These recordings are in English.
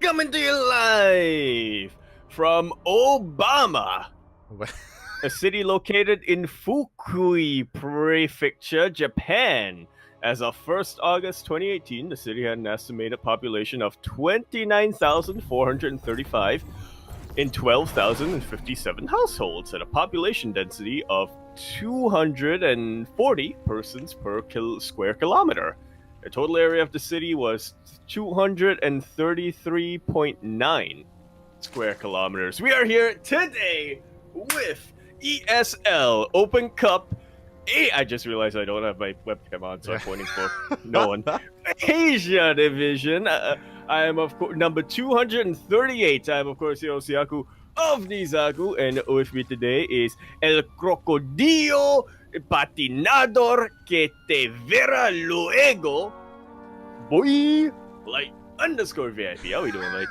Coming to you live from Obama, a city located in Fukui Prefecture, Japan. As of 1st August 2018, the city had an estimated population of 29,435 in 12,057 households and a population density of 240 persons per square kilometer. The total area of the city was 233.9 square kilometers. We are here today with ESL Open Cup I just realized I don't have my webcam on, so I'm pointing for no one. Asia Division. I am, of course, number 238. I am, of course, Yosiaku of Nizaku, and with me today is El Crocodillo Patinador que te verá luego. Boy, like _VIP. How we doing, like?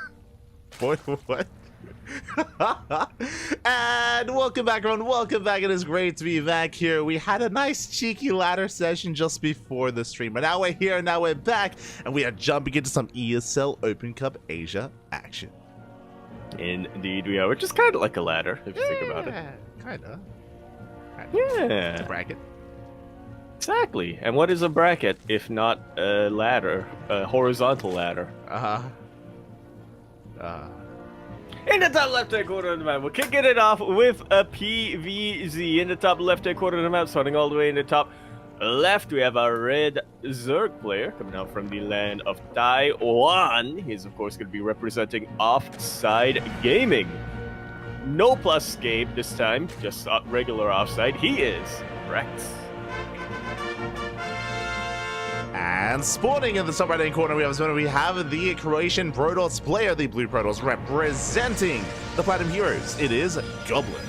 Boy, what? And welcome back, everyone. Welcome back. It is great to be back here. We had a nice cheeky ladder session just before the stream, but now we're here, now we're back, and we are jumping into some ESL Open Cup Asia action. Indeed, we are. We're just kind of like a ladder, if you think about it. Kind of. Yeah. It's a bracket. Exactly. And what is a bracket if not a ladder, a horizontal ladder? In the top left-hand corner of the map, we're kicking it off with a PVZ. In the top left-hand corner of the map, starting all the way in the top left, we have a red Zerg player coming out from the land of Taiwan. He's, of course, going to be representing Offside Gaming. No plus game this time, just regular Offside. He is Rex. And spawning in the top right-hand corner, we have the Croatian Protoss player, the Blue Protoss, representing the Platinum Heroes. It is Goblin.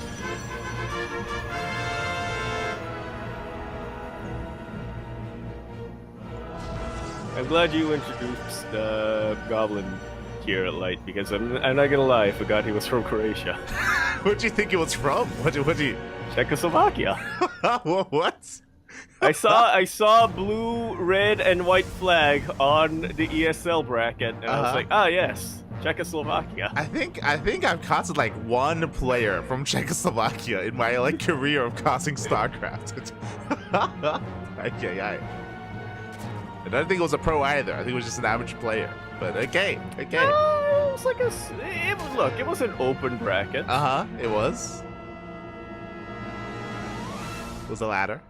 I'm glad you introduced Goblin here at Light, because I'm not gonna lie, I forgot he was from Croatia. What do you think he was from? What do you? Czechoslovakia. What? I saw blue, red, and white flag on the ESL bracket, and I was like, ah, yes, Czechoslovakia. I think I've casted like one player from Czechoslovakia in my career of casting StarCraft. Okay. I don't think it was a pro either. I think it was just an amateur player. But okay. It was like it was an open bracket. It was. It was a ladder.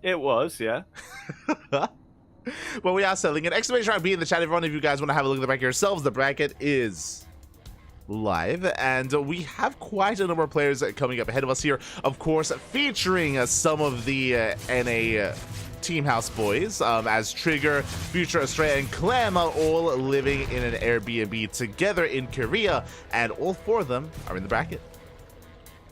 It was, yeah. Well, we are selling it. Exclamation mark B in the chat, everyone. If you guys want to have a look at the bracket yourselves, the bracket is live, and we have quite a number of players coming up ahead of us here. Of course, featuring some of the NA Team House boys, as Trigger, Future Australia, and Clam are all living in an Airbnb together in Korea, and all four of them are in the bracket.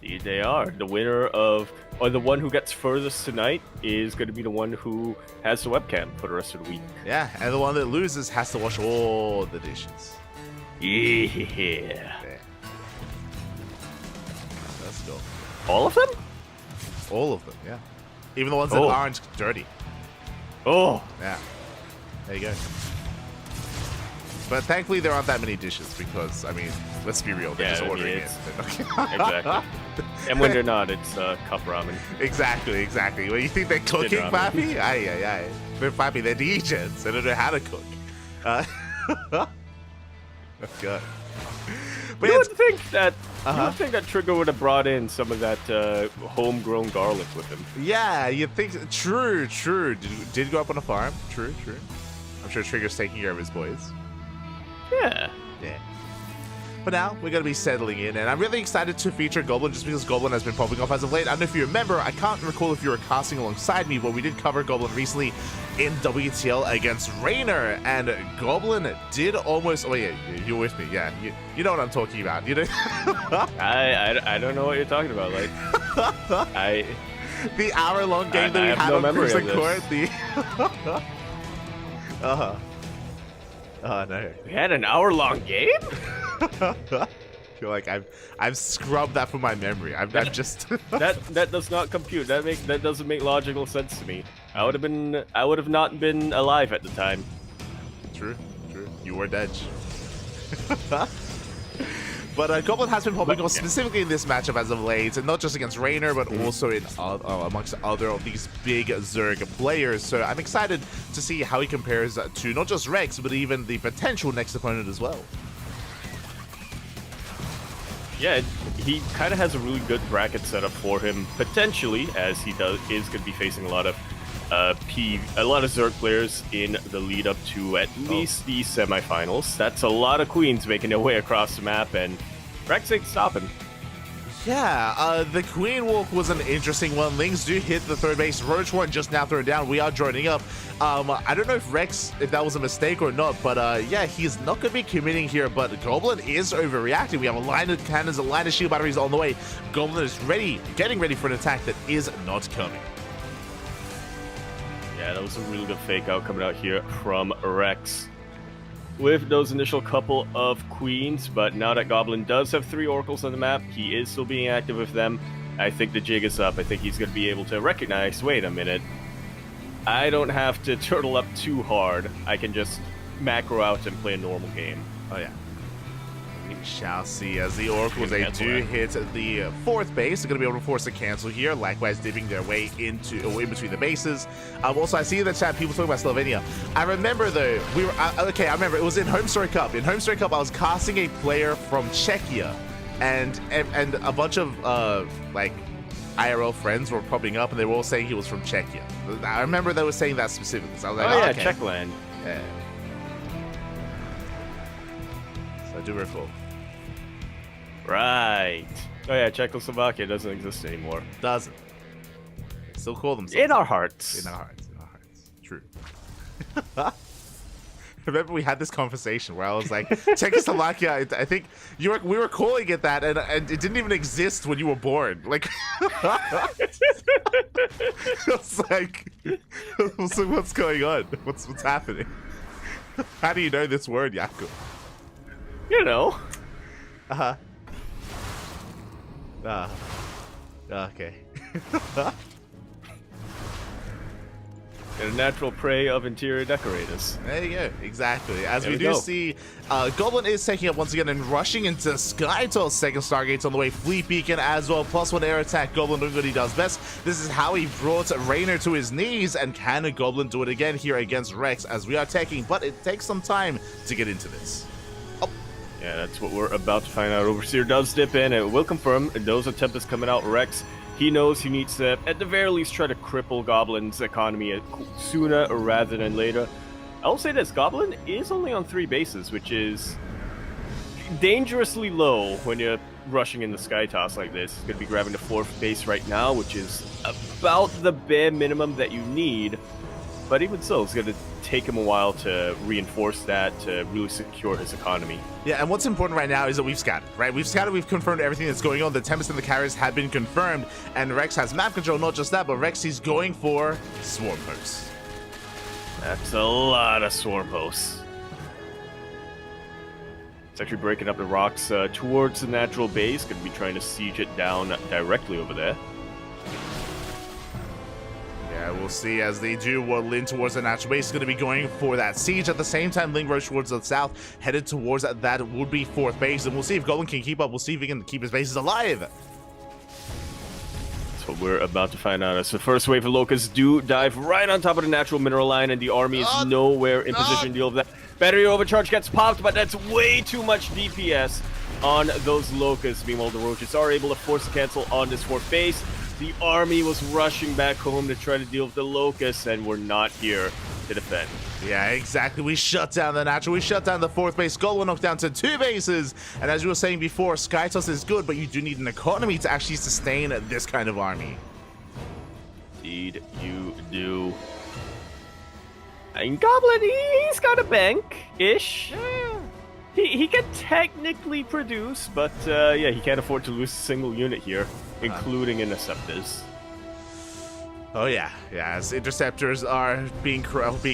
Indeed, they are. The winner of, or the one who gets furthest tonight, is going to be the one who has the webcam for the rest of the week. Yeah, and the one that loses has to wash all the dishes. Yeah. Let's go. All of them? All of them, yeah. Even the ones that aren't dirty. Oh. Yeah. There you go. But thankfully, there aren't that many dishes because, I mean, let's be real, they're just ordering it. Exactly. And when they're not, it's cup ramen. Exactly. When you think they're cooking, Papi? Aye. They're Papi, they're DJs. They don't know how to cook. Oh, God. But you would think that Trigger would have brought in some of that homegrown garlic with him. Yeah, you think. True. Did go up on a farm. True. I'm sure Trigger's taking care of his boys. Yeah. But now we're going to be settling in, and I'm really excited to feature Goblin just because Goblin has been popping off as of late. I don't know if you remember, I can't recall if you were casting alongside me, but we did cover Goblin recently in WTL against Raynor, and Goblin did almost. Oh yeah, you're with me. Yeah, you know what I'm talking about. You know. I don't know what you're talking about. Like the hour-long game that we had on Cruiser Court. Oh no. We had an hour-long game? I feel like I've scrubbed that from my memory. I've just that does not compute. That doesn't make logical sense to me. I would have not been alive at the time. True. You were dead. But Goblin has been popping off specifically in this matchup as of late, and not just against Raynor, but also in amongst other of these big Zerg players. So I'm excited to see how he compares to not just Rex, but even the potential next opponent as well. Yeah, he kind of has a really good bracket set up for him, potentially, as he is going to be facing a lot of Zerg players in the lead up to at least the semifinals. That's a lot of queens making their way across the map, and Rex ain't stopping. Yeah, the Queen Walk was an interesting one. Lings do hit the third base. Roach one just now thrown down. We are joining up. I don't know if that was a mistake or not, but yeah, he's not going to be committing here, but Goblin is overreacting. We have a line of cannons, a line of shield batteries on the way. Goblin is ready, getting ready for an attack that is not coming. Yeah, that was a really good fake out coming out here from Rex with those initial couple of queens, but now that Goblin does have 3 oracles on the map, he is still being active with them. I think the jig is up. I think he's going to be able to recognize, wait a minute, I don't have to turtle up too hard. I can just macro out and play a normal game. Oh yeah. We shall see as the oracles, they do hit the 4th base. They're going to be able to force a cancel here, likewise dipping their way in between the bases. Also, I see in the chat people talking about Slovenia. I remember though, I remember it was in Home Story Cup. In Home Story Cup, I was casting a player from Czechia, and a bunch of like IRL friends were popping up, and they were all saying he was from Czechia. I remember they were saying that specifically. So I was like, oh yeah, okay. Czechland. Yeah. So I do recall. Right. Oh yeah, Czechoslovakia doesn't exist anymore. Doesn't. Still call themselves. In our hearts. In our hearts. In our hearts. True. Remember we had this conversation where I was like, Czechoslovakia, I think we were calling it that, and it didn't even exist when you were born. Like, it's like, what's going on? What's happening? How do you know this word, Jakub? You know. Uh-huh. Okay. And a natural prey of interior decorators. There you go, exactly. As there we do see, Goblin is taking up once again and rushing into Skyto's second Stargates on the way. Fleet Beacon as well, +1 air attack. Goblin doing what he does best. This is how he brought Raynor to his knees, and can a Goblin do it again here against Rex as we are taking, but it takes some time to get into this. Yeah, that's what we're about to find out. Overseer does dip in, and it will confirm those are Tempest coming out. Rex, he knows he needs to, at the very least, try to cripple Goblin's economy sooner rather than later. I will say this, Goblin is only on 3 bases, which is dangerously low when you're rushing in the Sky Toss like this. He's going to be grabbing the 4th base right now, which is about the bare minimum that you need. But even so, it's going to take him a while to reinforce that, to really secure his economy. Yeah, and what's important right now is that we've scattered, right? We've scattered, we've confirmed everything that's going on. The Tempest and the carriers have been confirmed, and Rex has map control. Not just that, but Rex is going for Swarm Posts. That's a lot of Swarm Posts. It's actually breaking up the rocks towards the natural base. Going to be trying to siege it down directly over there. Yeah, we'll see as they do waddle in towards the natural base. Is going to be going for that siege. At the same time, Ling Roach towards the south, headed towards that would-be 4th base. And we'll see if Goblin can keep up. We'll see if he can keep his bases alive. That's what we're about to find out. As the first wave of Locusts do dive right on top of the natural mineral line, and the army is nowhere in position to deal with that. Battery overcharge gets popped, but that's way too much DPS on those Locusts. Meanwhile, the Roaches are able to force a cancel on this 4th base. The army was rushing back home to try to deal with the Locusts, and we're not here to defend. Yeah, exactly. We shut down the natural. We shut down the 4th base. Goblin knocked down to 2 bases. And as you were saying before, Skytoss is good, but you do need an economy to actually sustain this kind of army. Indeed, you do. And Goblin, he's got a bank-ish. He can technically produce, but yeah, he can't afford to lose a single unit here, including interceptors. Oh yeah, as interceptors are being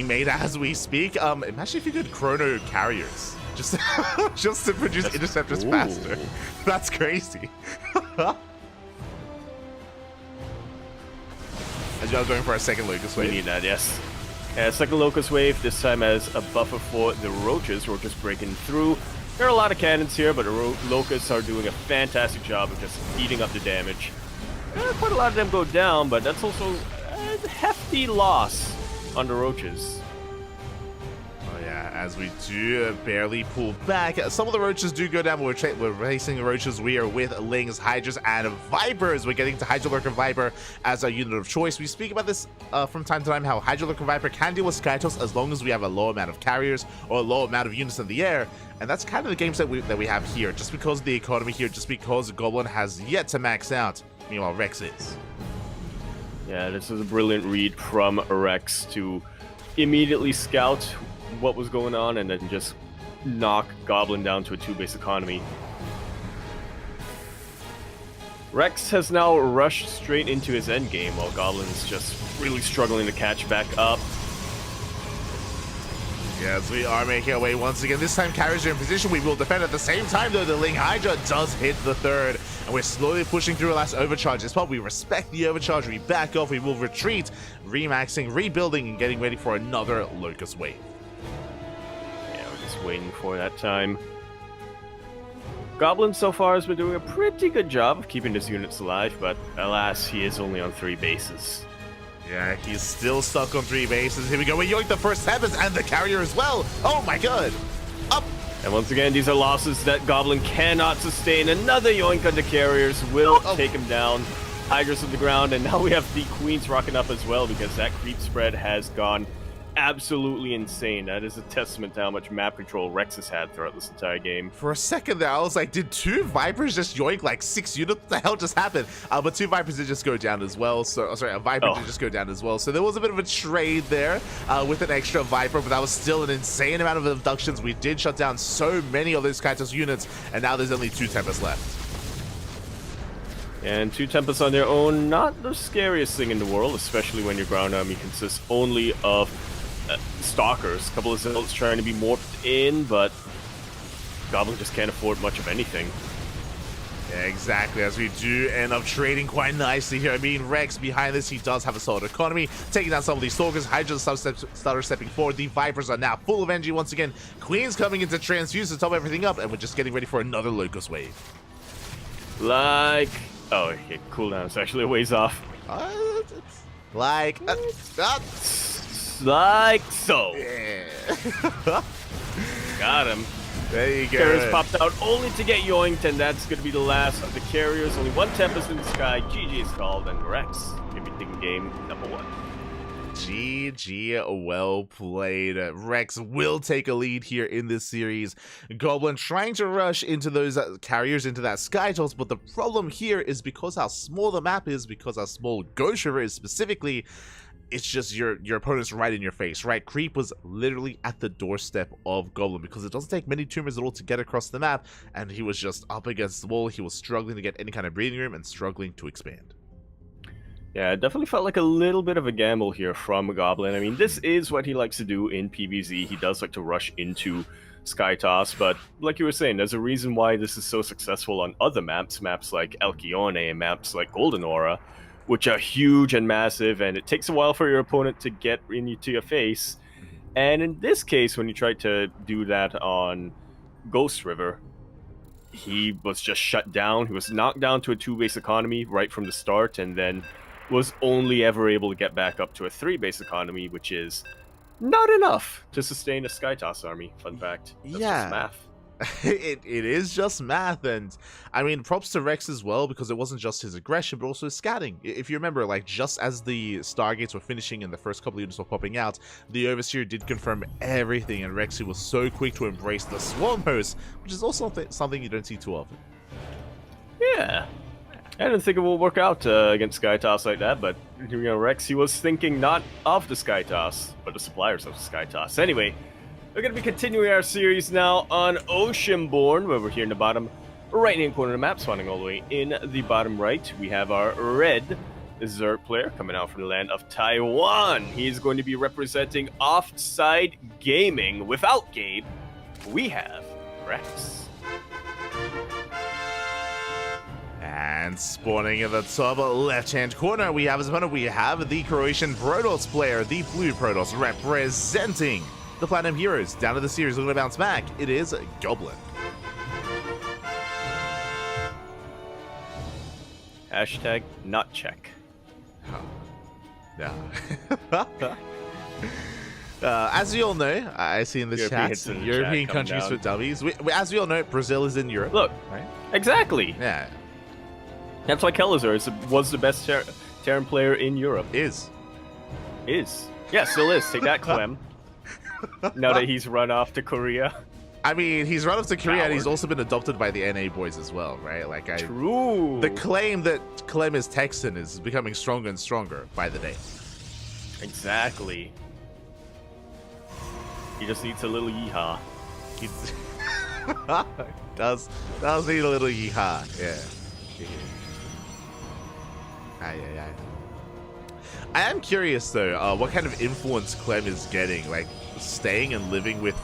made as we speak. Imagine if you did chrono carriers, just to produce interceptors faster. That's crazy. As you are going for a second Locust wave. We need that, yes. Second Locust wave, this time as a buffer for the Roaches. Roaches breaking through. There are a lot of cannons here, but the Locusts are doing a fantastic job of just eating up the damage. Quite a lot of them go down, but that's also a hefty loss on the Roaches. Oh yeah, as we do barely pull back. Some of the Roaches do go down, but we're racing the Roaches. We are with Lings, Hydras, and Vipers. We're getting to Hydra Lurker Viper as our unit of choice. We speak about this from time to time, how Hydra Lurker Viper can deal with Skytoss as long as we have a low amount of carriers or a low amount of units in the air. And that's kind of the game set that we have here, just because of the economy here, just because Goblin has yet to max out. Meanwhile, Rex is. Yeah, this is a brilliant read from Rex to immediately scout what was going on and then just knock Goblin down to a 2-base economy. Rex has now rushed straight into his endgame while Goblin's just really struggling to catch back up. Yes, we are making our way once again. This time carriers are in position. We will defend at the same time, though. The Ling Hydra does hit the third, and we're slowly pushing through our last overcharge. As well, we respect the overcharge. We back off. We will retreat, remaxing, rebuilding, and getting ready for another Locust wave. Yeah, we're just waiting for that time. Goblin so far has been doing a pretty good job of keeping his units alive, but alas, he is only on 3 bases. Yeah, he's still stuck on 3 bases. Here we go. We yoink the first Tempest and the carrier as well. Oh my god. Up. And once again, these are losses that Goblin cannot sustain. Another yoink on the carriers will take him down. Hydras on the ground, and now we have the Queens rocking up as well because that creep spread has gone absolutely insane. That is a testament to how much map control Rex has had throughout this entire game. For a second there, I was like, did 2 Vipers just yoink like 6 units? What the hell just happened? But 2 Vipers did just go down as well. So, sorry, a Viper did just go down as well. So there was a bit of a trade there with an extra Viper, but that was still an insane amount of abductions. We did shut down so many of those Skytoss units, and now there's only 2 Tempests left. And 2 Tempests on their own, not the scariest thing in the world, especially when your ground army consists only of Stalkers. A couple of Zealots trying to be morphed in, but Goblin just can't afford much of anything. Yeah, exactly, as we do end up trading quite nicely here. I mean, Rex, behind this, he does have a solid economy, taking down some of these Stalkers. Hydra starter stepping forward. The Vipers are now full of energy once again. Queen's coming in to transfuse to top everything up, and we're just getting ready for another Locust wave. Like... oh, okay, cooldown is actually a ways off. Like so. Yeah. Got him. There you go. Carriers popped out only to get yoinked, and that's going to be the last of the carriers. Only 1 Tempest in the sky. GG is called, and Rex going to be taking game number 1. GG, well played. Rex will take a lead here in this series. Goblin trying to rush into those carriers, into that Skytoss, but the problem here is because how small the map is, because how small Ghost River is specifically, it's just your opponent's right in your face, right? Creep was literally at the doorstep of Goblin because it doesn't take many tumors at all to get across the map, and he was just up against the wall. He was struggling to get any kind of breathing room and struggling to expand. Yeah, it definitely felt like a little bit of a gamble here from Goblin. I mean, this is what he likes to do in PvZ. He does like to rush into Skytoss, but like you were saying, there's a reason why this is so successful on other maps like Alcyone and maps like Golden Aura, which are huge and massive, and it takes a while for your opponent to get into your face. And in this case, when you tried to do that on Ghost River, he was just shut down. He was knocked down to a 2-base economy right from the start, and then was only ever able to get back up to a 3-base economy, which is not enough to sustain a Skytoss army. Fun fact. That's just math. It is just math, and I mean, props to Rex as well, because it wasn't just his aggression, but also his scouting. If you remember, like, just as the Stargates were finishing and the first couple of units were popping out, the Overseer did confirm everything, and Rex was so quick to embrace the Swarm Host, which is also something you don't see too often. Yeah. I didn't think it would work out against Skytoss like that, but, you know, Rex, he was thinking not of the Skytoss, but the suppliers of the Skytoss. Anyway, we're going to be continuing our series now on Oceanborn, where we're here in the bottom right-hand corner of the map, spawning all the way in the bottom right. We have our red Zerg player coming out from the land of Taiwan. He's going to be representing Offside Gaming. Without Gabe, we have Rex. And spawning in the top left-hand corner, we have as opponent, we have the Croatian Protoss player, the blue Protoss, representing the Platinum Heroes. Down to the series, looking to bounce back, it is Goblin. Hashtag not check. No. As we all know, I see in the Europeans chat, in the European chat coming countries down. with W's. As we all know, Brazil is in Europe. Look, right? exactly. Yeah, That's why Kelazar was the best Terran player in Europe. is. Yeah, still is. Take that, Clem. Now that he's run off to Korea. I mean, he's run off to Korea, and he's Coward. also been adopted by the NA boys as well, right? Like, True. the claim that Clem is Texan is becoming stronger and stronger by the day. Exactly. He just needs a little yeehaw. He does need a little yeehaw, yeah. Aye. I am curious though, what kind of influence Clem is getting, like staying and living with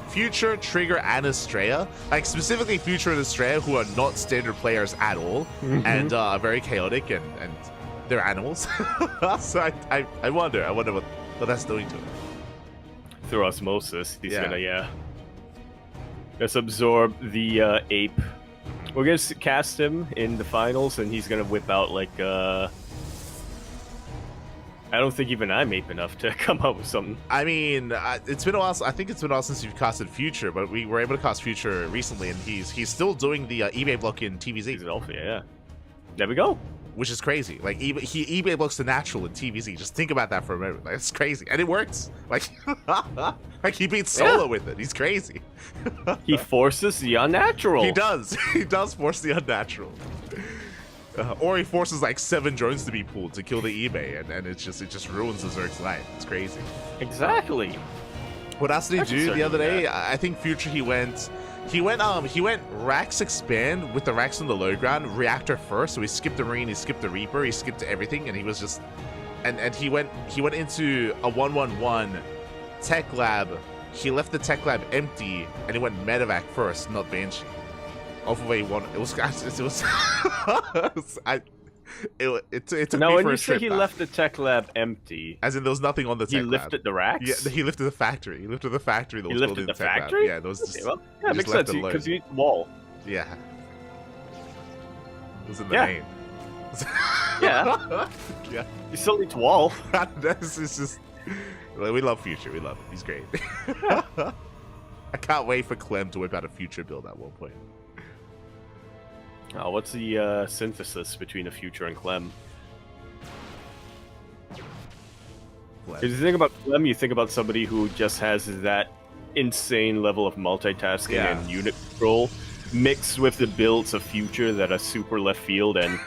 Future, Trigger, and Estrella, like specifically Future and Estrella, who are not standard players at all, and are very chaotic and they're animals. So I wonder what that's doing to him. Through osmosis, he's Yeah. gonna just absorb the ape. We're gonna cast him in the finals, and he's gonna whip out like I don't think even I'm ape enough to come up with something. I mean, it's been a while. I think it's been a while since you've casted Future, but we were able to cast Future recently, and he's still doing the eBay block in He's TVZ, an alpha, yeah. There we go. which is crazy. Like he eBay blocks the natural in TVZ. Just think about that for a moment. Like, it's crazy, and it works. Like like he beats Solo with it. He's crazy. He forces the unnatural. He does. He does force the unnatural. Or he forces like 7 drones to be pulled to kill the eBay, and it just ruins the Zerg's life. It's crazy. Exactly. What else did I he can do the certainly other do day? that. I think Future he went Rax expand with the Rax on the low ground, reactor first, so he skipped the Marine, he skipped the Reaper, he skipped everything, and he was just and he went into a 1-1-1 tech lab. He left the tech lab empty and he went medevac first, not Banshee. Off of a one, it was it took Now, me when for you a say trip. he left the tech lab empty, As in, there was nothing on the he tech lab. lifted the racks? Yeah, he lifted the factory. He lifted the factory that He was lifted built the in tech factory? lab. Yeah, there was just Okay, well, he yeah, just makes left sense it alone. because you need the wall. Yeah, it was in the Yeah. name. Yeah. Yeah. You still need the wall. This is just like, we love Future. We love him. He's great. I can't wait for Clem to whip out a Future build at one point. Oh, what's the synthesis between a Future and Clem? Clem. If you think about Clem, you think about somebody who just has that insane level of multitasking Yeah. and unit control, mixed with the builds of Future that are super left field and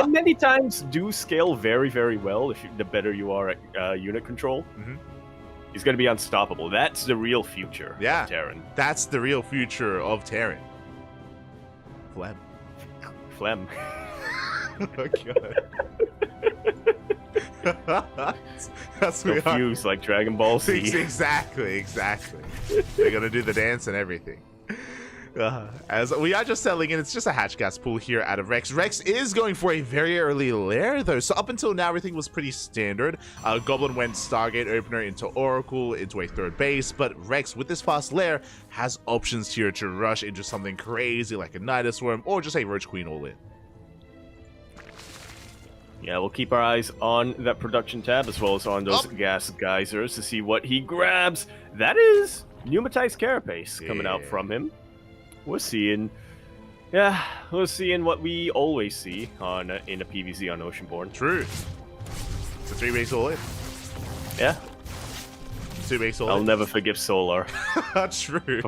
many times do scale very, very well. The better you are at unit control, Mhm. he's going to be unstoppable. That's the real Future Yeah. of Terran. That's the real Future of Terran. Clem. Phlegm. Oh god. That's we are. Confused like Dragon Ball Z. Exactly. They're gonna do the dance and everything. As we are just settling in, it's just a hatch gas pool here out of Rex. Rex is going for a very early lair though, so up until now everything was pretty standard. Goblin went Stargate Opener into Oracle, into a third base, but Rex with this fast lair has options here to rush into something crazy like a Nidus Worm or just a Roach Queen all in. Yeah, we'll keep our eyes on that production tab as well as on those gas geysers to see what he grabs. That is pneumatized carapace coming out from him. We're seeing what we always see on in a PvZ on Oceanborn. True. It's a 3-base all in. Yeah, 2-base all I'll in. never forgive Solar. True.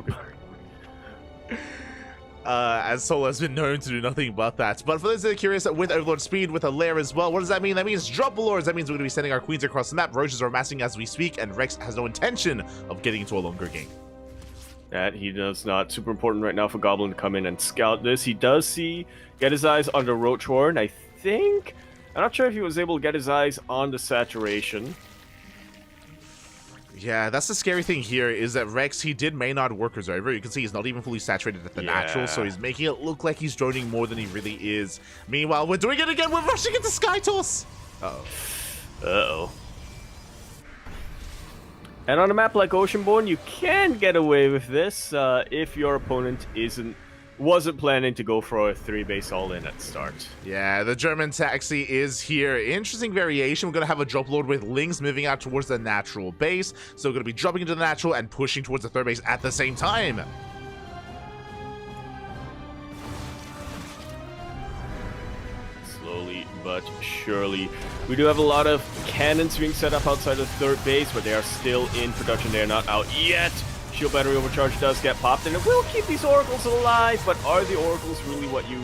As Solo has been known to do nothing but that. But for those that are curious, with Overlord Speed, with a lair as well, what does that mean? That means drop lords. That means we're going to be sending our queens across the map. Roaches are amassing as we speak, and Rex has no intention of getting into a longer game. That he does not. Super important right now for Goblin to come in and scout this. He does get his eyes on the Roach Horn, I think. I'm not sure if he was able to get his eyes on the saturation. Yeah, that's the scary thing here, is that Rex, he did Maynard Workers over. You can see he's not even fully saturated at the natural, so he's making it look like he's droning more than he really is. Meanwhile, we're doing it again. We're rushing into Sky Toss. Uh-oh. Uh-oh. And on a map like Oceanborn, you can get away with this if your opponent isn't wasn't planning to go for a 3-base all-in at start. Yeah, the German taxi is here. Interesting variation. We're going to have a drop load with Lings moving out towards the natural base. So we're going to be dropping into the natural and pushing towards the third base at the same time. Slowly but surely. We do have a lot of cannons being set up outside of third base, but they are still in production. They are not out yet. Shield battery overcharge does get popped, and it will keep these oracles alive, but are the oracles really what you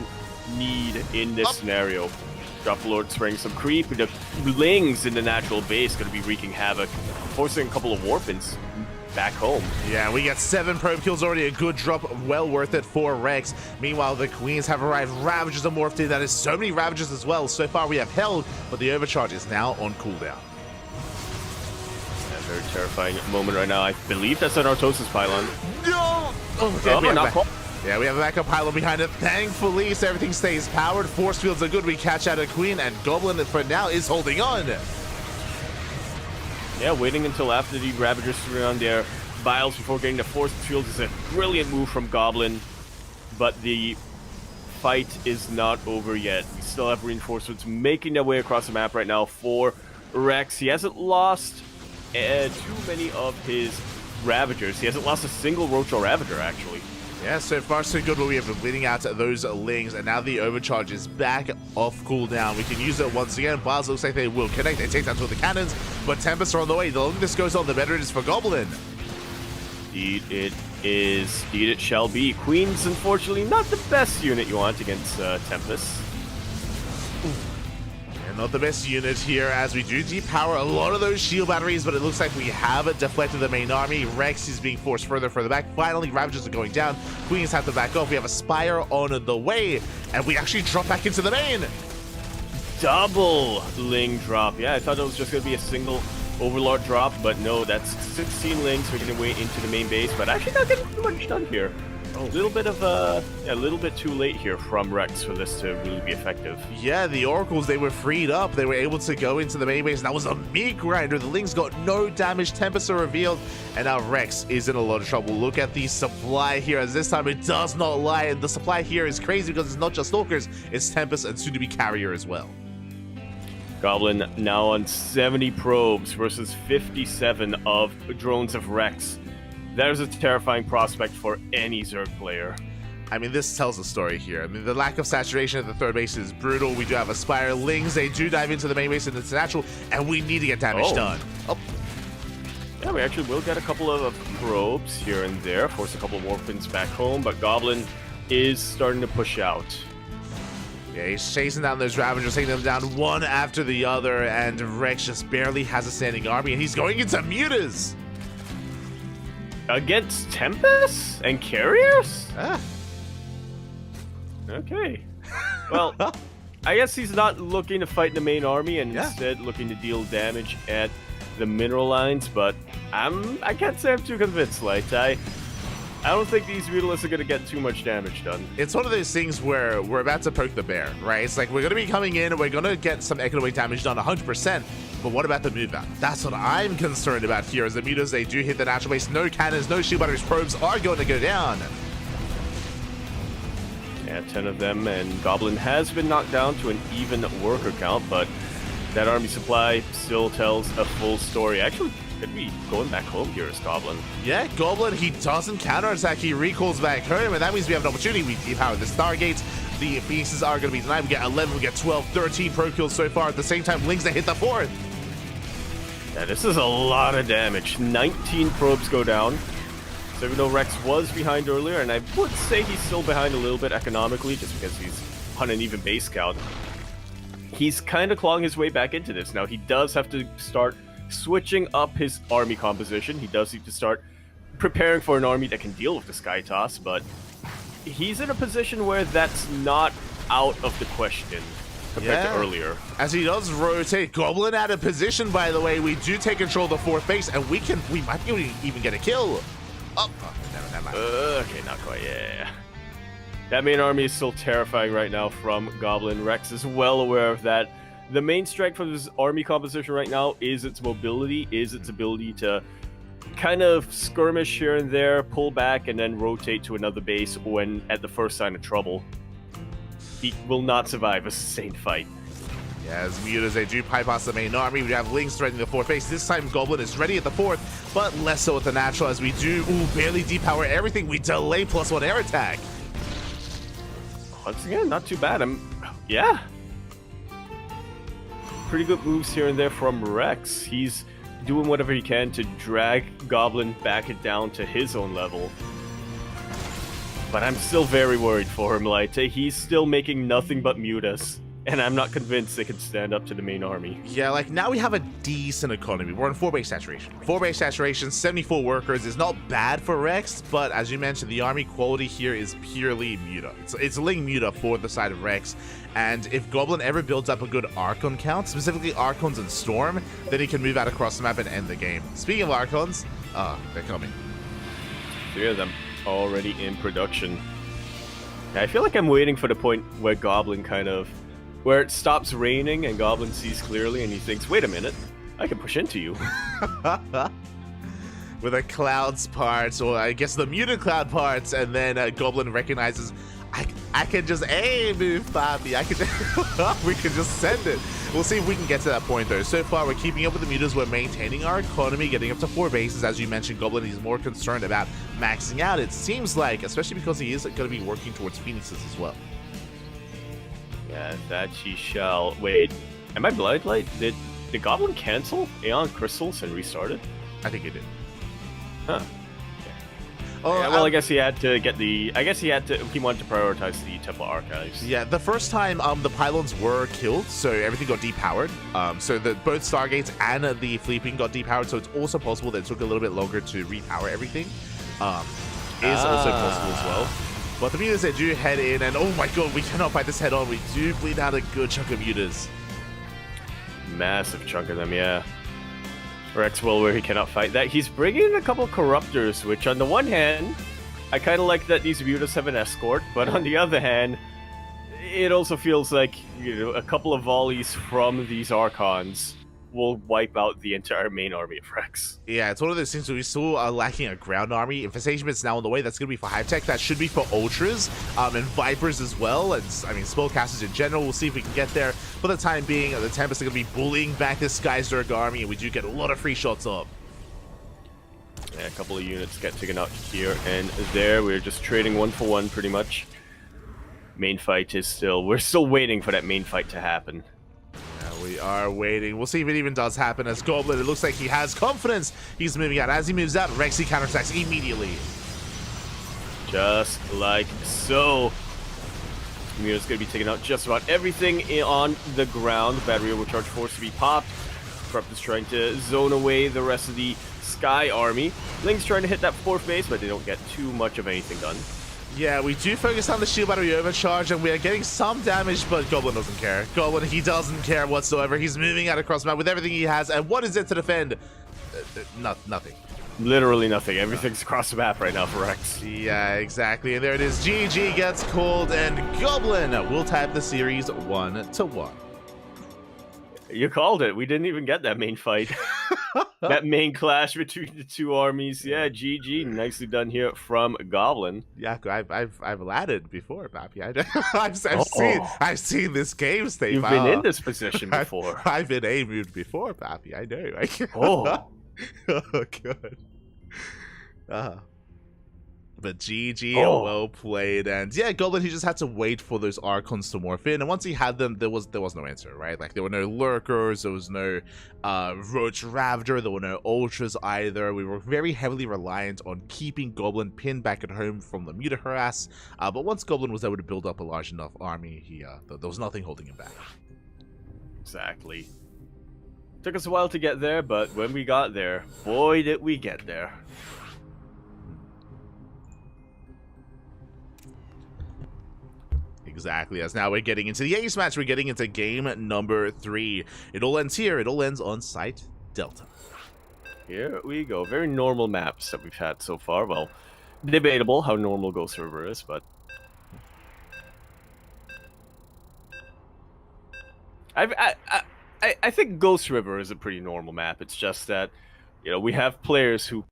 need in this scenario? Drop Lord spraying some creep. The Lings in the natural base going to be wreaking havoc, forcing a couple of warpins back home. Yeah, we got 7 probe kills already, a good drop, well worth it for Rex. Meanwhile, the Queens have arrived. Ravagers are morphed in. That is so many Ravagers as well. So far we have held, but the overcharge is now on cooldown. Very terrifying moment right now. I believe that's an Artosis pylon. No! Okay, Oh, not quite. Yeah, we have a backup pylon behind it. Thankfully, so everything stays powered. Force fields are good. We catch out a Queen, and Goblin for now is holding on. Yeah, waiting until after the Ravagers threw on their vials before getting the force fields is a brilliant move from Goblin. But the fight is not over yet. We still have reinforcements making their way across the map right now for Rex. He hasn't lost too many of his Ravagers. He hasn't lost a single Roach or Ravager, actually. Yeah, so far so good, but we have been bleeding out those Lings, and now the overcharge is back off cooldown. We can use it once again. Bars looks like they will connect. They take down two of the cannons, but Tempest are on the way. The longer this goes on, the better it is for Goblin. Indeed it is. Indeed it shall be. Queen's, unfortunately, not the best unit you want against Tempest. Not the best unit here, as we do depower a lot of those shield batteries, but it looks like we have deflected the main army. Rex is being forced further back. Finally, Ravagers are going down. Queens have to back off. We have a Spire on the way, and we actually drop back into the main. Double Ling drop. Yeah, I thought it was just going to be a single Overlord drop, but no, that's 16 Lings making their way into the main base, but actually not getting too much done here. A little bit of a little bit too late here from Rex for this to really be effective. Yeah, the Oracles, they were freed up. They were able to go into the main base. That was a meat grinder. The Lings got no damage. Tempest are revealed, and now Rex is in a lot of trouble. Look at the supply here, as this time it does not lie. And the supply here is crazy because it's not just Stalkers, it's Tempest and soon-to-be Carrier as well. Goblin now on 70 probes versus 57 of drones of Rex. There's a terrifying prospect for any Zerg player. I mean, this tells a story here. I mean, the lack of saturation at the third base is brutal. We do have Aspire Lings. They do dive into the main base, and it's natural, and we need to get damage done. Oh. Yeah, we actually will get a couple of probes here and there, force a couple of warpins back home, but Goblin is starting to push out. Yeah, he's chasing down those Ravagers, taking them down one after the other, and Rex just barely has a standing army, and he's going into Mutas. Against Tempest and Carriers? Ah. Okay. Well, I guess he's not looking to fight the main army and instead looking to deal damage at the mineral lines, but I can't say I'm too convinced, Light. I don't think these Mutalisks are going to get too much damage done. It's one of those things where we're about to poke the bear, right? It's like we're going to be coming in and we're going to get some economic damage done 100%, but what about the move out? That's what I'm concerned about here, as the Mutas, they do hit the natural base. No cannons, no shield batteries, probes are going to go down. Yeah, 10 of them, and Goblin has been knocked down to an even worker count, but that army supply still tells a full story. Actually, could be going back home here as Goblin. Yeah, Goblin, he doesn't counterattack, he recalls back home, and that means we have an opportunity. We depower the Stargates. The Phoenixes are going to be denied. We get 11, we get 12, 13 pro kills so far. At the same time, Lings, they hit the 4th. Yeah, this is a lot of damage. 19 probes go down. So even though Rex was behind earlier, and I would say he's still behind a little bit economically, just because he's on an even base count, he's kind of clawing his way back into this. Now, he does have to start switching up his army composition. He does need to start preparing for an army that can deal with the Sky Toss, but he's in a position where that's not out of the question compared to earlier. As he does rotate Goblin out of position, by the way, we do take control of the 4th base, and we might be able to even get a kill. Oh, never mind. Okay, not quite, yeah. That main army is still terrifying right now from Goblin. Rex is well aware of that. The main strength of his army composition right now is its mobility, is its ability to kind of skirmish here and there, pull back, and then rotate to another base when at the first sign of trouble. He will not survive a sustained fight. Yeah, as muted as they do pipe past the main army, we have Lings threatening the fourth base. This time Goblin is ready at the fourth, but less so with the natural as we do barely depower everything. We delay +1 air attack. Once again, not too bad. Yeah. Pretty good moves here and there from Rex. He's doing whatever he can to drag Goblin back it down to his own level. But I'm still very worried for him, like, he's still making nothing but mute us. And I'm not convinced they can stand up to the main army. Yeah, like, now we have a decent economy. We're on 4-base saturation. 4-base saturation, 74 workers is not bad for Rex, but as you mentioned, the army quality here is purely Muta. It's Ling Muta for the side of Rex, and if Goblin ever builds up a good Archon count, specifically Archons and Storm, then he can move out across the map and end the game. Speaking of Archons, they're coming. 3 of them already in production. I feel like I'm waiting for the point where Goblin where it stops raining and Goblin sees clearly and he thinks, wait a minute, I can push into you. With the clouds parts, or I guess the muted cloud parts, and then Goblin recognizes, I can just move, Bobby. We can just send it. We'll see if we can get to that point though. So far, we're keeping up with the mutas. We're maintaining our economy, getting up to 4 bases. As you mentioned, Goblin is more concerned about maxing out. It seems like, especially because he is going to be working towards Phoenixes as well. Yeah, that she shall. Wait, am I blind light? Did the Goblin cancel Aeon Crystals and restart it? I think it did. Huh. Oh, yeah, well, I guess he had to get the. I guess he wanted to prioritize the Temple Archives. Yeah, the first time the pylons were killed, so everything got depowered. So both Stargates and the Fleeping got depowered. So it's also possible that it took a little bit longer to repower everything. Is also possible as well. But the mutas, they do head in, and oh my god, we cannot fight this head on. We do bleed out a good chunk of mutas. Massive chunk of them, yeah. Rex will, where he cannot fight that. He's bringing in a couple of Corruptors, which on the one hand, I kind of like that these mutas have an escort, but on the other hand, it also feels like, a couple of volleys from these Archons will wipe out the entire main army of Rex. Yeah, it's one of those things where we still are lacking a ground army. Infestation is now on the way. That's going to be for Hive Tech. That should be for Ultras and Vipers as well. And I mean, Spellcasters in general. We'll see if we can get there. For the time being, the Tempest are going to be bullying back this Skysdirk army, and we do get a lot of free shots up. Yeah, a couple of units get taken out here and there. We're just trading 1 for 1 pretty much. Main fight is still... We're still waiting for that main fight to happen. We are waiting. We'll see if it even does happen as Goblin. It looks like he has confidence. He's moving out. As he moves out, Rexy counterattacks immediately. Just like so. Muta's going to be taking out just about everything on the ground. Battery overcharge force to be popped. Corrupt is trying to zone away the rest of the Sky Army. Link's trying to hit that 4th base, but they don't get too much of anything done. Yeah, we do focus on the shield battery overcharge, and we are getting some damage, but Goblin doesn't care. Goblin, he doesn't care whatsoever. He's moving out across the map with everything he has, and what is it to defend? Nothing. Literally nothing. Everything's across the map right now for Rex. Yeah, exactly. And there it is. GG gets called, and Goblin will type the series 1-1. You called it. We didn't even get that main fight. That main clash between the 2 armies. Yeah, GG. Nicely done here from Goblin. Yeah, I've ladded before, Pappy. I've seen this game state. You've been in this position before. I've been A-moved before, Pappy. I know. Oh. Oh, good. But GG, well played. And yeah, Goblin, he just had to wait for those Archons to morph in. And once he had them, there was no answer, right? Like, there were no Lurkers, there was no Roach Ravager, there were no Ultras either. We were very heavily reliant on keeping Goblin pinned back at home from the Muta harass. But once Goblin was able to build up a large enough army, there was nothing holding him back. Exactly. Took us a while to get there, but when we got there, boy did we get there. Exactly, as now we're getting into the ace match. We're getting into game number 3. It all ends here. It all ends on Site Delta. Here we go. Very normal maps that we've had so far. Well, debatable how normal Ghost River is, but... I think Ghost River is a pretty normal map. It's just that You know, we have players who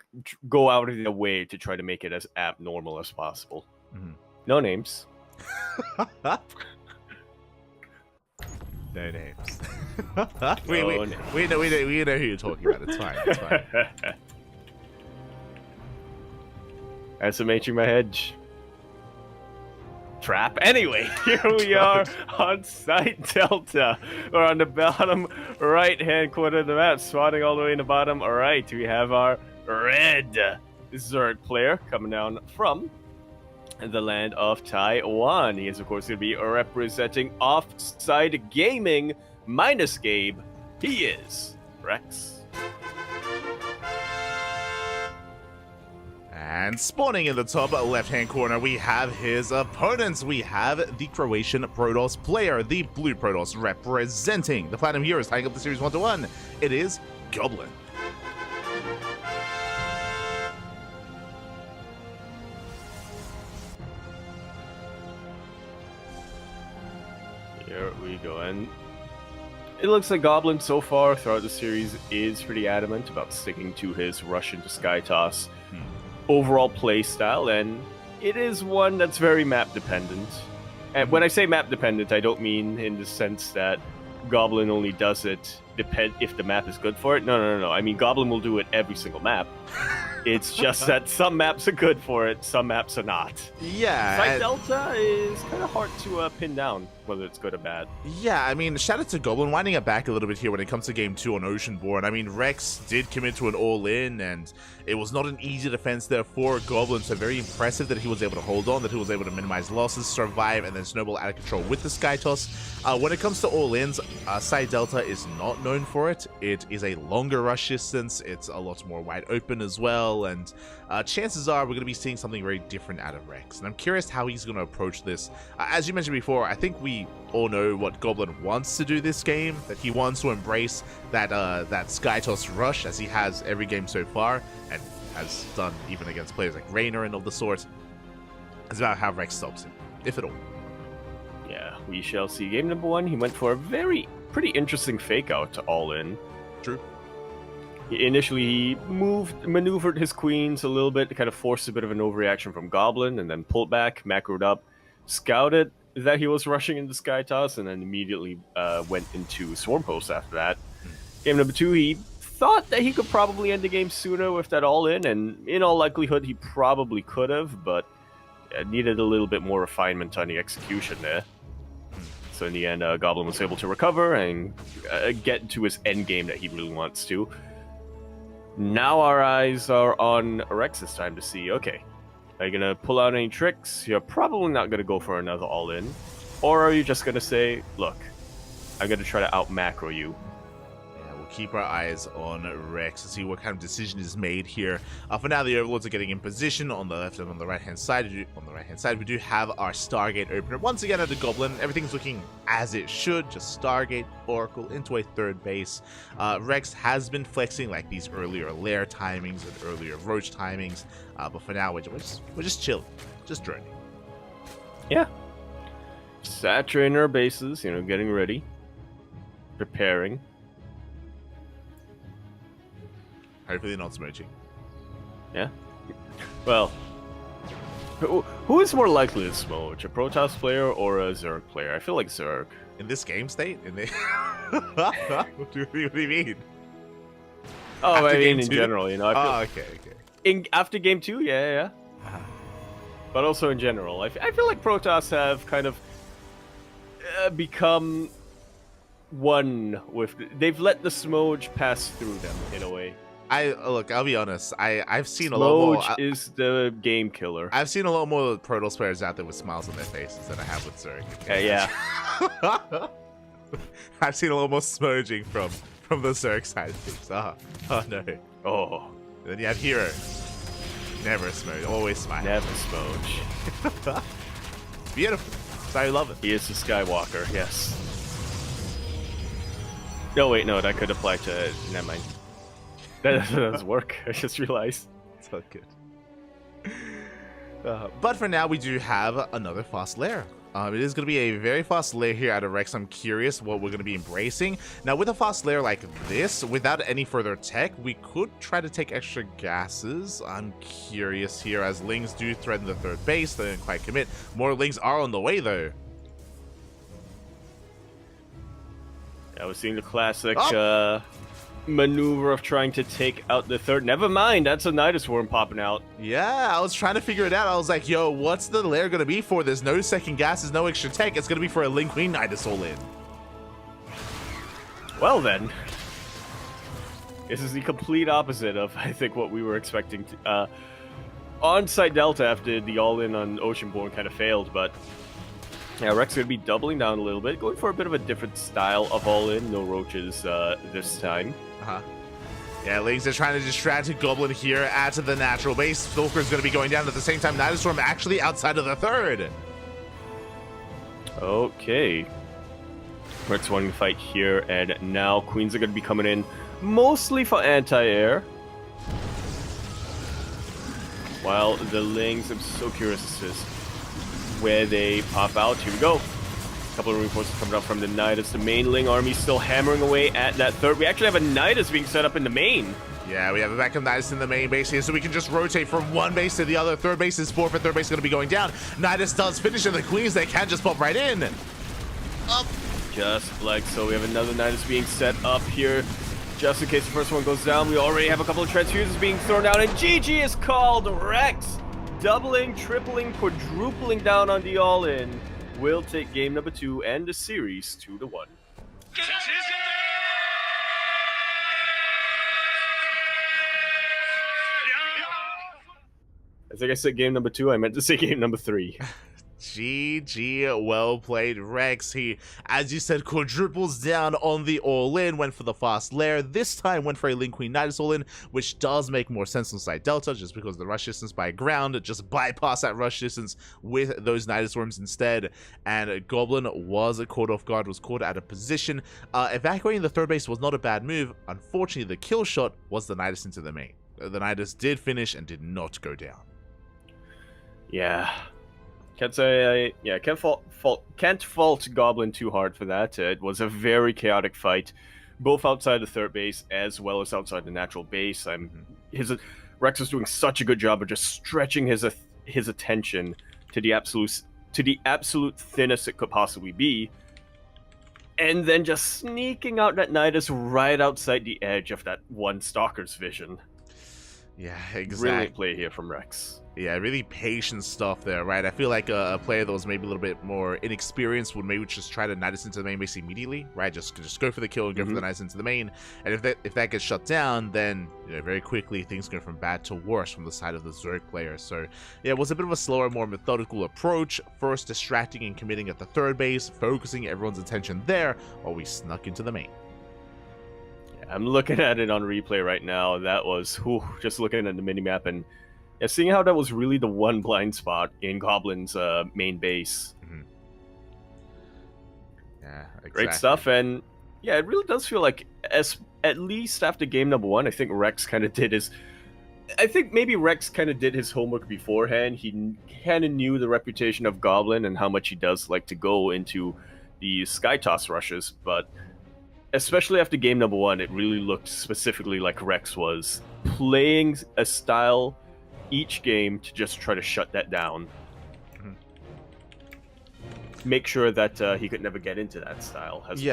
go out of their way to try to make it as abnormal as possible. Mhm. No names. No names. we know who you're talking about. It's fine. It's fine. SMHing my hedge. Trap. Anyway, here we are on side Delta. We're on the bottom right-hand corner of the map, spawning all the way in the bottom right. We have our red Zerg player coming down from the land of Taiwan. He is, of course, going to be representing Offside Gaming minus Gabe. He is Rex. And spawning in the top left-hand corner, we have his opponents. We have the Croatian Protoss player, the Blue Protoss, representing the Platinum Heroes, tying up the series 1-1. It is Goblin. Here we go, and it looks like Goblin so far throughout the series is pretty adamant about sticking to his Russian to Sky Toss overall play style, and it is one that's very map dependent. And when I say map dependent, I don't mean in the sense that Goblin only does it if the map is good for it. No. I mean, Goblin will do it every single map. It's just that some maps are good for it, some maps are not. Yeah. Side Delta is kind of hard to pin down whether it's good or bad. Yeah, I mean, shout out to Goblin winding it back a little bit here when it comes to Game 2 on Oceanborn. I mean, Rex did commit to an all-in, and it was not an easy defense there for Goblin, so very impressive that he was able to hold on, that he was able to minimize losses, survive, and then snowball out of control with the Sky Toss. When it comes to all-ins, Side Delta is not known for it. It is a longer rush distance, it's a lot more wide open as well, and chances are we're going to be seeing something very different out of Rex. And I'm curious how he's going to approach this. As you mentioned before, I think we all know what Goblin wants to do this game, that he wants to embrace that Sky Toss rush, as he has every game so far, and has done even against players like Raynor and all the sort. It's about how Rex stops him, if at all. Yeah, we shall see. Game number 1, he went for a pretty interesting fake out to all in. True. Initially, he maneuvered his queens a little bit to kind of force a bit of an overreaction from Goblin, and then pulled back, macroed up, scouted that he was rushing into Sky Toss, and then immediately went into Swarm Post after that. Game number 2, he thought that he could probably end the game sooner with that all-in, and in all likelihood, he probably could have, but needed a little bit more refinement on the execution there. So in the end, Goblin was able to recover and get to his end game that he really wants to. Now our eyes are on Rex this time to see, okay, are you going to pull out any tricks? You're probably not going to go for another all-in. Or are you just going to say, look, I'm going to try to out-macro you. Yeah, we'll keep our eyes on Rex to see what kind of decision is made here. For now, the Overlords are getting in position on the left and on the right-hand side. On the right-hand side, we do have our Stargate opener. Once again, at the Goblin, everything's looking as it should. Just Stargate, Oracle, into a third base. Rex has been flexing like these earlier lair timings and earlier Roach timings. But for now, we're just chilling. Just droning. Yeah. Saturating our bases, getting ready. Preparing. Hopefully not smooching. Yeah. Well, who is more likely to smooch, a Protoss player or a Zerg player? I feel like Zerg. In this game state? What do you mean? Oh, After I mean game in 2? general, I feel, okay. After game 2, yeah. But also in general, I feel like Protoss have kind of become one with. They've let the smooch pass through them in a way. I'll be honest. I've seen a lot more. Smooch is the game killer. I've seen a lot more Protoss players out there with smiles on their faces than I have with Zerg. Yeah. I've seen a lot more smudging from the Zerg side of things. Oh no. Oh. Then you have Hero. Never smudge, always smile. Never smooch. Beautiful. So I love it. He is the Skywalker, yes. No, wait, no, that could apply to. Never mind. That does work. I just realized. It's not good. But for now, we do have another fast lair. It is going to be a very fast layer here out of Rex. I'm curious what we're going to be embracing. Now, with a fast layer like this, without any further tech, we could try to take extra gases. I'm curious here, as Lings do threaten the third base. They didn't quite commit. More Lings are on the way, though. Yeah, we're seeing the classic maneuver of trying to take out the third. Never mind, that's a Nidus Worm popping out. Yeah, I was trying to figure it out. I was like, yo, what's the layer going to be for? There's no second gases, no extra tech. It's going to be for a Link Queen Nidus all-in. Well then, this is the complete opposite of, I think, what we were expecting. On-site Delta after the all-in on Oceanborn kind of failed, but yeah, Rex going to be doubling down a little bit, going for a bit of a different style of all-in. No roaches this time. Yeah, Lings are trying to distract Goblin here at the natural base. Stalker's going to be going down at the same time. Nidus Worm actually outside of the third. Okay. Rex wanting to fight here, and now Queens are going to be coming in mostly for anti-air. While the Lings, I'm so curious as to where they pop out. Here we go. A couple of reinforcements coming up from the Nidus. The main Ling army still hammering away at that third. We actually have a Nidus being set up in the main. Yeah, we have a backup Nidus in the main base here, so we can just rotate from one base to the other. Third base is forfeit. Third base is going to be going down. Nidus does finish, and the Queens, they can just pop right in. Up. Just like so. We have another Nidus being set up here. Just in case the first one goes down, we already have a couple of transfuses being thrown down, and GG is called. Rex doubling, tripling, quadrupling down on the all-in. Will take game number 2 and the series 2-1. I think I said game number 2. I meant to say game number 3. GG, well played, Rex. He, as you said, quadruples down on the all-in, went for the fast lair. This time went for a Link Queen Nidus all-in, which does make more sense on side Delta, just because the rush distance by ground, just bypass that rush distance with those Nidus Worms instead. And Goblin was caught off guard, was caught out of position. Evacuating the third base was not a bad move. Unfortunately, the kill shot was the Nidus into the main. The Nidus did finish and did not go down. Yeah. Can't say, can't fault Goblin too hard for that. It was a very chaotic fight, both outside the third base as well as outside the natural base. Rex was doing such a good job of just stretching his attention to the absolute thinnest it could possibly be, and then just sneaking out that Nidus right outside the edge of that one Stalker's vision. Yeah, exactly. Brilliant play here from Rex. Yeah, really patient stuff there, right? I feel like a player that was maybe a little bit more inexperienced would maybe just try to Nidus into the main base immediately, right? Just go for the kill and go for the Nidus into the main. And if that gets shut down, then very quickly things go from bad to worse from the side of the Zerg player. So yeah, it was a bit of a slower, more methodical approach. First distracting and committing at the third base, focusing everyone's attention there while we snuck into the main. I'm looking at it on replay right now. That was just looking at the minimap and seeing how that was really the one blind spot in Goblin's main base. Yeah, exactly. Great stuff, and yeah, it really does feel like, at least after game number 1, I think Rex kind of did his. I think maybe Rex kind of did his homework beforehand. He kind of knew the reputation of Goblin and how much he does like to go into the Sky Toss rushes, but especially after game number 1, it really looked specifically like Rex was playing a style each game to just try to shut that down. Make sure that he could never get into that style, as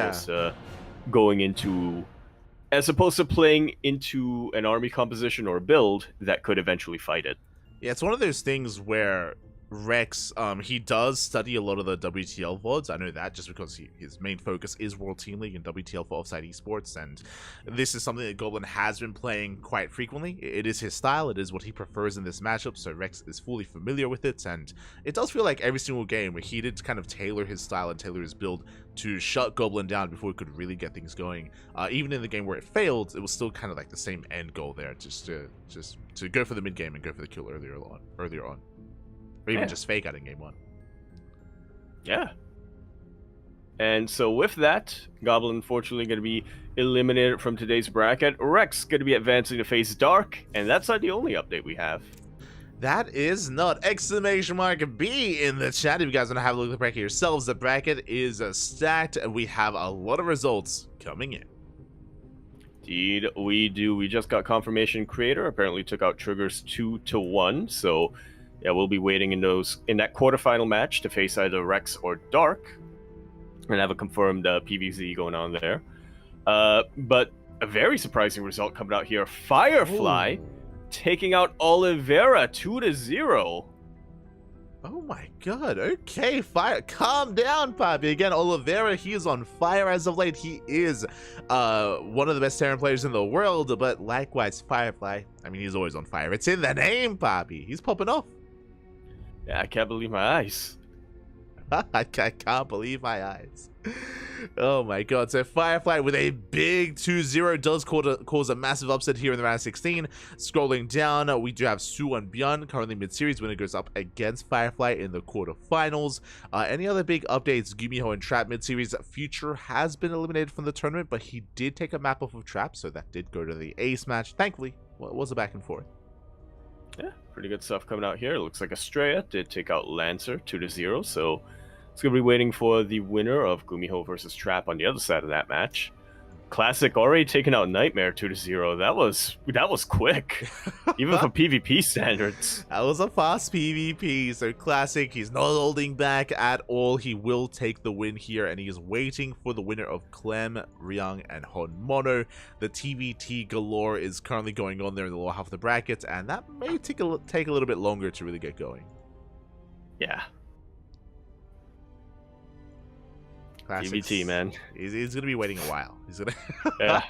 opposed to playing into an army composition or a build that could eventually fight it. Yeah, it's one of those things where Rex, he does study a lot of the WTL VODs. I know that just because his main focus is World Team League and WTL for Offside Esports, and this is something that Goblin has been playing quite frequently. It is his style, it is what he prefers in this matchup, so Rex is fully familiar with it, and it does feel like every single game where he did kind of tailor his style and tailor his build to shut Goblin down before he could really get things going. Even in the game where it failed, it was still kind of like the same end goal there, just to go for the mid game and go for the kill earlier on. Or even just fake out in game 1. Yeah. And so with that, Goblin unfortunately going to be eliminated from today's bracket. Rex going to be advancing to face Dark, and that's not the only update we have. That is not exclamation mark B in the chat. If you guys want to have a look at the bracket yourselves, the bracket is stacked and we have a lot of results coming in. Indeed, we do. We just got confirmation. Creator apparently took out Triggers 2-1. So, yeah, we'll be waiting in that quarterfinal match to face either Rex or Dark, and have a confirmed PVZ going on there. But a very surprising result coming out here: Firefly taking out Oliveira 2-0. Oh my god, okay, fire. Calm down, Poppy. Again, Oliveira, he is on fire as of late. He is one of the best Terran players in the world, but likewise, Firefly, I mean, he's always on fire. It's in the name, Poppy. He's popping off. Yeah, I can't believe my eyes. I can't believe my eyes. Oh my god. So Firefly with a big 2-0 does cause a massive upset here in the round of 16. Scrolling down, we do have Su and Byun, currently mid-series. Winner goes up against Firefly in the quarterfinals. Any other big updates? Gumiho and Trap mid-series. Future has been eliminated from the tournament, but he did take a map off of Trap, so that did go to the ace match. Thankfully, well, it was a back and forth. Yeah, pretty good stuff coming out here. It looks like Estrella did take out Lancer 2-0, so it's going to be waiting for the winner of Gumiho versus Trap on the other side of that match. Classic already taking out Nightmare 2-0. That was quick, even for PvP standards. That was a fast PvP. So Classic, he's not holding back at all. He will take the win here, and he is waiting for the winner of Clem, Ryung, and Honmono. The TVT galore is currently going on there in the lower half of the bracket, and that may take a little bit longer to really get going. Yeah. Classics. TVT, man. He's gonna be waiting a while. He's gonna. Yeah.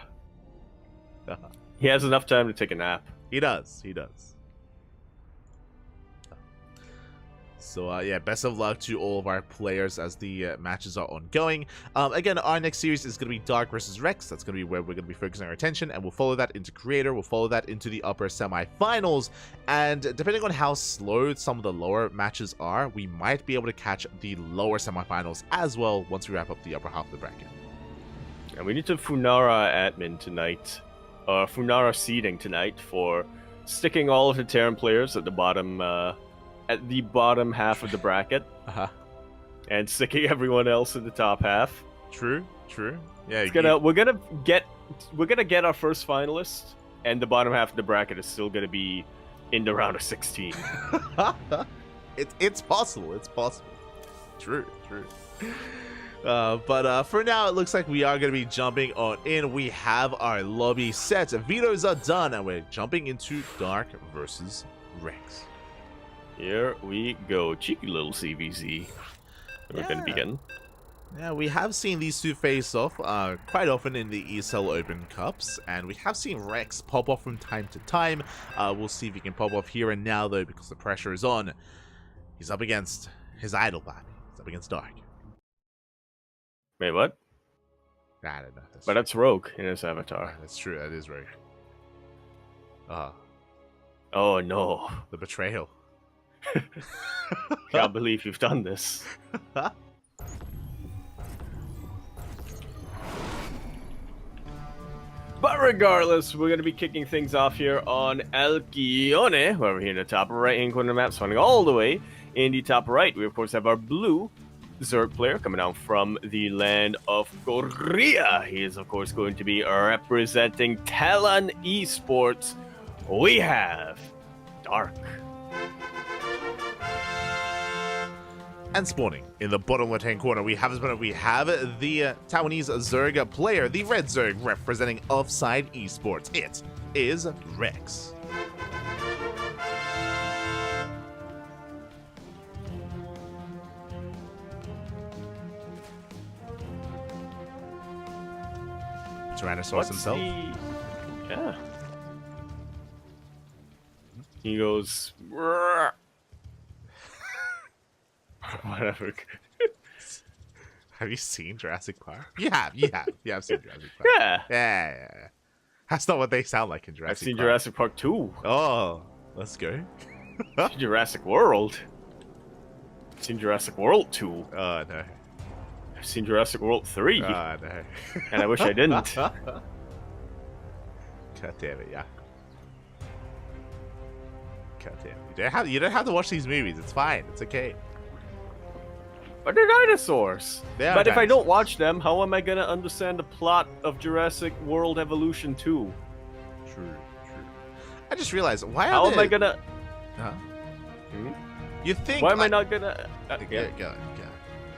He has enough time to take a nap. He does. He does. So yeah, best of luck to all of our players as the matches are ongoing. Again, our next series is going to be Dark versus Rex. That's going to be where we're going to be focusing our attention, and we'll follow that into Creator. We'll follow that into the upper semifinals, and depending on how slow some of the lower matches are, we might be able to catch the lower semifinals as well once we wrap up the upper half of the bracket. And we need to Funara admin tonight, Funara seeding tonight for sticking all of the Terran players at the bottom. At the bottom half of the bracket, and sticking everyone else in the top half. True. Yeah, we're gonna get our first finalist, and the bottom half of the bracket is still gonna be in the round of 16. It's possible. It's possible. True. But for now, it looks like we are going to be jumping on in. We have our lobby set. Vetoes are done, and we're jumping into Dark versus Rex. Here we go. Cheeky little CVZ. We're going to begin. Yeah, we have seen these two face off quite often in the ESL Open Cups, and we have seen Rex pop off from time to time. We'll see if he can pop off here and now, though, because the pressure is on. He's up against his idol party. He's up against Dark. Wait, what? I don't know. But that's Rogue in his avatar. That's true. That is Rogue. Oh, no. The betrayal. Can't believe you've done this. But regardless, we're going to be kicking things off here on Alcione, over here in the top right-hand corner of the map, running all the way in the top right. We, of course, have our blue Zerg player coming out from the land of Korea. He is, of course, going to be representing Talon Esports. We have Dark. And spawning in the bottom left-hand corner, we have the Taiwanese Zerg player, the red Zerg representing Offside Esports. It is Rex. Tyrannosaurus himself. Yeah. He goes. Whatever. Have you seen Jurassic Park? You have seen Jurassic Park. Yeah. That's not what they sound like in Jurassic Park. I've seen Jurassic Park 2. Oh, let's go. Jurassic World. I've seen Jurassic World 2. Oh, no. I've seen Jurassic World 3. Oh, no. And I wish I didn't. God damn it, yeah. God damn. You don't have to watch these movies. It's fine. It's okay. But they're dinosaurs. They are But if I don't dinosaurs. watch them, how am I gonna understand the plot of Jurassic World Evolution 2? True. I just realized, why are How am I they... gonna... Huh? Hmm? You think... Why am I not gonna... Go.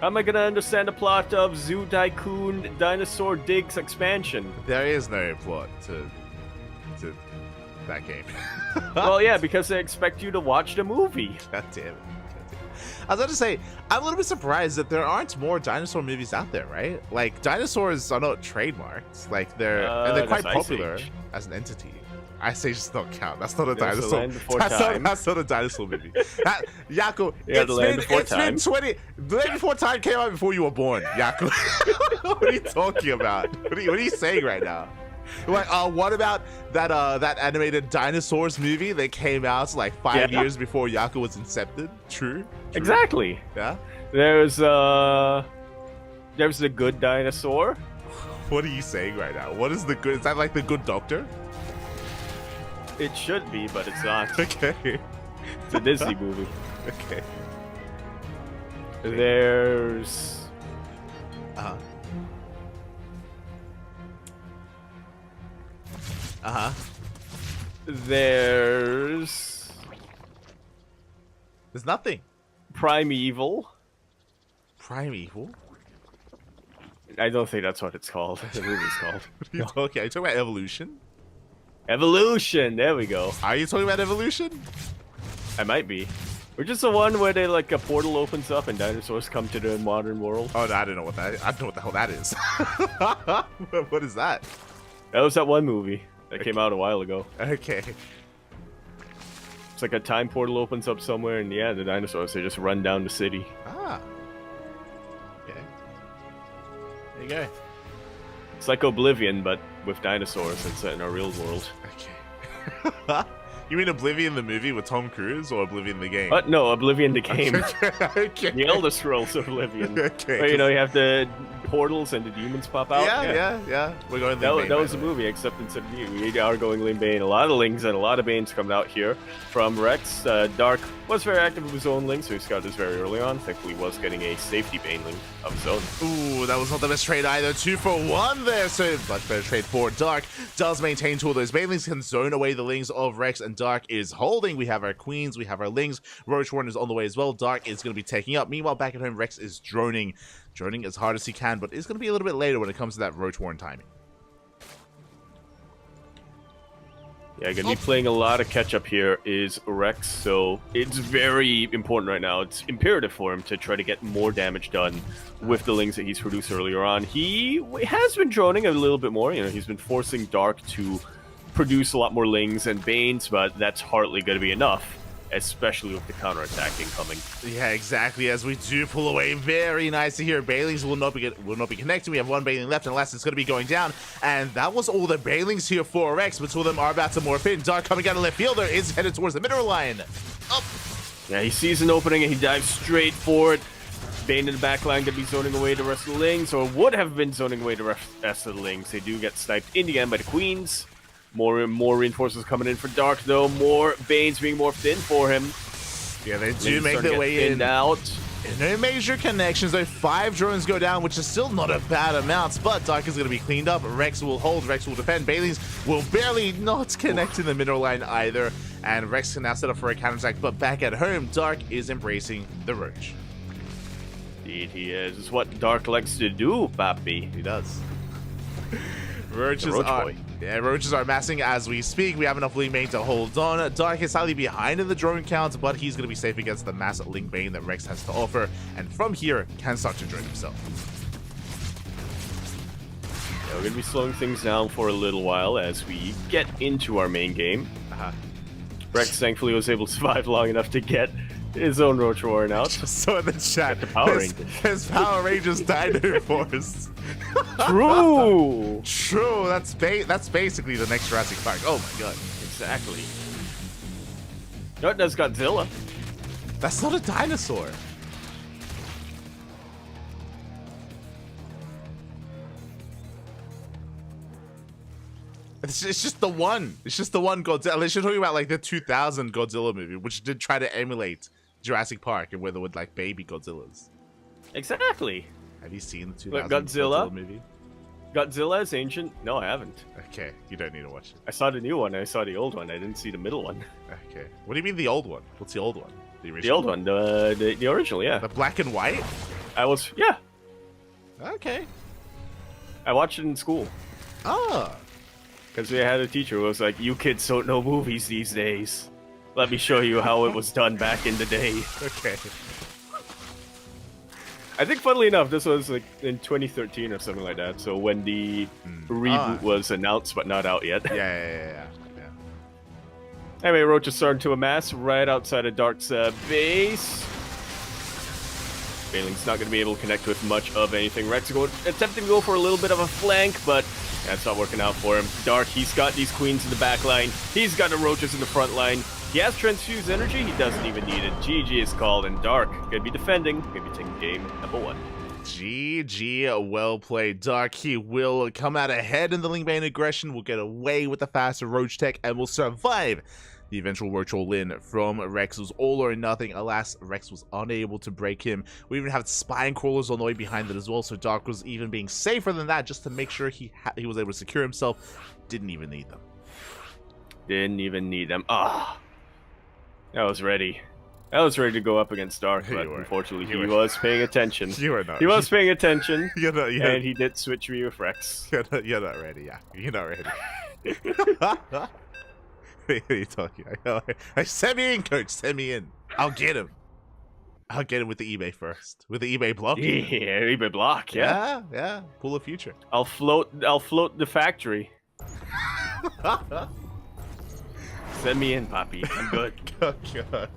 How am I gonna understand the plot of Zoo Tycoon Dinosaur Digs expansion? There is no plot to that game. Well, yeah, because they expect you to watch the movie. God damn it. I was about to say, I'm a little bit surprised that there aren't more dinosaur movies out there, right? Like, dinosaurs are not trademarked. Like, and they're quite there's Ice popular Age. as an entity. Ice Age does not count. That's not a There's The dinosaur. Land Before Time. That's not a dinosaur movie. Yaku, Yeah, The Land Before it's been Time. 20. The Land Before Time came out before you were born, Yaku. What are you talking about? What are you saying right now? Like, what about that animated dinosaurs movie that came out like 5 Yeah. years before Yaku was incepted? True. Exactly. Yeah. There's the Good Dinosaur. What are you saying right now? What is the good? Is that like the Good Doctor? It should be, but it's not. Okay. It's a Disney movie. Okay. There's Uh huh. there's There's nothing. Primeval. Primeval. I don't think that's what it's called. The movie's called What are you talking? Are you talking about Evolution? Evolution. There we go. Are you talking about Evolution? I might be. Which is the one where they like a portal opens up and dinosaurs come to the modern world. Oh, no, I don't know what that. I don't know what the hell that is. What is that? That was that one movie that came out a while ago. Okay. It's like a time portal opens up somewhere, and yeah, the dinosaurs they just run down the city. Ah. Okay. There you go. It's like Oblivion, but with dinosaurs and set in our real world. Okay. You mean Oblivion the movie with Tom Cruise or Oblivion the game? No, Oblivion the game. Okay. The Elder Scrolls Oblivion. Okay. Where, you know, you have the portals and the demons pop out. Yeah. We're going That was the movie, except instead of you, we are going Lin Bane. A lot of Lings and a lot of Banes coming out here from Rex. Dark was very active with his own Ling, so he scouted this very early on. Thankfully, he was getting a safety Bane Ling of his own. Ooh, that was not the best trade either. 2 for 1 there, so much better trade for Dark. Does maintain 2 of those Banelings, can zone away the Lings of Rex, and Dark is holding. We have our Queens, we have our Lings. Roach Warren is on the way as well. Dark is going to be taking up. Meanwhile, back at home, Rex is droning as hard as he can, but it's going to be a little bit later when it comes to that Roach Warren timing. Yeah, going to be playing a lot of catch-up here is Rex, so it's very important right now. It's imperative for him to try to get more damage done with the Lings that he's produced earlier on. He has been droning a little bit more. You know, he's been forcing Dark to produce a lot more Lings and Banes, but that's hardly going to be enough, especially with the counterattack incoming. Yeah, exactly. As we do pull away, very nice to hear. Bailings will not be connected. We have 1 Bailing left, unless it's going to be going down. And that was all the Bailings here for Rex, but 2 of them are about to morph in. Dark coming out of left field there is headed towards the middle line. Up. Yeah, he sees an opening and he dives straight for it. Bane in the back line going to be zoning away the rest of the Lings, or would have been zoning away the rest of the Lings. They do get sniped in the end by the Queens. More reinforcements coming in for Dark, though. More Banes being morphed in for him. Yeah, they do Lings make starting to their get way thinned in. out. No major connections, though. 5 drones go down, which is still not a bad amount, but Dark is going to be cleaned up. Rex will hold, Rex will defend. Bailey's will barely not connect in the middle line either, and Rex can now set up for a counterattack, but back at home, Dark is embracing the Roach. Indeed, he is. It's what Dark likes to do, papi. He does. Roaches Roach are... boy. Yeah, Roaches are massing as we speak. We have enough Ling Bane to hold on. Dark is slightly behind in the drone count, but he's going to be safe against the mass Ling Bane that Rex has to offer. And from here, can start to drone himself. Yeah, we're going to be slowing things down for a little while as we get into our main game. Rex thankfully was able to survive long enough to get his own Roach Warren out. So in the chat, the Power Rangers. his Power Rangers Dino Force. True! True, that's basically the next Jurassic Park. Oh my god. Exactly. No, it does Godzilla. That's not a dinosaur. It's just the one. It's just the one Godzilla. Unless you're talking about like the 2000 Godzilla movie, which did try to emulate Jurassic Park and where there were like baby Godzillas. Exactly. Have you seen the 2000 Look, Godzilla movie? Godzilla is ancient? No, I haven't. Okay, you don't need to watch it. I saw the new one. I saw the old one. I didn't see the middle one. Okay. What do you mean the old one? What's the old one? The The original? old one, the original, yeah. The black and white? Yeah. Okay. I watched it in school. Ah. Because we had a teacher who was like, you kids don't know movies these days. Let me show you how it was done back in the day. Okay. I think, funnily enough, this was like in 2013 or something like that. So when the reboot was announced but not out yet. Yeah. Anyway, Roach is starting to amass right outside of Dark's base. Bailing's not going to be able to connect with much of anything. Rex is attempting to go for a little bit of a flank, but that's not working out for him. Dark, he's got these queens in the back line. He's got the Roaches in the front line. He has transfused energy. He doesn't even need it. GG is called, and Dark gonna be defending. Gonna be taking game number 1. GG, well played, Dark. He will come out ahead in the Link Bane aggression, will get away with the faster Roach tech, and will survive the eventual Roach all-in from Rex. It was all or nothing. Alas, Rex was unable to break him. We even have Spine Crawlers on the way behind it as well, so Dark was even being safer than that just to make sure he was able to secure himself. Didn't even need them. Didn't even need them. I was ready. I was ready to go up against Dark, but unfortunately he was paying attention. You were not. He was paying attention, you're and he did switch me with Rex. You're not ready, yeah. You're not ready. What are you talking about? Send me in, coach. Send me in. I'll get him. I'll get him with the eBay first. With the eBay block. Yeah, eBay block, Yeah. Pull a future. I'll float the factory. Send me in, Poppy. I'm good. Oh, God.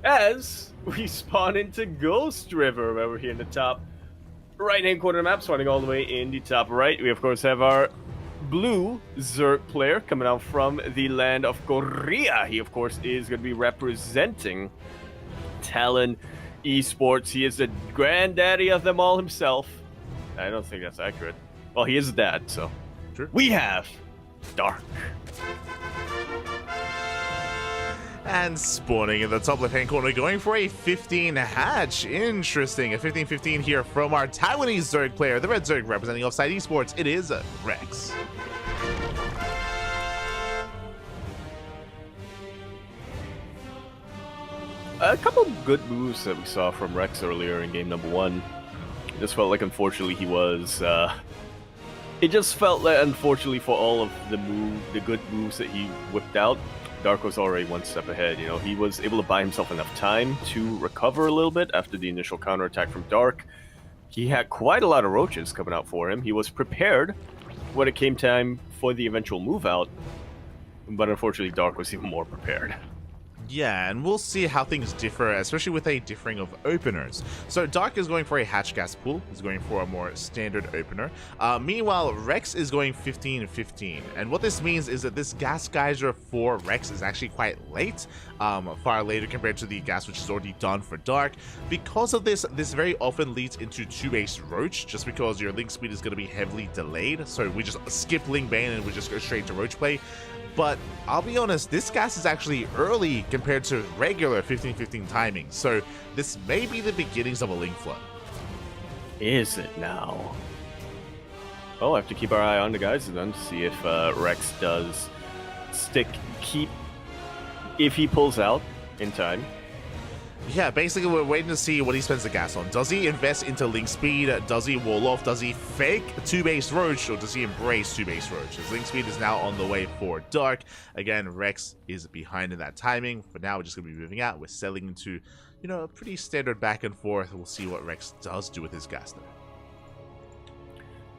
As we spawn into Ghost River over here in the top right-hand corner of the map, spawning all the way in the top right. We, of course, have our blue Zerg player coming out from the land of Korea. He, of course, is going to be representing Talon Esports. He is the granddaddy of them all himself. I don't think that's accurate. Well, he is a dad, so. Sure. We have Dark. And spawning in the top left-hand corner, going for a 15 hatch. Interesting. A 15-15 here from our Taiwanese Zerg player, the Red Zerg representing Offside Esports. It is Rex. A couple of good moves that we saw from Rex earlier in game number 1. Just felt like, unfortunately, he was... it just felt like, unfortunately, for all of the good moves that he whipped out, Dark was already one step ahead. You know, he was able to buy himself enough time to recover a little bit after the initial counterattack from Dark. He had quite a lot of Roaches coming out for him. He was prepared when it came time for the eventual move out, but unfortunately, Dark was even more prepared. Yeah, and we'll see how things differ, especially with a differing of openers. So Dark is going for a hatch gas pool. He's going for a more standard opener. Meanwhile, Rex is going 15-15. And what this means is that this gas geyser for Rex is actually quite late, far later compared to the gas which is already done for Dark. Because of this, this very often leads into 2-base Roach, just because your link speed is going to be heavily delayed. So we just skip Link Bane and we just go straight to Roach play. But I'll be honest, this gas is actually early compared to regular 15-15 timing, so this may be the beginnings of a link flood. Is it now? Oh, I have to keep our eye on the guys then to see if Rex does if he pulls out in time. Yeah, basically we're waiting to see what he spends the gas on. Does he invest into link speed? Does he wall off? Does he fake 2-base Roach? Or does he embrace 2-base Roach? His link speed is now on the way for Dark. Again, Rex is behind in that timing. For now, we're just going to be moving out. We're selling into, you know, a pretty standard back and forth. We'll see what Rex does do with his gas though.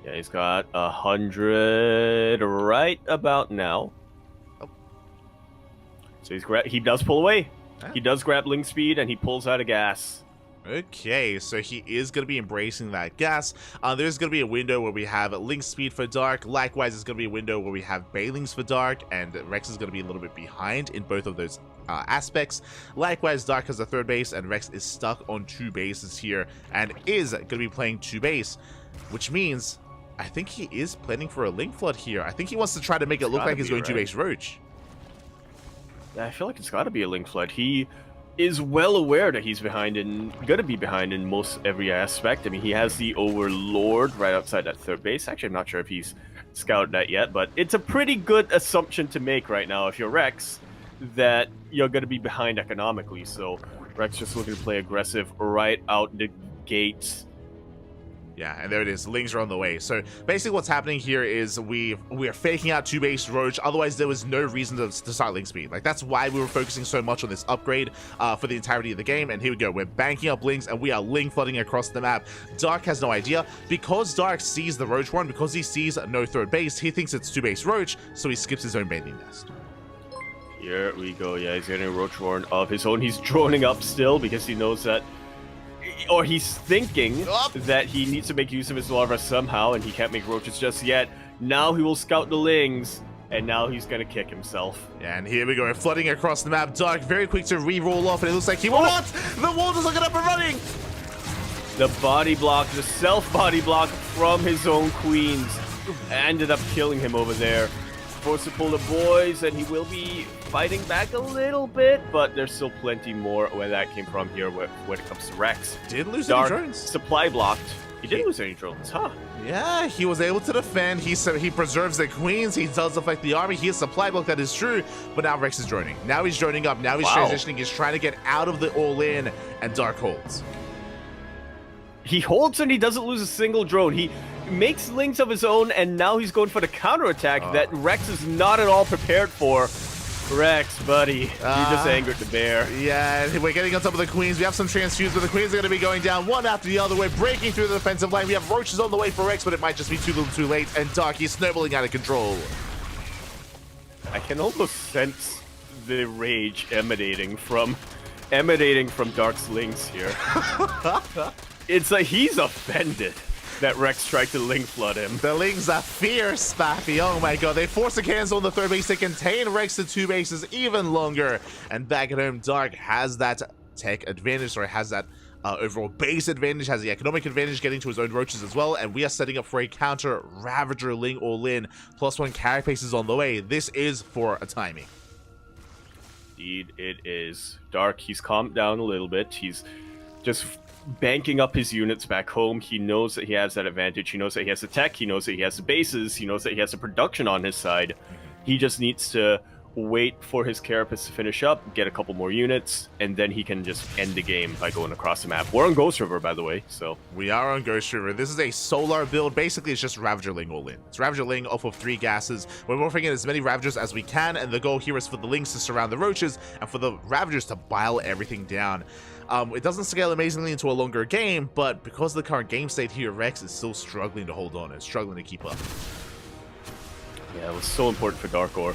Yeah, he's got 100 right about now. Oh. So he does pull away. He does grab link speed and he pulls out a gas. Okay, so he is going to be embracing that gas. There's going to be a window where we have link speed for Dark. Likewise, there's going to be a window where we have Bailings for Dark, and Rex is going to be a little bit behind in both of those aspects. Likewise, Dark has a 3rd base, and Rex is stuck on 2 bases here, and is going to be playing 2 base, which means I think he is planning for a Link Flood here. I think he wants to try to make it look like he's going to base Roach. I feel like it's got to be a Link Flood. He is well aware that he's behind and gonna be behind in most every aspect. I mean, he has the Overlord right outside that third base. Actually, I'm not sure if he's scouted that yet, but it's a pretty good assumption to make right now if you're Rex that you're gonna be behind economically. So Rex just looking to play aggressive right out the gates. Yeah, and there it is. Lings are on the way. So basically what's happening here is we are faking out 2-base Roach. Otherwise, there was no reason to start Link speed. Like, that's why we were focusing so much on this upgrade for the entirety of the game. And here we go. We're banking up Lings, and we are Link flooding across the map. Dark has no idea. Because Dark sees the Roach one, because he sees no third base, he thinks it's 2-base Roach, so he skips his own bathing nest. Here we go. Yeah, he's getting a Roach Warren of his own. He's droning up still because he knows that, or he's thinking that he needs to make use of his larva somehow, and he can't make roaches just yet. Now he will scout the Lings, and now he's gonna kick himself. And here we go, we're flooding across the map. Dark very quick to re-roll off, and it looks like he will not. The wall is looking up and running. The body block, the self-body block from his own queens ended up killing him over there. Forced to pull the boys, and he will be fighting back a little bit, but there's still plenty more where that came from here when it comes to Rex. Didn't lose Dark any drones. Supply blocked. He didn't lose any drones, huh? Yeah, he was able to defend. He preserves the queens. He does affect the army. He has supply block, that is true. But now Rex is droning. Now he's droning up. Now he's transitioning. He's trying to get out of the all-in, and Dark holds. He holds and he doesn't lose a single drone. He makes Lings of his own, and now he's going for the counterattack that Rex is not at all prepared for. Rex, buddy, you just angered the bear. Yeah, we're getting on top of the queens. We have some transfuse, but the queens are going to be going down one after the other. We're breaking through the defensive line. We have roaches on the way for Rex, but it might just be too little too late, and Dark is snowballing out of control. I can almost sense the rage emanating from Dark's Lings here. It's like he's offended that Rex tried to Link flood him. The Lings are fierce, Spaffy. Oh my god. They force the cancel on the third base. They contain Rex to 2 bases even longer. And back at home, Dark has that tech advantage, or has that overall base advantage, has the economic advantage getting to his own roaches as well. And we are setting up for a counter Ravager Ling all-in. +1 carapace is on the way. This is for a timing. Indeed, it is. Dark, he's calmed down a little bit. He's just banking up his units back home. He knows that he has that advantage. He knows that he has the tech. He knows that he has the bases. He knows that he has the production on his side. He just needs to wait for his carapace to finish up, get a couple more units, and then he can just end the game by going across the map. We're on Ghost River, by the way, so... We are on Ghost River. This is a solar build. Basically, it's just Ravager Ling all in. It's Ravager Ling off of 3 gases. We're morphing in as many Ravagers as we can, and the goal here is for the Lings to surround the Roaches, and for the Ravagers to bile everything down. It doesn't scale amazingly into a longer game, but because of the current game state here, Rex is still struggling to hold on and struggling to keep up. Yeah, it was so important for Dark Ore.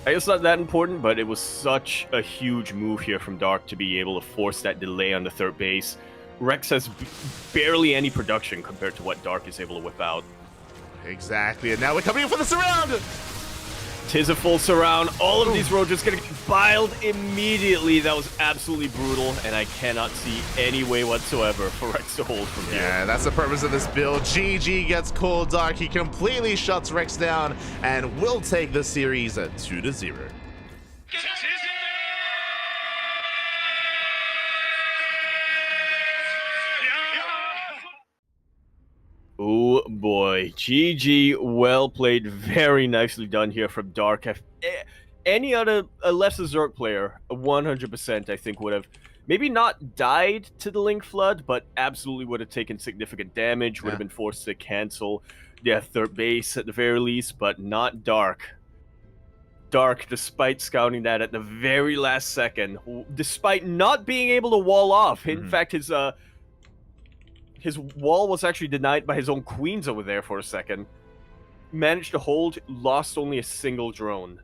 I guess not that important, but it was such a huge move here from Dark to be able to force that delay on the third base. Rex has barely any production compared to what Dark is able to whip out. Exactly, and now we're coming in for the surround! Tis a full surround. All of these roaches gonna get biled immediately. That was absolutely brutal, and I cannot see any way whatsoever for Rex to hold from here. Yeah, that's the purpose of this build. GG gets cold Dark. He completely shuts Rex down and will take the series at 2-0. Oh boy, GG, well played, very nicely done here from Dark. Any other less Zerg player, 100% I think would have maybe not died to the Link Flood, but absolutely would have taken significant damage, would have been forced to cancel their third base at the very least, but not Dark. Dark, despite scouting that at the very last second, despite not being able to wall off, in fact his wall was actually denied by his own queens over there for a second. Managed to hold, lost only a single drone,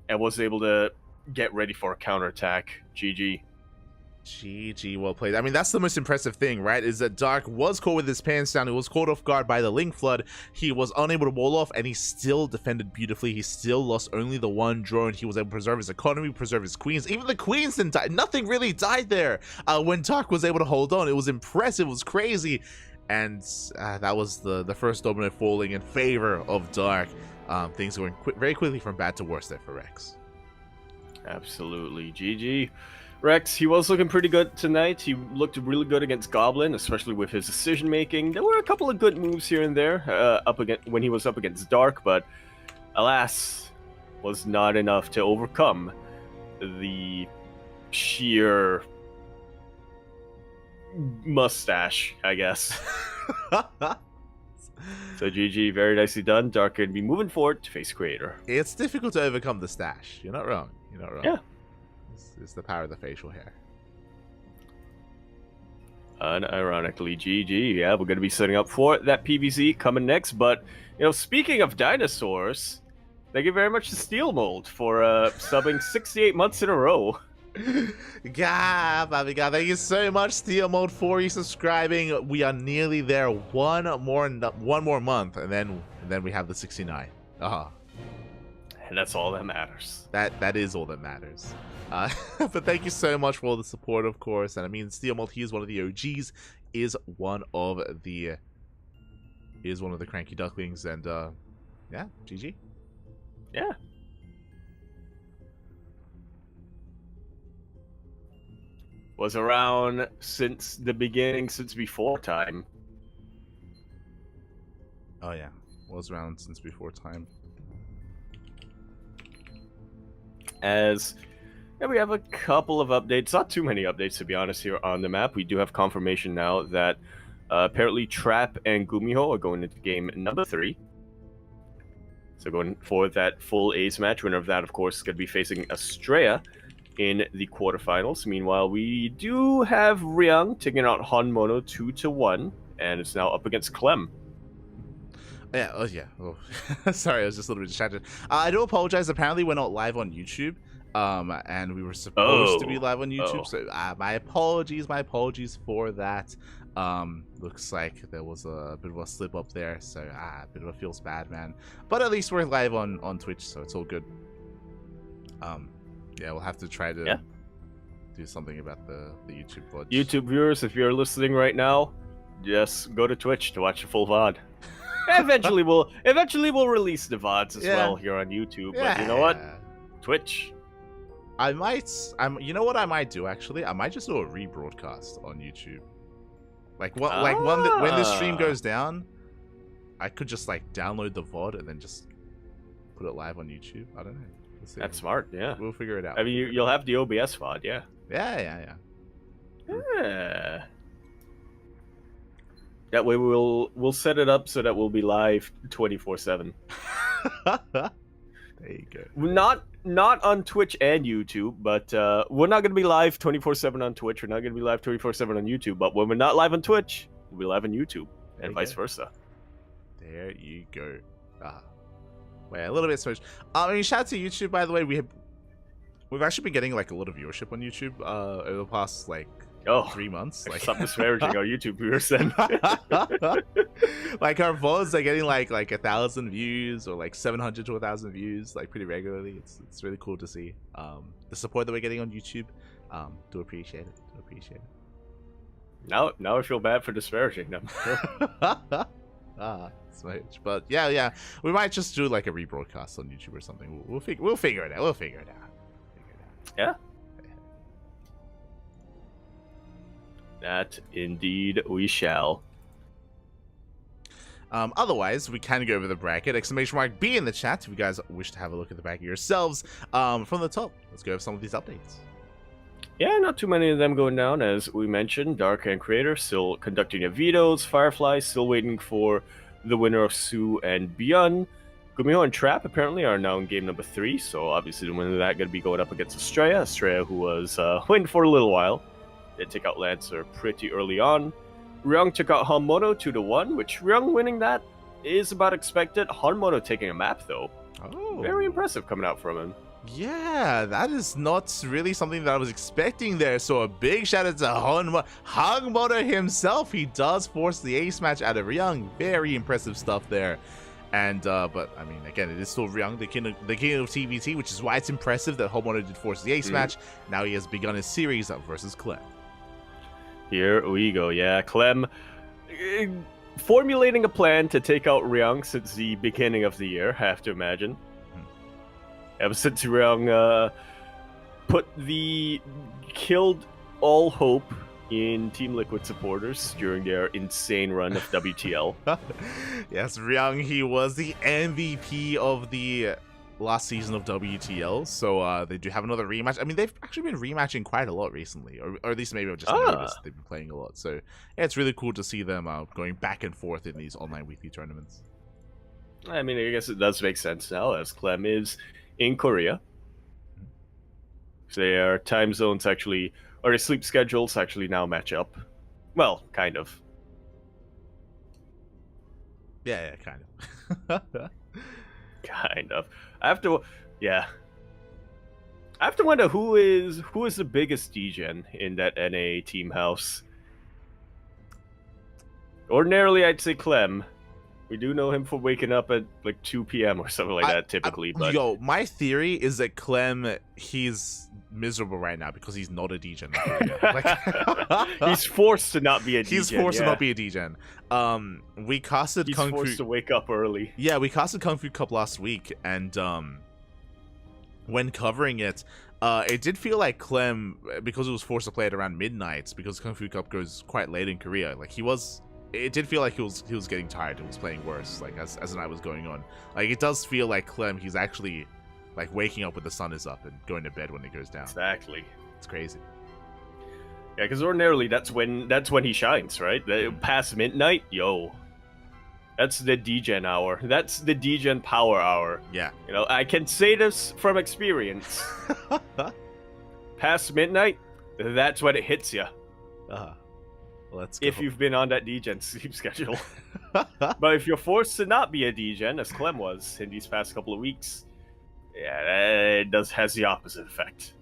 and was able to get ready for a counterattack. GG. GG, well played. I mean, that's the most impressive thing, right? Is that Dark was caught with his pants down. He was caught off guard by the Link Flood. He was unable to wall off, and he still defended beautifully. He still lost only the 1 drone. He was able to preserve his economy, preserve his queens. Even the queens didn't die. Nothing really died there when Dark was able to hold on. It was impressive. It was crazy. and that was the first domino falling in favor of Dark. Things going very quickly from bad to worse there for Rex. Absolutely. GG. Rex, he was looking pretty good tonight. He looked really good against Goblin, especially with his decision making. There were a couple of good moves here and there when he was up against Dark, but alas, was not enough to overcome the sheer mustache, I guess. So GG, very nicely done. Dark going to be moving forward to face Creator. It's difficult to overcome the stash. You're not wrong. You're not wrong. Yeah. It's the power of the facial hair. Unironically, GG. Yeah, we're going to be setting up for that PVZ coming next. But, you know, speaking of dinosaurs, thank you very much to Steel Mold for subbing 68 months in a row. God, Bobby God, thank you so much, Steel Mode, for you subscribing. We are nearly there. One more month, and then we have the 69. And that's all that matters. That is all that matters. But thank you so much for all the support, of course. And I mean, Steel Mode, he is one of the OGs, is one of the CranKy Ducklings, and yeah, GG. Yeah. Was around since the beginning, since before time. Oh yeah, was around since before time. As yeah, we have a couple of updates, not too many updates to be honest here on the map. We do have confirmation now that apparently Trap and Gumiho are going into game number 3. So going for that full ace match. Winner of that, of course, is going to be facing Estrella in the quarterfinals. Meanwhile, we do have Ryung taking out Hanmono 2-1, and it's now up against Clem. Yeah, oh yeah. Oh. Sorry, I was just a little bit distracted. I do apologize. Apparently, we're not live on YouTube, and we were supposed to be live on YouTube. So my apologies for that. Looks like there was a bit of a slip up there, so a bit of a feels bad, man. But at least we're live on Twitch, so it's all good. Yeah, we'll have to try to do something about the YouTube VOD. YouTube viewers, if you're listening right now, just go to Twitch to watch the full VOD. Eventually we'll release the VODs as well here on YouTube. But you know what? Twitch. You know what I might do actually? I might just do a rebroadcast on YouTube. Like what? Like when the stream goes down, I could just like download the VOD and then just put it live on YouTube. I don't know. That's smart, yeah. We'll figure it out. I mean, you'll have the OBS VOD, yeah. Yeah. That way we'll set it up so that we'll be live 24/7. There you go. Not on Twitch and YouTube, but we're not going to be live 24/7 on Twitch. We're not going to be live 24/7 on YouTube. But when we're not live on Twitch, we'll be live on YouTube, and vice versa. There you go. Wait, a little bit switch. I mean, shout out to YouTube, by the way. We've actually been getting like a lot of viewership on YouTube over the past like 3 months. Like stop disparaging our YouTube viewers then. Like our VODs are getting like 1,000 views or like 700 to 1,000 views like pretty regularly. It's really cool to see the support that we're getting on YouTube. Do appreciate it. Now I feel bad for disparaging them. Smooch. But yeah, we might just do like a rebroadcast on YouTube or something. We'll figure it out. Yeah. That indeed we shall. Otherwise, we can go over the bracket. !B in the chat if you guys wish to have a look at the bracket yourselves. From the top, let's go over some of these updates. Yeah, not too many of them going down, as we mentioned. Dark and Creator still conducting their vetoes. Firefly still waiting for the winner of Sue and Byun. Gumiho and Trap apparently are now in game number 3, so obviously the winner of that going to be going up against Estrella, who was waiting for a little while. Did take out Lancer pretty early on. Ryung took out Hanmono 2-1, which Ryung winning that is about expected. Hanmono taking a map though. Oh. Very impressive coming out from him. Yeah, that is not really something that I was expecting there. So a big shout out to Hanmono himself. He does force the ace match out of Ryung. Very impressive stuff there. And but I mean, again, it is still Ryung, the king of TVT, which is why it's impressive that Hanmono did force the ace match. Now he has begun his series versus Clem. Here we go. Yeah, Clem. formulating a plan to take out Ryung since the beginning of the year, have to imagine. Ever since Ryung killed all hope in Team Liquid supporters during their insane run of WTL. Yes, Ryung, he was the MVP of the last season of WTL, so they do have another rematch. I mean, they've actually been rematching quite a lot recently, or at least maybe I've just noticed they've been playing a lot. So yeah, it's really cool to see them going back and forth in these online weekly tournaments. I mean, I guess it does make sense now, as Clem is in Korea. So their time zones actually, or their sleep schedules actually now match up. Well, kind of. Yeah, kind of. Kind of. I have to wonder who is the biggest degen in that NA team house. Ordinarily, I'd say Clem. We do know him for waking up at like 2 p.m. or something like that, typically. But yo, my theory is that Clem, he's miserable right now because he's not a degen. He's forced to not be a degen. He's forced to not be a degen. We casted He's Kung Fu. forced to wake up early. Yeah, we casted Kung Fu Cup last week, and when covering it, it did feel like Clem, because it was forced to play it around midnight, because Kung Fu Cup goes quite late in Korea. Like it did feel like he was getting tired and was playing worse, like as the night was going on. Like it does feel like Clem, he's actually like waking up when the sun is up and going to bed when it goes down. Exactly. It's crazy. Yeah, because ordinarily that's when he shines, right? Past midnight, yo. That's the degen hour. That's the degen power hour. Yeah. You know, I can say this from experience. Past midnight, that's when it hits you. Let's go. If you've been on that degen sleep schedule. But if you're forced to not be a degen, as Clem was in these past couple of weeks, yeah, it has the opposite effect.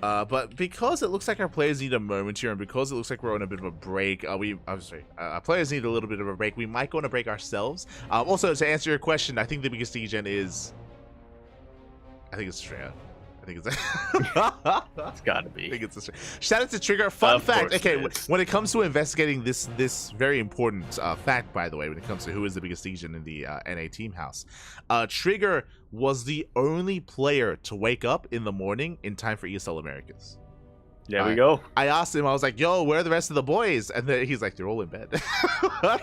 But because it looks like our players need a moment here, and because it looks like we're on a bit of a break, our players need a little bit of a break. We might go on a break ourselves. Also, to answer your question, I think the biggest degen is, I think it's Australia. I think it's It's gotta be. I think it's Australia. Shout out to Trigger. Fun fact. Okay, it when it comes to investigating this very important fact, by the way, when it comes to who is the biggest degen in the NA team house, Trigger was the only player to wake up in the morning in time for ESL Americas. There we go. I asked him, I was like, yo, where are the rest of the boys? And then he's like, they're all in bed.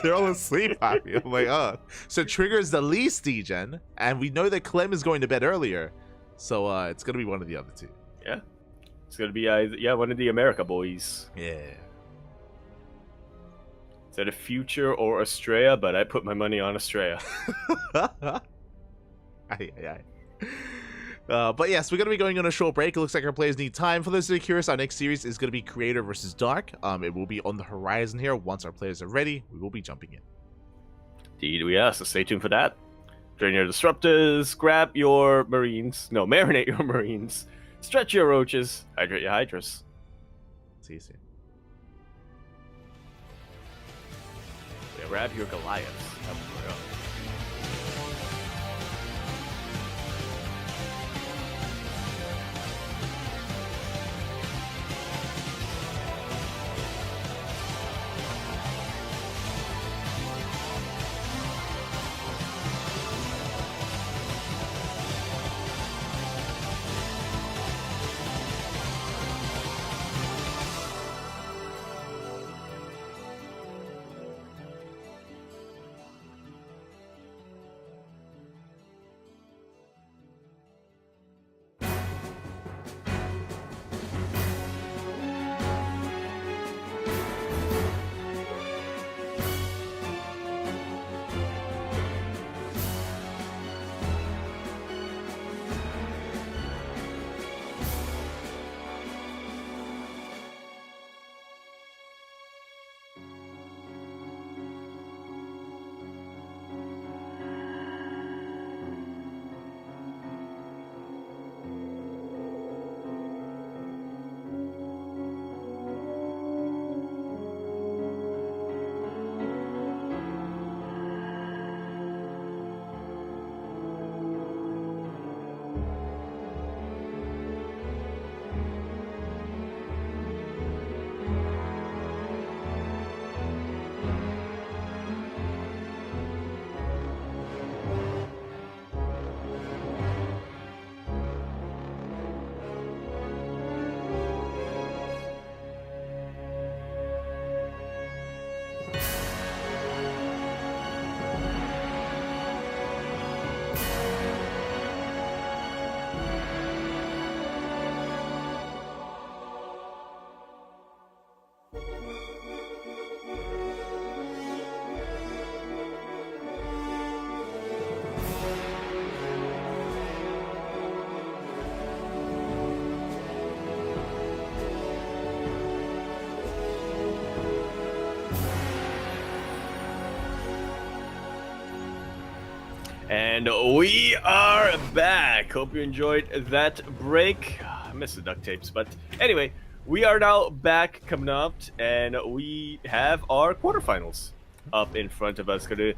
They're all asleep, Happy. I'm like, oh. So Trigger's the least degen, and we know that Clem is going to bed earlier. So it's going to be one of the other two. Yeah. It's going to be one of the America boys. Yeah. Is that a future or Australia? But I put my money on Australia. But yes, we're going to be going on a short break. It looks like our players need time. For those that are curious, our next series is going to be Creator versus Dark. It will be on the horizon here. Once our players are ready, we will be jumping in. Indeed, yeah, so stay tuned for that. Drain your disruptors, grab your marines. No, marinate your marines. Stretch your roaches. Hydrate your hydras. It's easy. Yeah, grab your Goliaths. And we are back. Hope you enjoyed that break. I missed the duct tapes, but anyway, we are now back coming up, and we have our quarterfinals up in front of us. Going to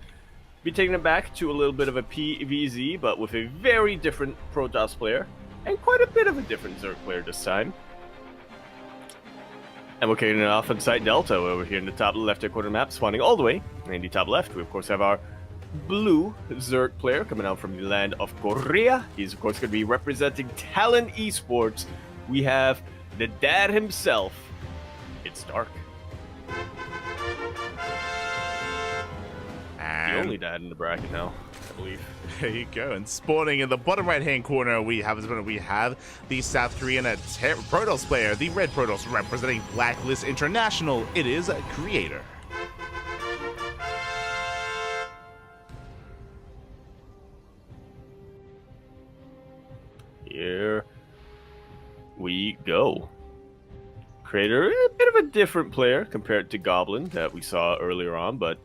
be taking it back to a little bit of a PVZ, but with a very different Protoss player, and quite a bit of a different Zerg player this time. And we're kicking it off on site Delta over here in the top left corner map, spawning all the way in the top left. We of course have our blue Zerg player coming out from the land of Korea. He's of course going to be representing Talon Esports. We have the dad himself. It's Dark. And the only dad in the bracket now, I believe. There you go. And spawning in the bottom right-hand corner, we have the South Korean Protoss player, the red Protoss representing Blacklist International. It is Creator. Here we go. Creator, a bit of a different player compared to Goblin that we saw earlier on, but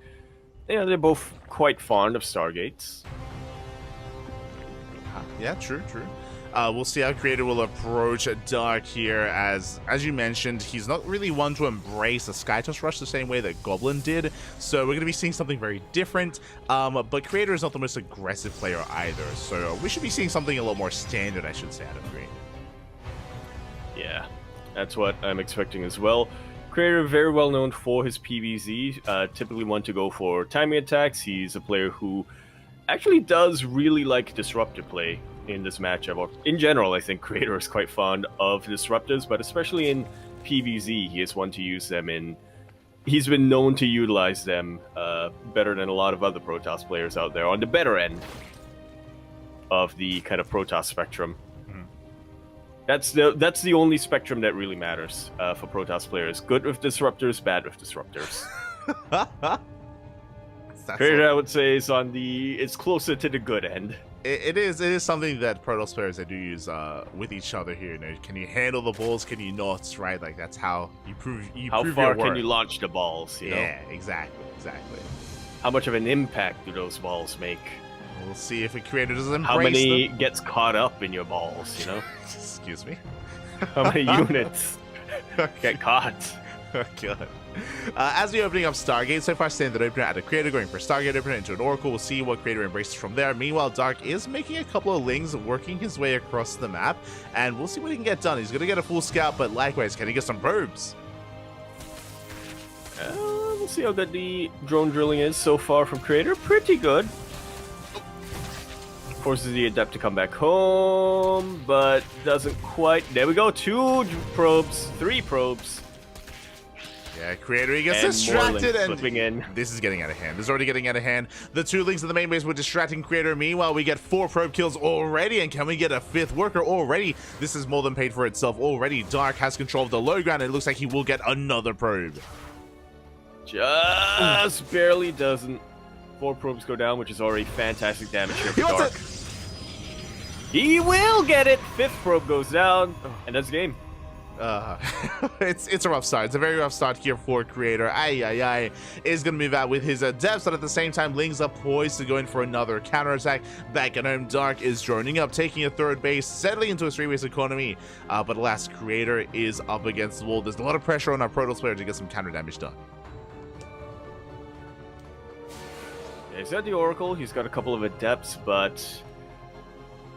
yeah, they're both quite fond of Stargates. Yeah, true. We'll see how Creator will approach Dark here. As you mentioned, he's not really one to embrace a Skytoss rush the same way that Goblin did, so we're going to be seeing something very different. But Creator is not the most aggressive player either, so we should be seeing something a lot more standard, I should say, out of Creator. Yeah, that's what I'm expecting as well. Creator, very well known for his PVZ, typically one to go for timing attacks. He's a player who actually does really like disruptor play in this matchup. Or in general, I think Creator is quite fond of disruptors, but especially in PVZ, he is one to use them in. He's been known to utilize them better than a lot of other Protoss players out there on the better end of the kind of Protoss spectrum. That's the only spectrum that really matters for Protoss players. Good with disruptors, bad with disruptors. Creator, I would say, is on it's closer to the good end. It is something that Protoss players they do use with each other here. You know, can you handle the balls? Can you not? Right, like that's how you prove. How far can you launch the balls? You know? Yeah, exactly. How much of an impact do those balls make? We'll see if a Creator doesn't embrace How many them. gets caught up in your balls? You know. Excuse me. How many units get caught? Oh, God. As we're opening up Stargate, so far standard opener at a Creator, going for Stargate opener into an Oracle. We'll see what Creator embraces from there. Meanwhile, Dark is making a couple of lings, working his way across the map, and we'll see what he can get done. He's going to get a full scout, but likewise, can he get some probes? We'll see how good the drone drilling is so far from Creator. Pretty good. Forces the Adept to come back home, but doesn't quite. There we go. 2 probes, 3 probes. Yeah, Creator, he gets and distracted, and slipping in. This is getting out of hand. This is already getting out of hand. The 2 links in the main base were distracting Creator. Meanwhile, we get 4 probe kills already, and can we get a 5th worker already? This is more than paid for itself already. Dark has control of the low ground, and it looks like he will get another probe. Just barely doesn't. 4 probes go down, which is already fantastic damage here for Dark. He will get it. 5th probe goes down, and that's the game. It's a rough start. It's a very rough start here for Creator. Is going to move out with his depths, but at the same time, Ling's up poised to go in for another counterattack. Back at home, Dark is droning up, taking a 3rd base, settling into a 3-base economy. But alas, Creator is up against the wall. There's a lot of pressure on our Protoss player to get some counter damage done. Yeah, he's got the Oracle. He's got a couple of Adepts, but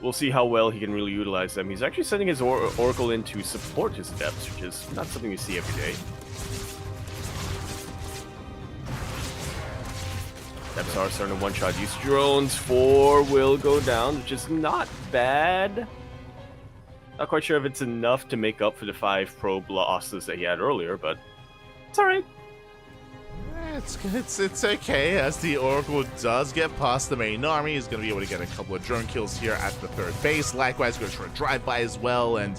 we'll see how well he can really utilize them. He's actually sending his Oracle in to support his Adepts, which is not something you see every day. Adepts are starting to one-shot these drones. 4 will go down, which is not bad. Not quite sure if it's enough to make up for the 5 probe losses that he had earlier, but it's alright. It's okay, as the Oracle does get past the main army. He's going to be able to get a couple of drone kills here at the 3rd base. Likewise, goes for a drive-by as well, and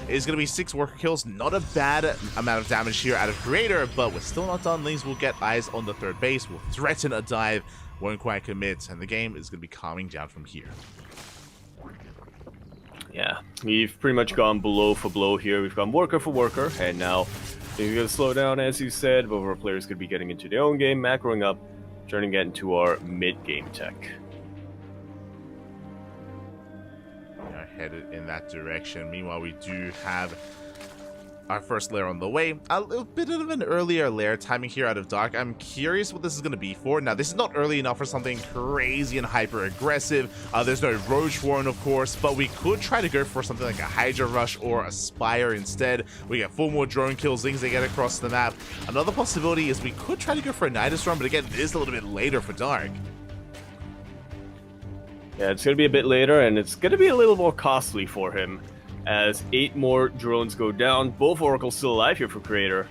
it's going to be 6 worker kills. Not a bad amount of damage here out of Creator, but we're still not done. Lings will get eyes on the 3rd base, will threaten a dive, won't quite commit, and the game is going to be calming down from here. Yeah, we've pretty much gone blow for blow here. We've gone worker for worker, and now things are going to slow down, as you said. Both of our players could be getting into their own game, macroing up, turning it into our mid-game tech. headed in that direction. Meanwhile, we do have our first lair on the way. A little bit of an earlier lair timing here out of Dark. I'm curious what this is going to be for. Now, this is not early enough for something crazy and hyper aggressive. There's no Roach Warren, of course, but we could try to go for something like a Hydra Rush or a Spire instead. We get 4 more drone kills, things they get across the map. Another possibility is we could try to go for a Nidus Run, but again, it is a little bit later for Dark. Yeah, it's going to be a bit later, and it's going to be a little more costly for him, as 8 more drones go down. Both Oracles still alive here for Creator.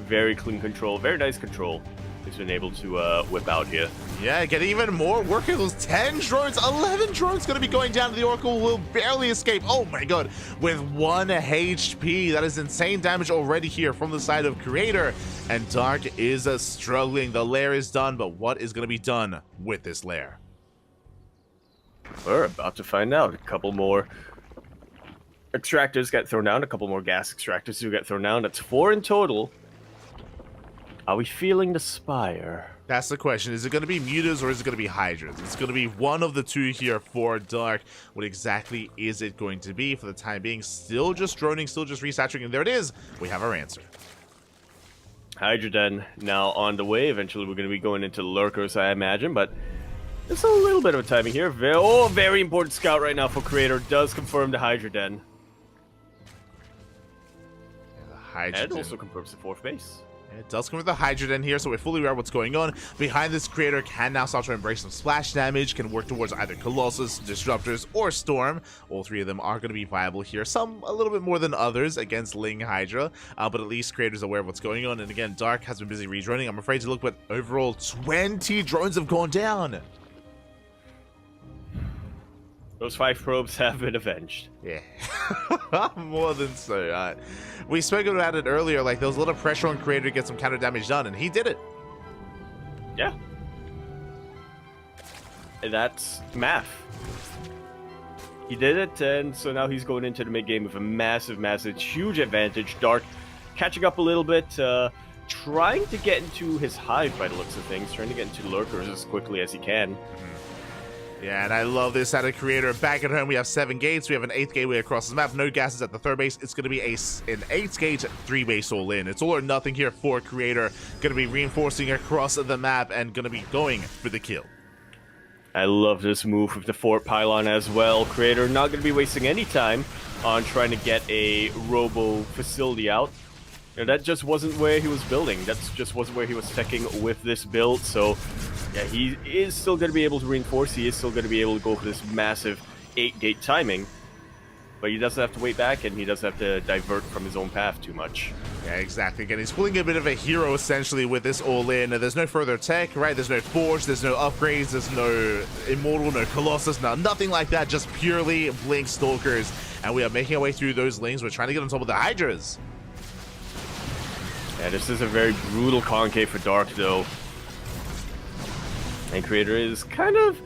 Very clean control, very nice control he's been able to whip out here. Yeah, get even more working those 10 drones, 11 drones going to be going down. The Oracle will barely escape. Oh my god, with 1 HP. That is insane damage already here from the side of Creator. And Dark is struggling. The lair is done, but what is going to be done with this lair? We're about to find out. A couple more extractors get thrown down, a couple more gas extractors do get thrown down. That's 4 in total. Are we feeling the Spire? That's the question. Is it going to be Mutas or is it going to be Hydras? It's going to be one of the two here for Dark. What exactly is it going to be for the time being? Still just droning, still just resaturating. And there it is. We have our answer. Hydra Den now on the way. Eventually we're going to be going into Lurkers, I imagine, but there's a little bit of a timing here. Very important scout right now for Creator. Does confirm the Hydra Den. And also confirms the 4th base. It does come with the Hydra Den here, so we're fully aware of what's going on. Behind this, Creator can now start to embrace some splash damage, can work towards either Colossus, Disruptors, or Storm. All 3 of them are going to be viable here. Some a little bit more than others against Ling Hydra, but at least Creator's aware of what's going on. And again, Dark has been busy redroning. I'm afraid to look, but overall, 20 drones have gone down. Those 5 probes have been avenged. Yeah, more than so. We spoke about it earlier, like there was a lot of pressure on Creator to get some counter damage done, and he did it. Yeah. And that's math. He did it, and so now he's going into the mid-game with a massive, huge advantage. Dark catching up a little bit, trying to get into his hive by the looks of things, trying to get into Lurkers as quickly as he can. Yeah, and I love this out of Creator. Back at home, we have 7 gates. We have an 8th gateway across the map. No gases at the 3rd base. It's going to be an 8th gate, 3 base all in. It's all or nothing here for Creator. Going to be reinforcing across the map and going to be going for the kill. I love this move with the fort pylon as well. Creator not going to be wasting any time on trying to get a robo facility out. You know, that just wasn't where he was building. That just wasn't where he was teching with this build. So, yeah, he is still going to be able to reinforce. He is still going to be able to go for this massive 8-gate timing. But he doesn't have to wait back, and he doesn't have to divert from his own path too much. Yeah, exactly. Again, he's pulling a bit of a hero, essentially, with this all-in. There's no further tech, right? There's no Forge, there's no upgrades, there's no Immortal, no Colossus, nothing like that. Just purely Blink Stalkers. And we are making our way through those lanes. We're trying to get on top of the Hydras. Yeah, this is a very brutal concave for Dark, though. And Creator is kind of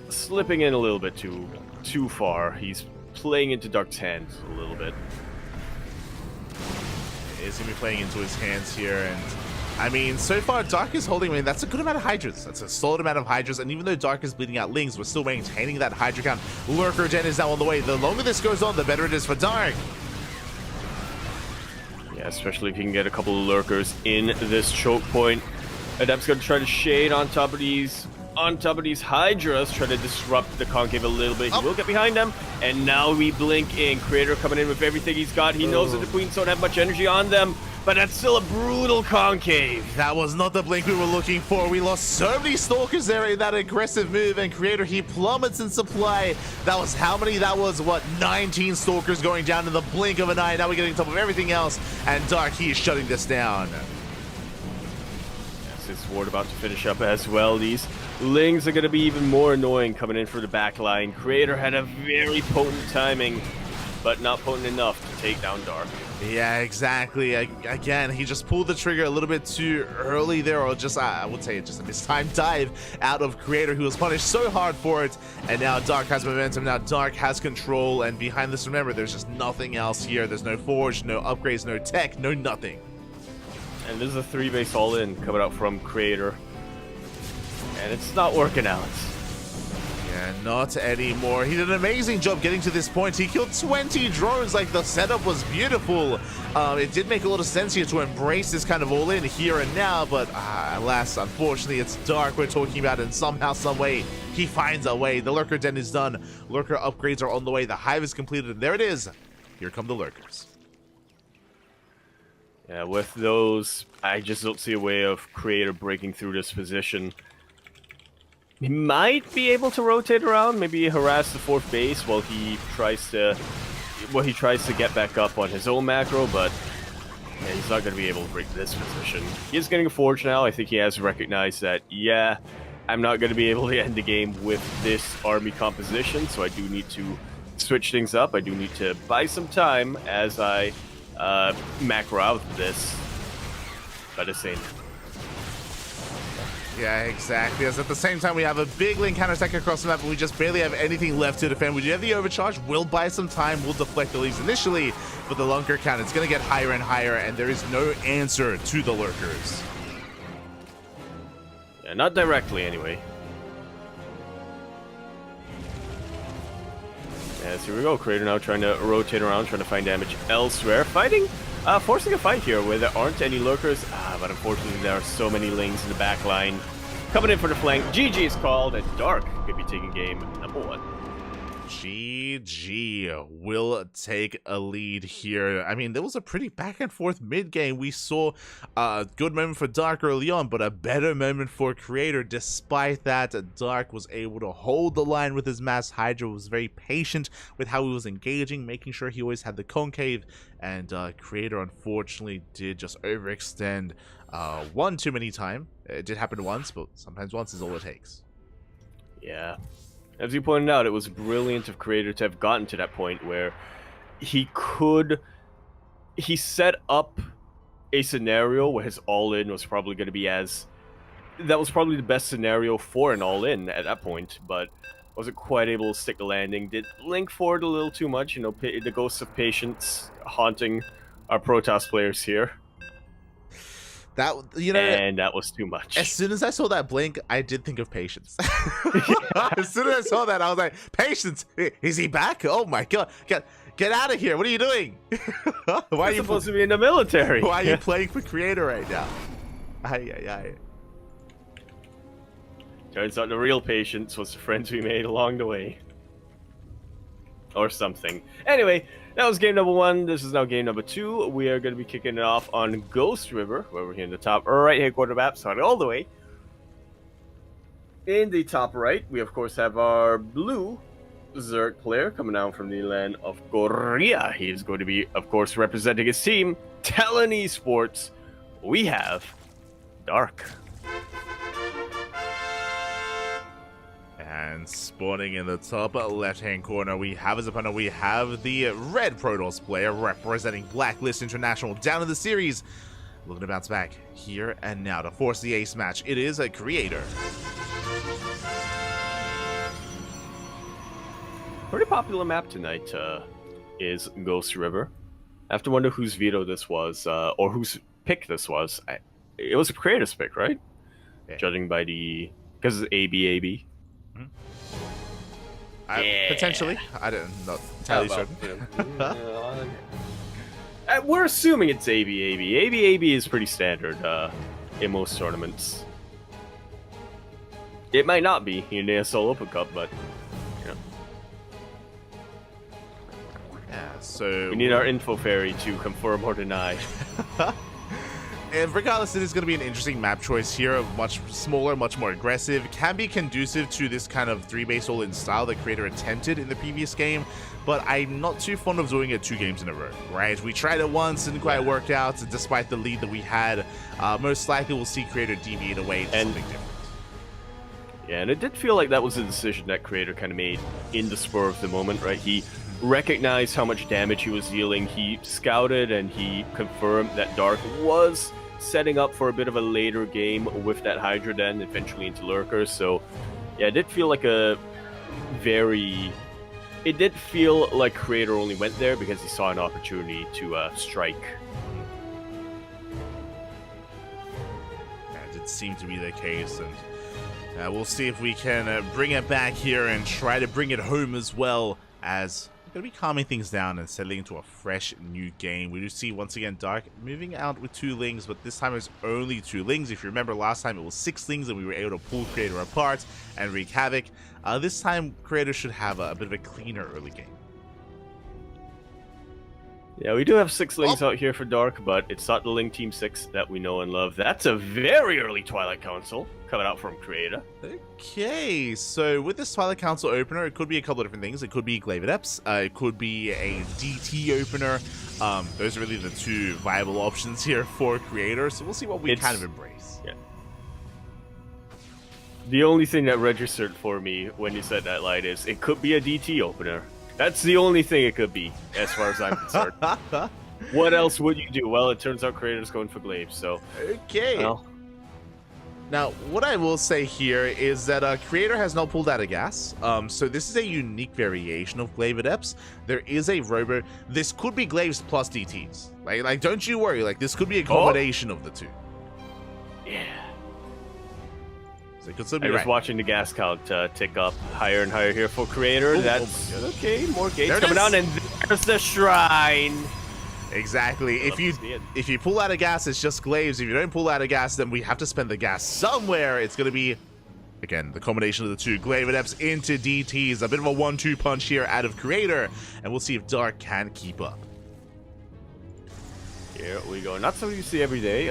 slipping in a little bit too far. He's playing into Dark's hands a little bit. Is going to be playing into his hands here, and I mean, so far Dark is holding. I mean, that's a good amount of Hydras. That's a solid amount of Hydras, and even though Dark is bleeding out Lings, we're still maintaining that Hydra count. Lurker Gen is now on the way. The longer this goes on, the better it is for Dark. Yeah, especially if you can get a couple of Lurkers in this choke point. Adept's going to try to shade on top of these Hydras, try to disrupt the concave a little bit. He will get behind them, and now we blink in. Creator coming in with everything he's got. He knows that the Queens don't have much energy on them, but that's still a brutal concave. That was not the blink we were looking for. We lost so many Stalkers there in that aggressive move, and Creator, he plummets in supply. That was how many? That was, what, 19 Stalkers going down in the blink of an eye. Now we're getting on top of everything else, and Dark, he is shutting this down. Yes, his ward about to finish up as well. These Lings are going to be even more annoying coming in for the back line. Creator had a very potent timing, but not potent enough to take down Dark. Yeah, exactly. Again, he just pulled the trigger a little bit too early there, or just, I would say, just a mistimed dive out of Creator, who was punished so hard for it. And now Dark has momentum, now Dark has control, and behind this, remember, there's just nothing else here. There's no Forge, no upgrades, no tech, no nothing. And this is a 3-base all-in coming out from Creator. And it's not working out. And not anymore. He did an amazing job getting to this point. He killed 20 drones. Like, the setup was beautiful. It did make a lot of sense here to embrace this kind of all-in here and now, but alas, unfortunately, it's Dark we're talking about, and somehow, some way, he finds a way. The Lurker Den is done. Lurker upgrades are on the way. The Hive is completed, and there it is. Here come the Lurkers. Yeah, with those, I just don't see a way of Creator breaking through this position. He might be able to rotate around, maybe harass the fourth base while he tries to get back up on his own macro, but yeah, he's not going to be able to break this position. He is getting a forge now. I think he has recognized that, yeah, I'm not going to be able to end the game with this army composition, so I do need to switch things up. I do need to buy some time as I macro out this. But the same. Yeah, exactly. As at the same time, we have a big link counter-attack across the map, but we just barely have anything left to defend. We do have the overcharge. We'll buy some time. We'll deflect the leaves initially, but the Lurker count, it's going to get higher and higher, and there is no answer to the Lurkers. Yeah, not directly, anyway. Yes, here we go. Creator now trying to rotate around, trying to find damage elsewhere. Fighting, forcing a fight here where there aren't any Lurkers. But unfortunately, there are so many Lings in the back line. Coming in for the flank. GG is called, and Dark could be taking game number 1. GG will take a lead here. I mean, there was a pretty back and forth mid game. We saw a good moment for Dark early on, but a better moment for Creator. Despite that, Dark was able to hold the line with his Mass Hydra, was very patient with how he was engaging, making sure he always had the concave, and Creator unfortunately did just overextend one too many times. It did happen once, but sometimes once is all it takes. Yeah. As you pointed out, it was brilliant of Creator to have gotten to that point where he set up a scenario where his all-in was probably going to be that was probably the best scenario for an all-in at that point, but wasn't quite able to stick the landing. Did link forward a little too much, you know, the ghosts of patience haunting our Protoss players here. That, you know, and that was too much. As soon as I saw that blink, I did think of Patience. As soon as I saw that, I was like, Patience, is he back? Oh my god, get out of here! What are you doing? Why are you supposed to be in the military? Why are you playing for Creator right now? Aye. Turns out the real Patience was the friends we made along the way. Or something. Anyway, that was game number 1. This is now game number 2. We are going to be kicking it off on Ghost River, where we're here in the top right-hand corner of the map, starting all the way. In the top right, we of course have our blue Zerg player coming down from the land of Korea. He is going to be, of course, representing his team, Talon Esports. We have Dark. And spawning in the top left-hand corner, we have as opponent, we have the red Protoss player representing Blacklist International down in the series. Looking to bounce back here and now to force the ace match. It is a Creator. Pretty popular map tonight is Ghost River. I have to wonder whose veto this was, or whose pick this was. It was a Creator's pick, right? Yeah. Judging by because it's AB. Potentially. I don't know. Entirely certain. We're assuming it's AB. AB is pretty standard in most tournaments. It might not be in the ESL Open Cup, but you know. Yeah, so we need our info fairy to confirm or deny. And regardless, it is going to be an interesting map choice here. Much smaller, much more aggressive. Can be conducive to this kind of 3-base all-in style that Creator attempted in the previous game. But I'm not too fond of doing it 2 games in a row, right? We tried it once, didn't quite work out. Despite the lead that we had, most likely we'll see Creator deviate away to something different. Yeah, and it did feel like that was a decision that Creator kind of made in the spur of the moment, right? He recognized how much damage he was dealing. He scouted and he confirmed that Dark was setting up for a bit of a later game with that Hydra Den, eventually into Lurkers. So yeah, it did feel like it did feel like Creator only went there because he saw an opportunity to strike. Yeah, it did not seem to be the case, and we'll see if we can bring it back here and try to bring it home as well, as we're going to be calming things down and settling into a fresh new game. We do see once again Dark moving out with 2 Lings, but this time it's only 2 Lings. If you remember last time it was 6 Lings and we were able to pull Creator apart and wreak havoc. This time Creator should have a bit of a cleaner early game. Yeah, we do have 6 Lings out here for Dark, but it's not the Ling Team 6 that we know and love. That's a very early Twilight Council coming out from Creator. Okay, so with this Twilight Council opener, it could be a couple of different things. It could be Glaive Adepts, it could be a DT opener. Those are really the 2 viable options here for Creator, so we'll see what we kind of embrace. Yeah. The only thing that registered for me when you said that line is, it could be a DT opener. That's the only thing it could be, as far as I'm concerned. What else would you do? Well, it turns out Creator's going for Glaive, so... Okay. Well. Now, what I will say here is that Creator has not pulled out of gas. So this is a unique variation of Glaive Adepts. There is a Robo... This could be Glaives plus DTs. Like don't you worry. Like, this could be a combination of the 2. Yeah. So it could still be I'm right. just watching the gas count tick up higher and higher here for Creator. Oh, That's oh okay. More gates There it coming is. down, and there's the shrine. Exactly. If you pull out of gas, it's just Glaives. If you don't pull out of gas, then we have to spend the gas somewhere. It's going to be, again, the combination of the 2 Glaive Adepts into DTs. A bit of a 1-2 punch here out of Creator, and we'll see if Dark can keep up. Here we go. Not something you see every day,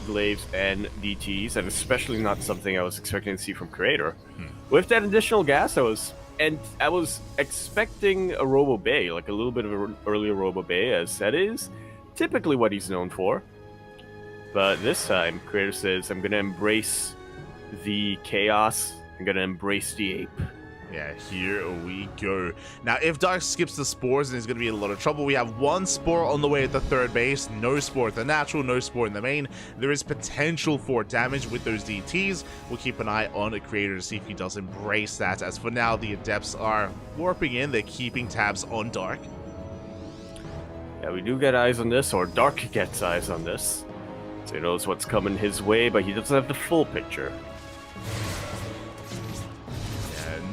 Glaives and DTs, and especially not something I was expecting to see from Creator. With that additional gas, I was expecting a Robo Bay, like a little bit of an earlier Robo Bay, as that is typically what he's known for. But this time, Creator says, I'm going to embrace the chaos. I'm going to embrace the ape. Yeah, here we go. Now, if Dark skips the spores, then he's going to be in a lot of trouble. We have 1 spore on the way at the 3rd base, no spore at the natural, no spore in the main. There is potential for damage with those DTs. We'll keep an eye on a Creator to see if he does embrace that. As for now, the Adepts are warping in. They're keeping tabs on Dark. Yeah, we do get eyes on this, or Dark gets eyes on this. So he knows what's coming his way, but he doesn't have the full picture.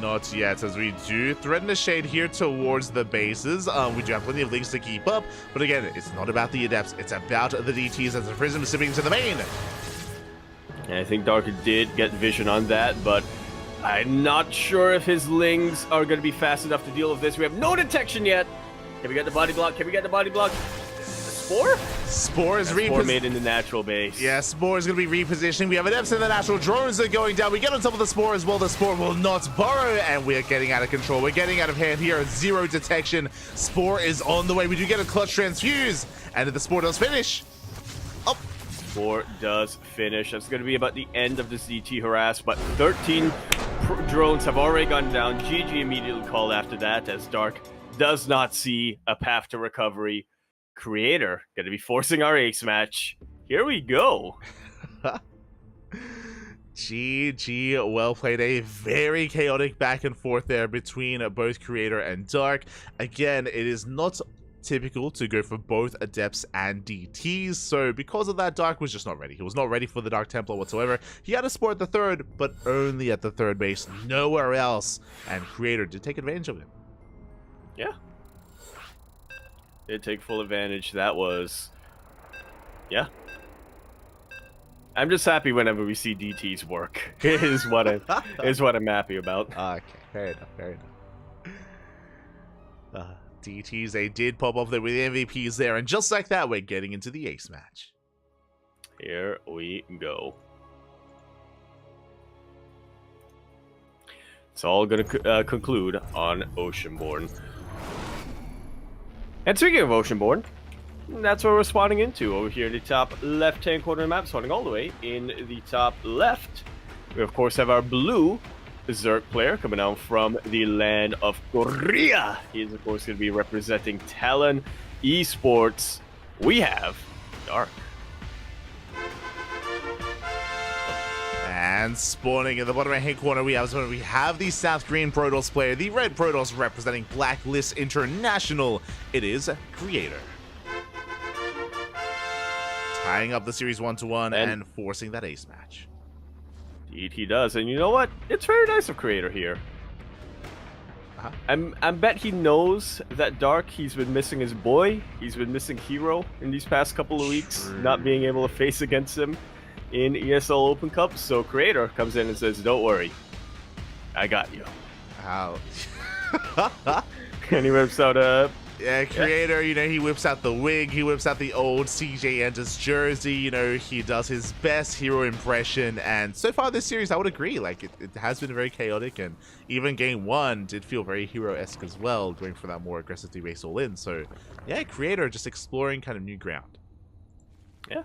Not yet, as we do threaten the shade here towards the bases. We do have plenty of links to keep up, but again, it's not about the Adepts, it's about the DTs as the Prism is slipping into the main. And I think Dark did get vision on that, but I'm not sure if his Lings are going to be fast enough to deal with this. We have no detection yet. Can we get the body block? Can we get the body block? Spore? Spore is Spore made in the natural base. Yeah, Spore is going to be repositioning. We have Adepts in the natural. Drones are going down. We get on top of the Spore as well. The Spore will not burrow, and we're getting out of control. We're getting out of hand here. 0 detection. Spore is on the way. We do get a clutch transfuse, and the Spore does finish. Oh. Spore does finish. That's going to be about the end of this DT harass, but 13 drones have already gone down. GG immediately called after that, as Dark does not see a path to recovery. Creator going to be forcing our ace match. Here we go. GG, well played. A very chaotic back and forth there between both Creator and Dark. Again, it is not typical to go for both Adepts and DTs, so because of that, Dark was just not ready. He was not ready for the Dark Templar whatsoever. He had a spore at the 3rd, but only at the 3rd base, nowhere else, and Creator did take advantage of it. Yeah. Did take full advantage. That was... Yeah. I'm just happy whenever we see DTs work. is what I'm happy about. Okay, fair enough, fair enough. DTs, they did pop off there with the MVPs there, and just like that, we're getting into the ace match. Here we go. It's all going to conclude on Oceanborn. And speaking of Oceanborn, that's what we're spawning into over here in the top left-hand corner of the map, spawning all the way in the top left. We, of course, have our blue Zerg player coming out from the land of Korea. He is, of course, going to be representing Talon Esports. We have Dark. And spawning in the bottom right-hand corner, we have the South Green Protoss player, the Red Protoss representing Blacklist International. It is Creator. Tying up the series 1-1 and forcing that ace match. Indeed, he does. And you know what? It's very nice of Creator here. I bet he knows that Dark, he's been missing his boy. He's been missing Hero in these past couple of weeks, not being able to face against him in ESL Open Cup. So Creator comes in and says, don't worry, I got you. How? And he whips out a... Yeah, Creator, you know, he whips out the wig, he whips out the old CJ Enders jersey, you know, he does his best Hero impression, and so far this series, I would agree, like, it has been very chaotic, and even game 1 did feel very Hero-esque as well, going for that more aggressive base all-in, so, yeah, Creator just exploring kind of new ground. Yeah.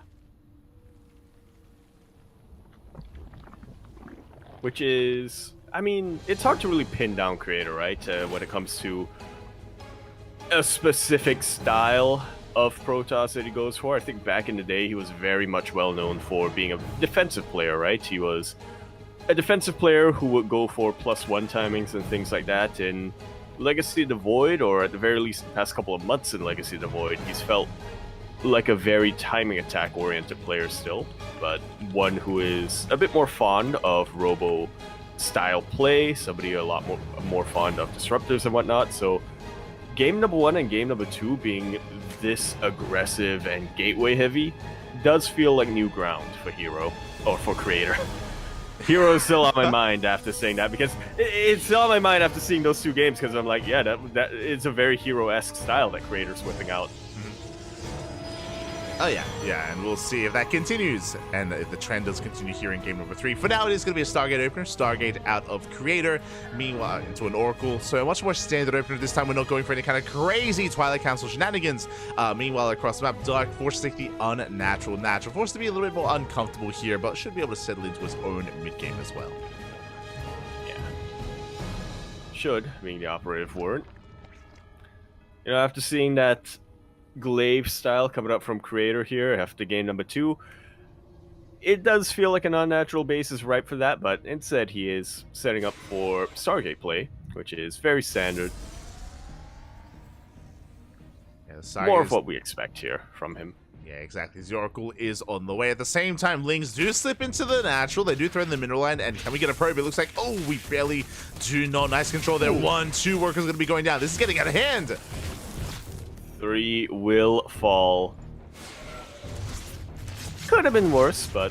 Which is, I mean, it's hard to really pin down Creator, right, when it comes to a specific style of Protoss that he goes for. I think back in the day, he was very much well known for being a defensive player, right? He was a defensive player who would go for +1 timings and things like that. In Legacy of the Void, or at the very least the past couple of months in Legacy of the Void, he's felt like a very timing attack oriented player still, but one who is a bit more fond of robo style play, somebody a lot more fond of disruptors and whatnot. So game number 1 and game number 2 being this aggressive and gateway heavy does feel like new ground for Hero, or for Creator. Hero is still on my mind after saying that, because it's still on my mind after seeing those 2 games, because I'm like, yeah, that is a very Hero-esque style that Creator's whipping out. Oh yeah, and we'll see if that continues, and if the trend does continue here in game number 3. For now, it is going to be a Stargate opener, Stargate out of Creator, meanwhile into an Oracle, so a much more standard opener this time. We're not going for any kind of crazy Twilight Council shenanigans. Meanwhile, across the map, Dark forced to take the unnatural, forced to be a little bit more uncomfortable here, but should be able to settle into his own mid-game as well. Yeah. Should, being the operative word. You know, after seeing that glaive style coming up from Creator here after game number 2, it does feel like an unnatural base is ripe for that, but instead he is setting up for Stargate play, which is very standard. Yeah, more of what we expect here from him. Yeah, exactly. The Oracle is on the way. At the same time, Lings do slip into the natural. They do throw in the mineral line, and can we get a probe? It looks like, oh, we barely do not. Nice control there. 1-2 workers going to be going down. This is getting out of hand. 3 will fall. Could have been worse, but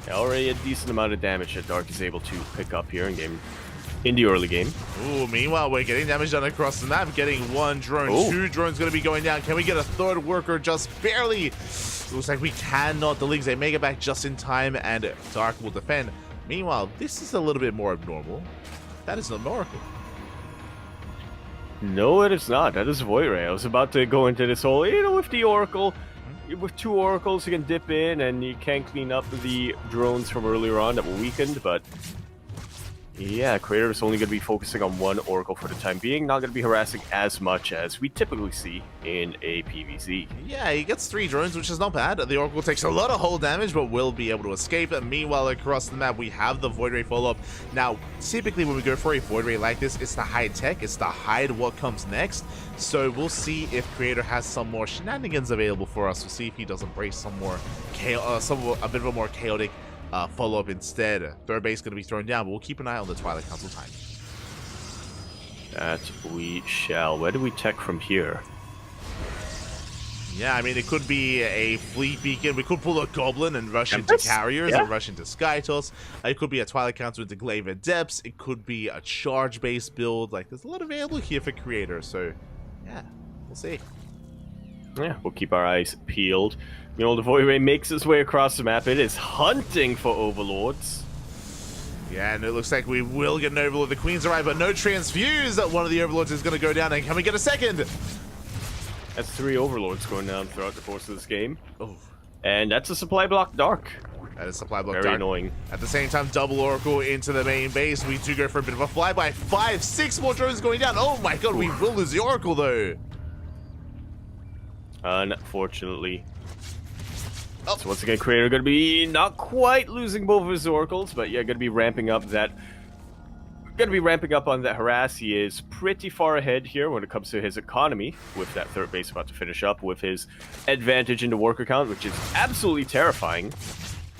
already a decent amount of damage that Dark is able to pick up here in the early game. Ooh, meanwhile, we're getting damage done across the map, getting 1 drone. Ooh. 2 drones going to be going down. Can we get a 3rd worker? Just barely. Looks like we cannot. The Leagues, they make it back just in time, and Dark will defend. Meanwhile, this is a little bit more abnormal. That is not an Oracle. No, it is not. That is Void Ray. I was about to go into this whole, you know, with the Oracle, with 2 Oracles, you can dip in and you can clean up the drones from earlier on that were weakened, but yeah, Creator is only going to be focusing on 1 Oracle for the time being, not going to be harassing as much as we typically see in a PvZ. Yeah, he gets 3 drones, which is not bad. The Oracle takes a lot of hull damage, but will be able to escape. And meanwhile, across the map, we have the Void Ray follow-up. Now, typically when we go for a Void Ray like this, it's to hide tech, it's to hide what comes next. So we'll see if Creator has some more shenanigans available for us. We'll see if he does embrace some more a bit of a more chaotic follow-up instead. 3rd base going to be thrown down, but we'll keep an eye on the Twilight Council time. That we shall. Where do we tech from here? Yeah, I mean, it could be a fleet beacon. We could pull a Goblin and rush into carriers and rush into Skytos. It could be a Twilight Council into Glaive at Depths. It could be a charge-based build. Like, there's a lot available here for Creator, so yeah, we'll see. Yeah, we'll keep our eyes peeled. You know, the Void Ray makes its way across the map. It is hunting for Overlords. Yeah, and it looks like we will get an Overlord. The Queen's arrived, but no transfuse. One of the Overlords is going to go down, and can we get a 2nd? That's 3 Overlords going down throughout the course of this game. Oh. And that's a supply block Dark. That is supply block Very Dark. Annoying. At the same time, double Oracle into the main base. We do go for a bit of a flyby. 5, 6 more drones going down. Oh my god, we will lose the Oracle, though. Unfortunately. Oh. So once again, Creator going to be not quite losing both of his Oracles, but yeah, going to be ramping up that. Going to be ramping up on that harass. He is pretty far ahead here when it comes to his economy, with that 3rd base about to finish up, with his advantage in the worker count, which is absolutely terrifying.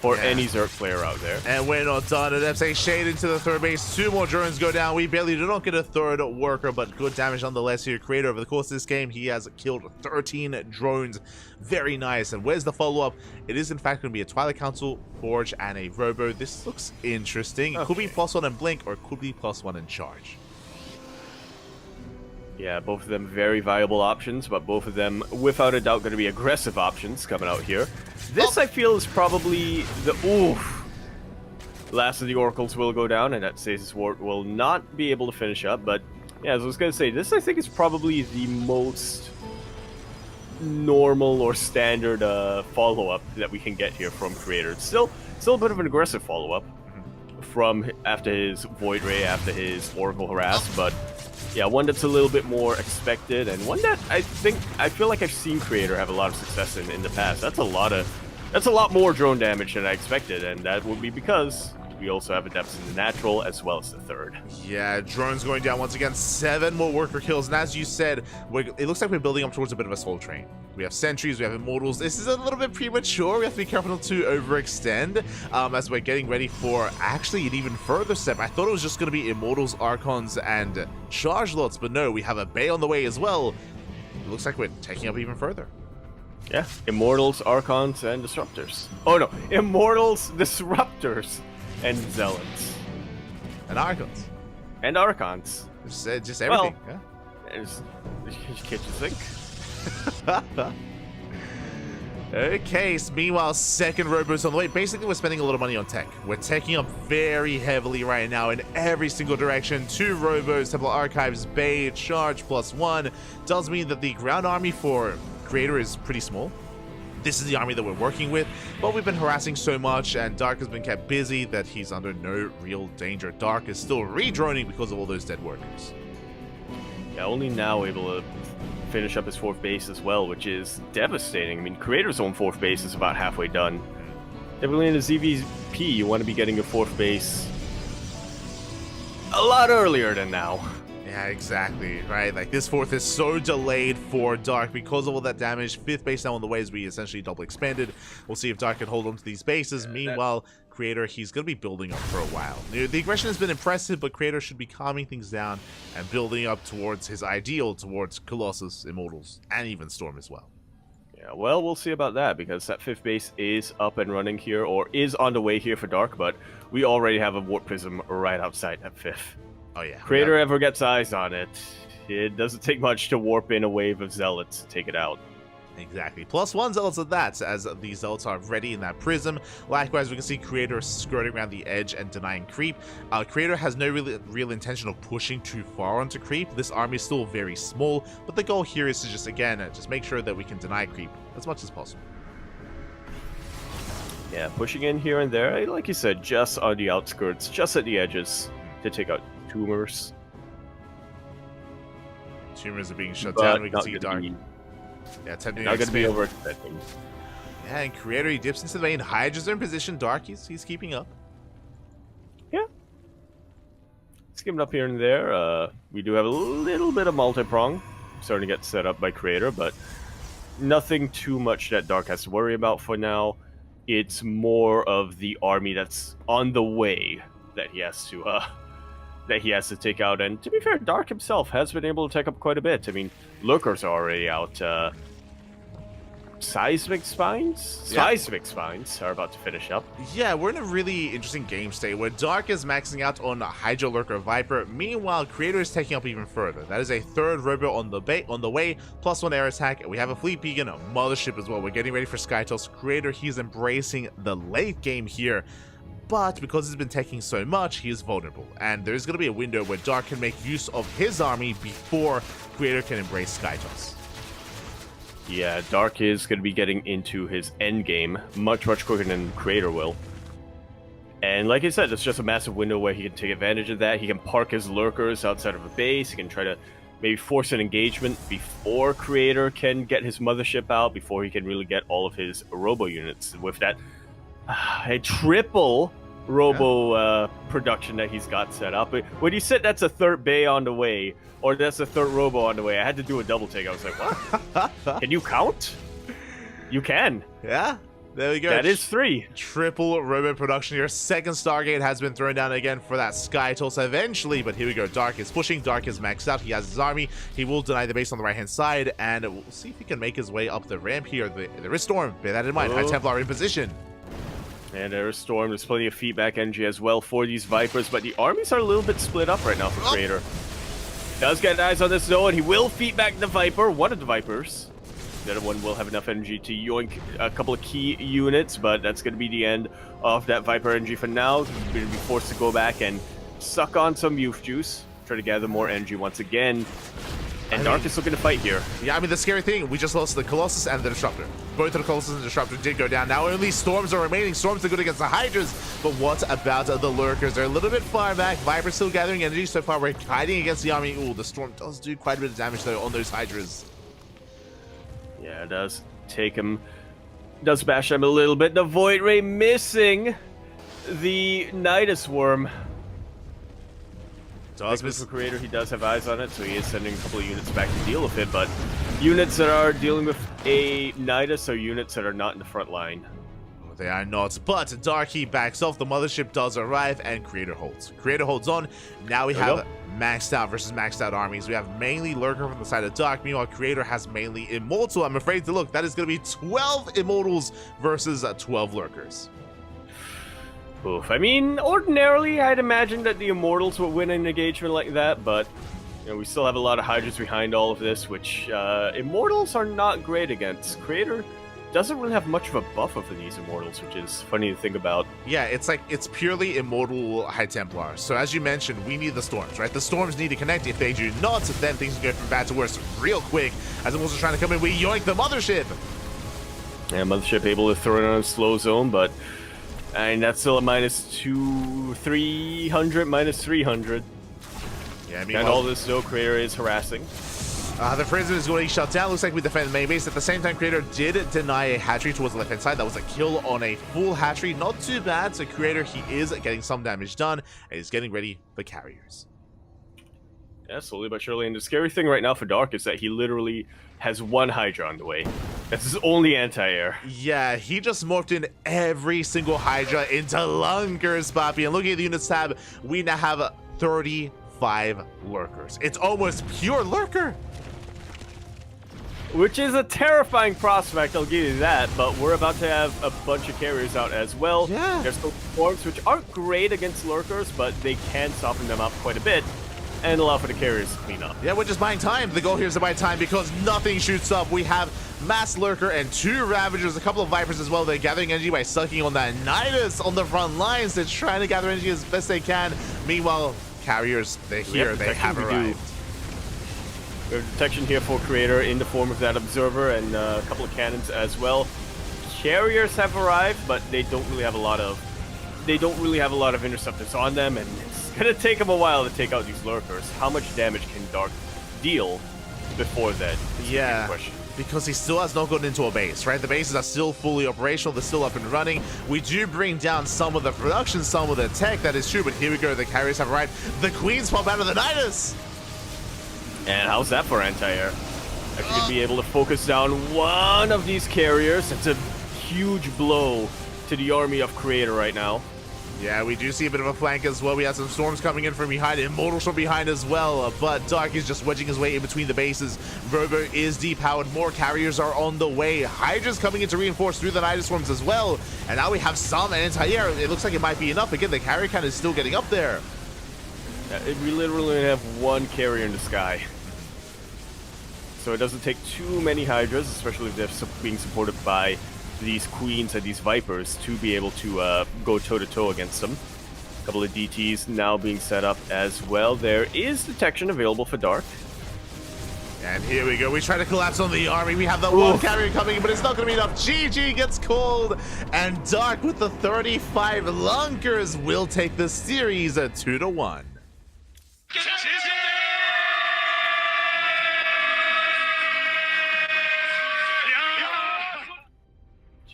for any Zerg player out there. And we're not done. An FA Shade into the third base. 2 more drones go down. We barely do not get a third worker, but good damage nonetheless here. Creator, over the course of this game, he has killed 13 drones. Very nice. And where's the follow-up? It is, in fact, going to be a Twilight Council, Forge, and a Robo. This looks interesting. It could be +1 in Blink, or it could be +1 in Charge. Yeah, both of them very viable options, but both of them, without a doubt, going to be aggressive options coming out here. This, I feel, is probably the... Oof. Last of the Oracles will go down, and that Stasis Ward will not be able to finish up, but... Yeah, as I was going to say, this, I think, is probably the most normal or standard follow-up that we can get here from Creator. It's still a bit of an aggressive follow-up from after his Void Ray, after his Oracle Harass, but... Yeah, one that's a little bit more expected, and one that I feel like I've seen Creator have a lot of success in the past. That's a lot more drone damage than I expected, and that would be because we also have adepts in the natural as well as the third. Yeah, drones going down once again. 7 more worker kills, and as you said, it looks like we're building up towards a bit of a soul train. We have sentries, we have immortals. This is a little bit premature. We have to be careful not to overextend as we're getting ready for actually an even further step. I thought it was just going to be immortals, archons, and charge lots, but no, we have a bay on the way as well. It looks like we're taking up even further. Yeah, immortals, archons, and disruptors. Oh no, immortals, disruptors, and zealots. And archons. And archons. Just everything. Well, yeah. Can't you think? Okay, so meanwhile, second Robo's on the way. Basically, we're spending a lot of money on tech. We're teching up very heavily right now in every single direction. 2 Robos, Temple Archives, Bay, Charge, +1. Does mean that the ground army for Creator is pretty small. This is the army that we're working with, but we've been harassing so much, and Dark has been kept busy that he's under no real danger. Dark is still redroning because of all those dead workers. Yeah, only now able to finish up his 4th base as well, which is devastating. I mean, Creator's own 4th base is about halfway done. Typically in a ZVP, you want to be getting your 4th base a lot earlier than now. Yeah, exactly, right? Like, this 4th is so delayed for Dark because of all that damage. 5th base now on the way as we essentially double expanded. We'll see if Dark can hold on to these bases. Meanwhile, Creator, he's going to be building up for a while. The aggression has been impressive, but Creator should be calming things down and building up towards his ideal, towards Colossus, Immortals, and even Storm as well. Yeah, well, we'll see about that, because that 5th base is up and running here, or is on the way here for Dark, but we already have a Warp Prism right outside that 5th. Oh yeah. Creator ever gets eyes on it, it doesn't take much to warp in a wave of Zealots to take it out. Exactly. +1 Zealots at that, as these Zealots are ready in that Prism. Likewise, we can see Creator skirting around the edge and denying creep. Creator has no real intention of pushing too far onto creep. This army is still very small, but the goal here is to just, again, just make sure that we can deny creep as much as possible. Yeah, pushing in here and there, like you said, just on the outskirts, just at the edges, to take out tumors. Tumors are being shut down. We can see Dark. Yeah, attempting to be overextending. Yeah, and Creator, he dips into the main. Hydra's in position. Dark, he's keeping up. Yeah. Skimming up here and there. We do have a little bit of multi-prong starting to get set up by Creator, but nothing too much that Dark has to worry about for now. It's more of the army that's on the way that he has to take out. And to be fair, Dark himself has been able to take up quite a bit. I mean, Lurkers are already out. Seismic Spines are about to finish up. Yeah, we're in a really interesting game state where Dark is maxing out on Hydra, Lurker, Viper. Meanwhile, Creator is taking up even further. That is a 3rd Robo on the way, +1 air attack. We have a Fleet Beacon, a Mothership as well. We're getting ready for Skytoss. Creator, he's embracing the late game here. But because he's been taking so much, he is vulnerable. And there's going to be a window where Dark can make use of his army before Creator can embrace Skytoss. Yeah, Dark is going to be getting into his end game much quicker than Creator will. And like I said, it's just a massive window where he can take advantage of that. He can park his Lurkers outside of a base. He can try to maybe force an engagement before Creator can get his Mothership out, before he can really get all of his Robo units. With that, a triple Robo production that he's got set up. When you said that's a 3rd Bay on the way, or that's a 3rd Robo on the way, I had to do a double take. I was like, what? Can you count? You can. Yeah. There we go. That is 3. Triple Robo production here. Second Stargate has been thrown down again for that Sky Toss eventually, but here we go. Dark is pushing. Dark is maxed out. He has his army. He will deny the base on the right-hand side, and we'll see if he can make his way up the ramp here. There is Storm. Bear that in mind. High Templar in position. And there is Storm. There's plenty of feedback energy as well for these Vipers, but the armies are a little bit split up right now for Creator. Does get eyes on this though, and he will feedback the Viper, one of the Vipers. The other one will have enough energy to yoink a couple of key units, but that's going to be the end of that Viper energy for now. He's going to be forced to go back and suck on some youth juice, try to gather more energy once again. And Dark is looking to fight here. Yeah, I mean, the scary thing, we just lost the Colossus and the Disruptor. Both of the Colossus and the Disruptor did go down. Now only Storms are remaining. Storms are good against the Hydras. But what about the Lurkers? They're a little bit far back. Viper's still gathering energy. So far, we're hiding against the army. Ooh, the Storm does do quite a bit of damage, though, on those Hydras. Yeah, it does take him. Does bash him a little bit. The Void Ray missing the Nidus Worm. Does miss the Creator, he does have eyes on it, so he is sending a couple of units back to deal with it, but units that are dealing with a Nidus are units that are not in the front line. They are not, but Darky backs off. The Mothership does arrive, and Creator holds. Creator holds on. Now we have maxed out versus maxed out armies. We have mainly Lurker from the side of Dark. Meanwhile, Creator has mainly Immortal. I'm afraid to look. That is going to be 12 Immortals versus 12 Lurkers. Oof. I mean, ordinarily, I'd imagine that the Immortals would win an engagement like that, but you know, we still have a lot of Hydras behind all of this, which Immortals are not great against. Creator doesn't really have much of a buffer for these Immortals, which is funny to think about. Yeah, it's like, it's purely Immortal High Templar. So as you mentioned, we need the Storms, right? The Storms need to connect. If they do not, then things go from bad to worse real quick. As Immortals are trying to come in, we yoink the Mothership! Yeah, Mothership able to throw it on a slow zone, but and that's still a -300, -300. Yeah, I mean, and all this, though, Creator is harassing. The prison is going to shut down. Looks like we defend the main base. At the same time, Creator did deny a hatchery towards the left-hand side. That was a kill on a full hatchery. Not too bad. So Creator, he is getting some damage done, and he's getting ready for carriers. Yeah, slowly but surely. And the scary thing right now for Dark is that he literally has one Hydra on the way. That's his only anti-air. Yeah, he just morphed in every single Hydra into Lunkers, Papi. And looking at the units tab, we now have 35 Lurkers. It's almost pure Lurker. Which is a terrifying prospect, I'll give you that, but we're about to have a bunch of carriers out as well. Yeah. There's still Storms, which aren't great against Lurkers, but they can soften them up quite a bit and allow for the carriers to clean up. Yeah, we're just buying time. The goal here is to buy time because nothing shoots up. We have Mass Lurker and 2 Ravagers, a couple of Vipers as well. They're gathering energy by sucking on that Nidus on the front lines. They're trying to gather energy as best they can. Meanwhile, carriers, they're here. They have arrived. We have detection here for Creator in the form of that Observer and a couple of cannons as well. Carriers have arrived, but they don't really have a lot of interceptors on them, and it's gonna take them a while to take out these Lurkers. How much damage can Dark deal before that? Yeah, because he still has not gotten into a base, right? The bases are still fully operational. They're still up and running. We do bring down some of the production, some of the tech. That is true, but here we go. The carriers have arrived. The Queens pop out of the Nidus. And how's that for anti-air? If you could be able to focus down one of these carriers, it's a huge blow to the army of Creator right now. Yeah, we do see a bit of a flank as well. We have some Storms coming in from behind, Immortals from behind as well, but Dark is just wedging his way in between the bases. Robo is depowered. More carriers are on the way. Hydra's coming in to reinforce through the Nidus Swarms as well, and now we have some anti-air. It looks like it might be enough. Again, the carrier count is still getting up there. We literally have one carrier in the sky. So it doesn't take too many Hydras, especially if they're being supported by these Queens and these Vipers, to be able to go toe-to-toe against them. A couple of DTs now being set up as well. There is detection available for Dark. And here we go. We try to collapse on the army. We have the one carrier coming in, but it's not going to be enough. GG gets called, and Dark with the 35 Lunkers will take the series 2-1.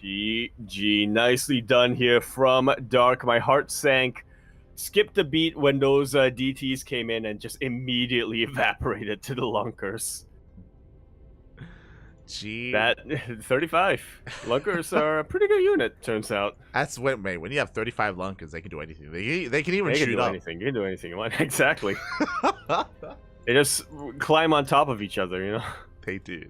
GG. Nicely done here from Dark. My heart sank. Skipped a beat when those DTs came in and just immediately evaporated to the Lunkers. Gee. That 35. Lunkers are a pretty good unit, turns out. That's when, mate, when you have 35 lunkers, they can do anything. They can even They can shoot do up. anything. You can do anything you want. Exactly. They just climb on top of each other, you know? They do.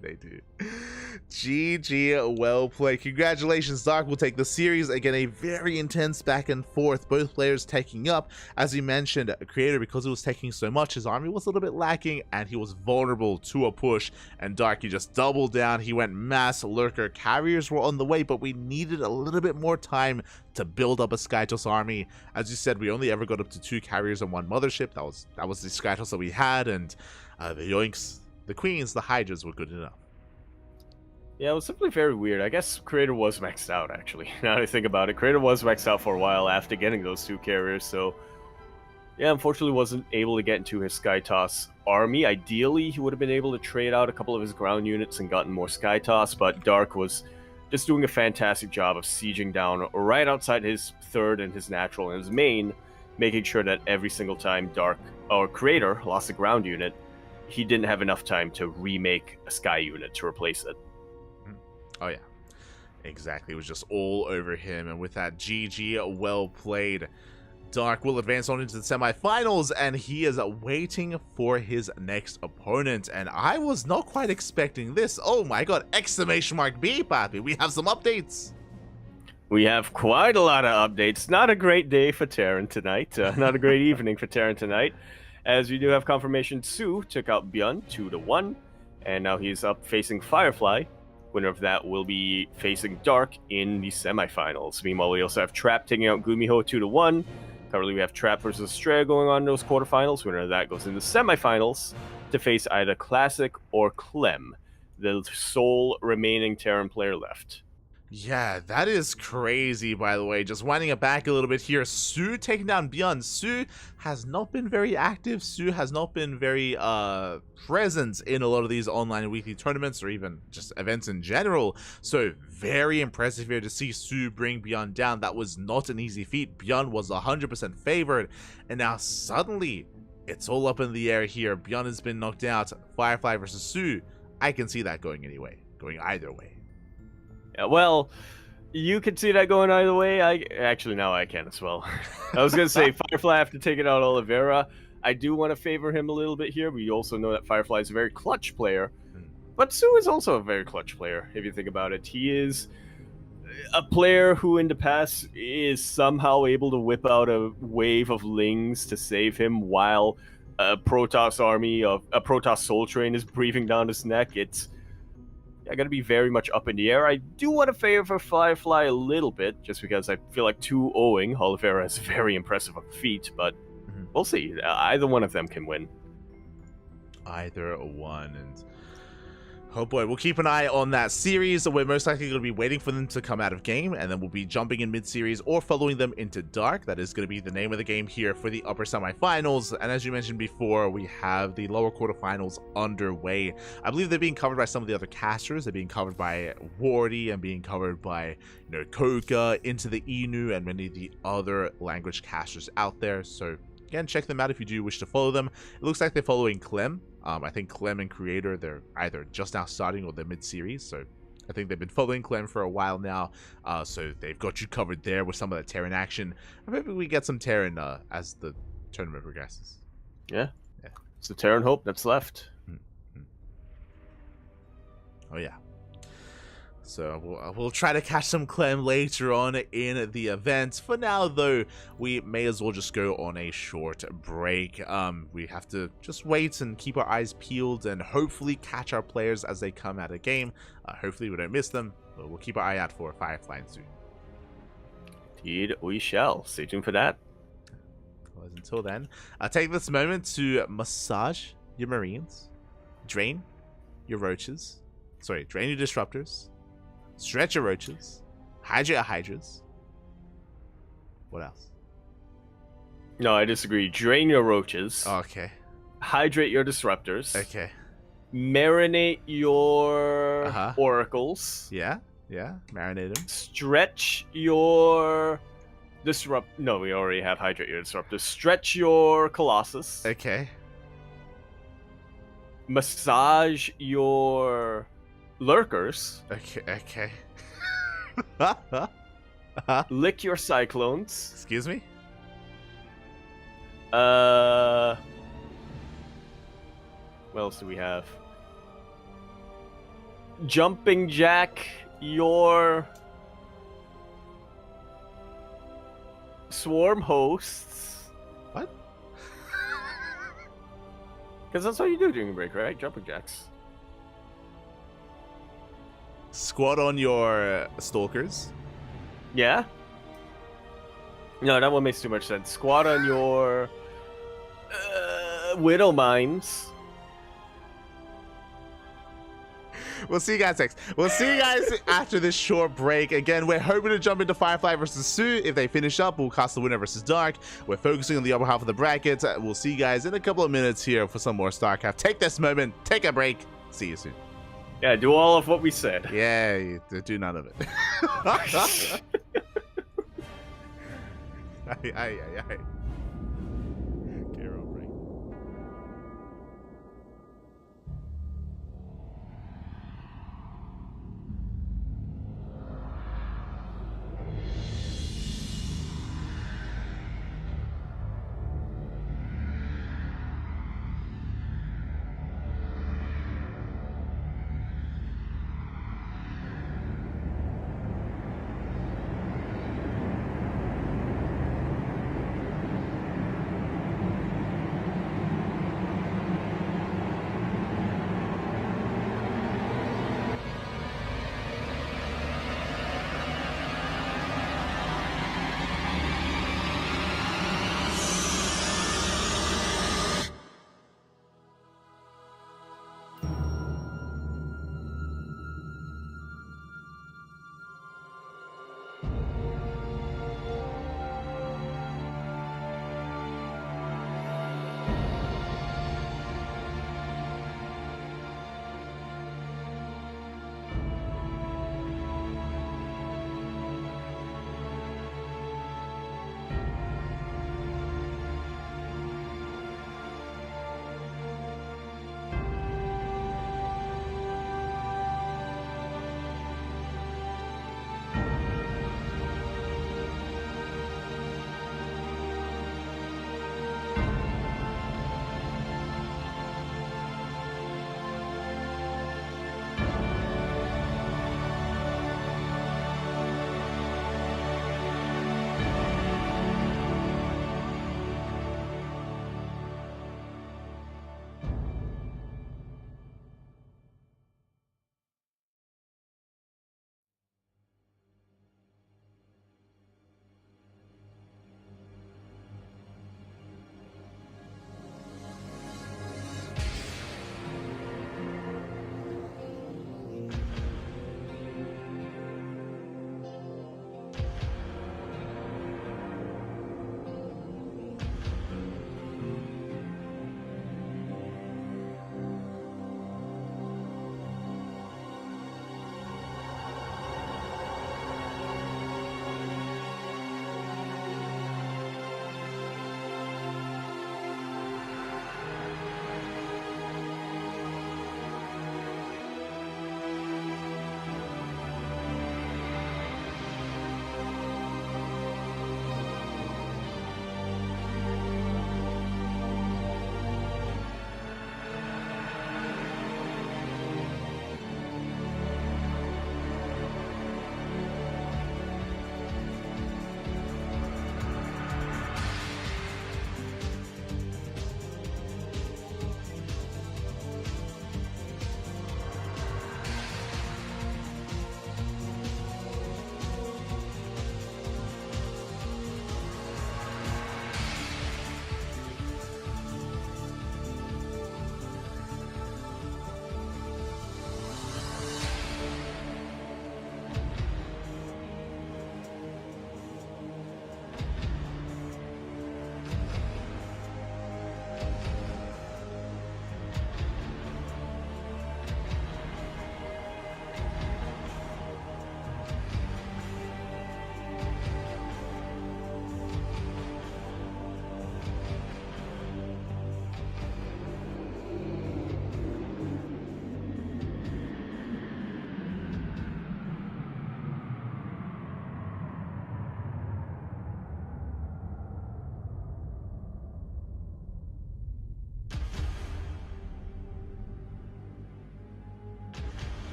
GG, well played. Congratulations, Dark will take the series. Again, a very intense back and forth. Both players taking up. As you mentioned, Creator, because it was taking so much, his army was a little bit lacking, and he was vulnerable to a push. And Dark, he just doubled down. He went mass lurker. Carriers were on the way, but we needed a little bit more time to build up a Skytos army. As you said, we only ever got up to 2 carriers and 1 mothership. That was the Skytos that we had, and the Yoinks, the Queens, the Hydras were good enough. Yeah, it was simply very weird. I guess Creator was maxed out, actually. Now that I think about it, Creator was maxed out for a while after getting those 2 carriers, so... Yeah, unfortunately wasn't able to get into his Skytoss army. Ideally, he would have been able to trade out a couple of his ground units and gotten more Skytoss, but Dark was just doing a fantastic job of sieging down right outside his 3rd and his natural and his main, making sure that every single time Dark, or Creator, lost a ground unit, he didn't have enough time to remake a Sky unit to replace it. Oh, yeah. Exactly. It was just all over him. And with that, GG, well played. Dark will advance on into the semifinals, and he is waiting for his next opponent. And I was not quite expecting this. Oh my god, exclamation mark B, Papi. We have some updates. We have quite a lot of updates. Not a great day for Terran tonight. Not a great evening for Terran tonight. As we do have confirmation, Su took out Byun 2-1, and now he's up facing Firefly. Winner of that will be facing Dark in the semifinals. Meanwhile, we also have Trap taking out Gumiho 2-1. Currently, we have Trap versus Stray going on in those quarterfinals. Winner of that goes in the semifinals to face either Classic or Clem, the sole remaining Terran player left. Yeah, that is crazy, by the way. Just winding it back a little bit here. Su taking down Byun. Su has not been very active. Su has not been very present in a lot of these online and weekly tournaments or even just events in general. So very impressive here to see Su bring Byun down. That was not an easy feat. Byun was 100% favored. And now suddenly, it's all up in the air here. Byun has been knocked out. Firefly versus Su. I can see that going either way. Yeah, well, you could see that going either way. Actually, now I can as well. I was going to say Firefly after taking out Oliveira. I do want to favor him a little bit here. We also know that Firefly is a very clutch player. But Su is also a very clutch player, if you think about it. He is a player who in the past is somehow able to whip out a wave of Lings to save him while a Protoss army of a Protoss Soul Train is breathing down his neck. It's going to be very much up in the air. I do want to favor Firefly a little bit, just because I feel like 2-0ing Oliveira is very impressive of a feat, but we'll see. Either one of them can win. Either one, and oh boy, we'll keep an eye on that series. We're most likely going to be waiting for them to come out of game, and then we'll be jumping in mid-series or following them into Dark. That is going to be the name of the game here for the upper semifinals. And as you mentioned before, we have the lower quarterfinals underway. I believe they're being covered by some of the other casters. They're being covered by Wardy and being covered by, Koka, Into the Inu, and many of the other language casters out there. So again, check them out if you do wish to follow them. It looks like they're following Clem. I think Clem and Creator, they're either just now starting or they're mid-series, so I think they've been following Clem for a while now, so they've got you covered there with some of the Terran action. And maybe we get some Terran as the tournament progresses. Yeah. It's the Terran hope that's left. Oh, yeah. So we'll try to catch some Clem later on in the event. For now, though, we may as well just go on a short break. We have to just wait and keep our eyes peeled and hopefully catch our players as they come out of game. Hopefully we don't miss them, but we'll keep our eye out for Firefly and Su. Indeed, we shall. Stay tuned for that. Well, until then, take this moment to massage your Marines, drain your roaches, drain your disruptors, stretch your roaches, hydrate your hydras. What else? No, I disagree. Drain your roaches. Okay. Hydrate your disruptors. Okay. Marinate your oracles. Yeah. Marinate them. Stretch your No, we already have hydrate your disruptors. Stretch your colossus. Okay. Massage your Lurkers. Okay. Lick your Cyclones. Excuse me? What else do we have? Jumping Jack your Swarm Hosts. What? Because that's what you do during a break, right? Jumping Jacks. Squat on your Stalkers. Yeah? No, that one makes too much sense. Squat on your Widow Mines. We'll see you guys next. We'll see you guys after this short break. Again, we're hoping to jump into Firefly versus Sue. If they finish up, we'll cast the winner versus Dark. We're focusing on the upper half of the bracket. We'll see you guys in a couple of minutes here for some more StarCraft. Take this moment, take a break. See you soon. Yeah, do all of what we said. Yeah, you do none of it. Aye. Carol break.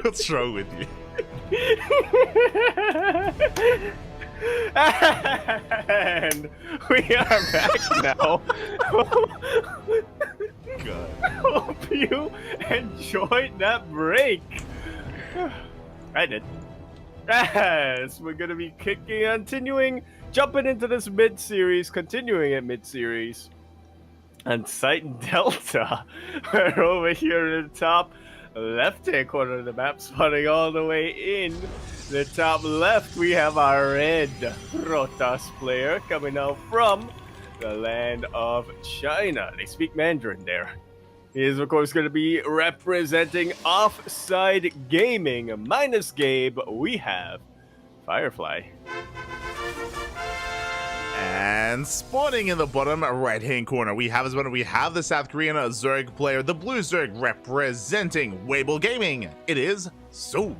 What's wrong with you? And we are back now. God. Hope you enjoyed that break. I did. Yes, we're gonna be jumping into this mid-series, continuing at mid-series. And Titan Delta, we're over here in the top left-hand corner of the map, spawning all the way in the top left. We have our red Protoss player coming out from the land of China. They speak Mandarin there. He is, of course, going to be representing Offside Gaming. Minus Gabe, we have Firefly. And spawning in the bottom right-hand corner, we have the South Korean Zerg player, the Blue Zerg representing Weibo Gaming. It is So.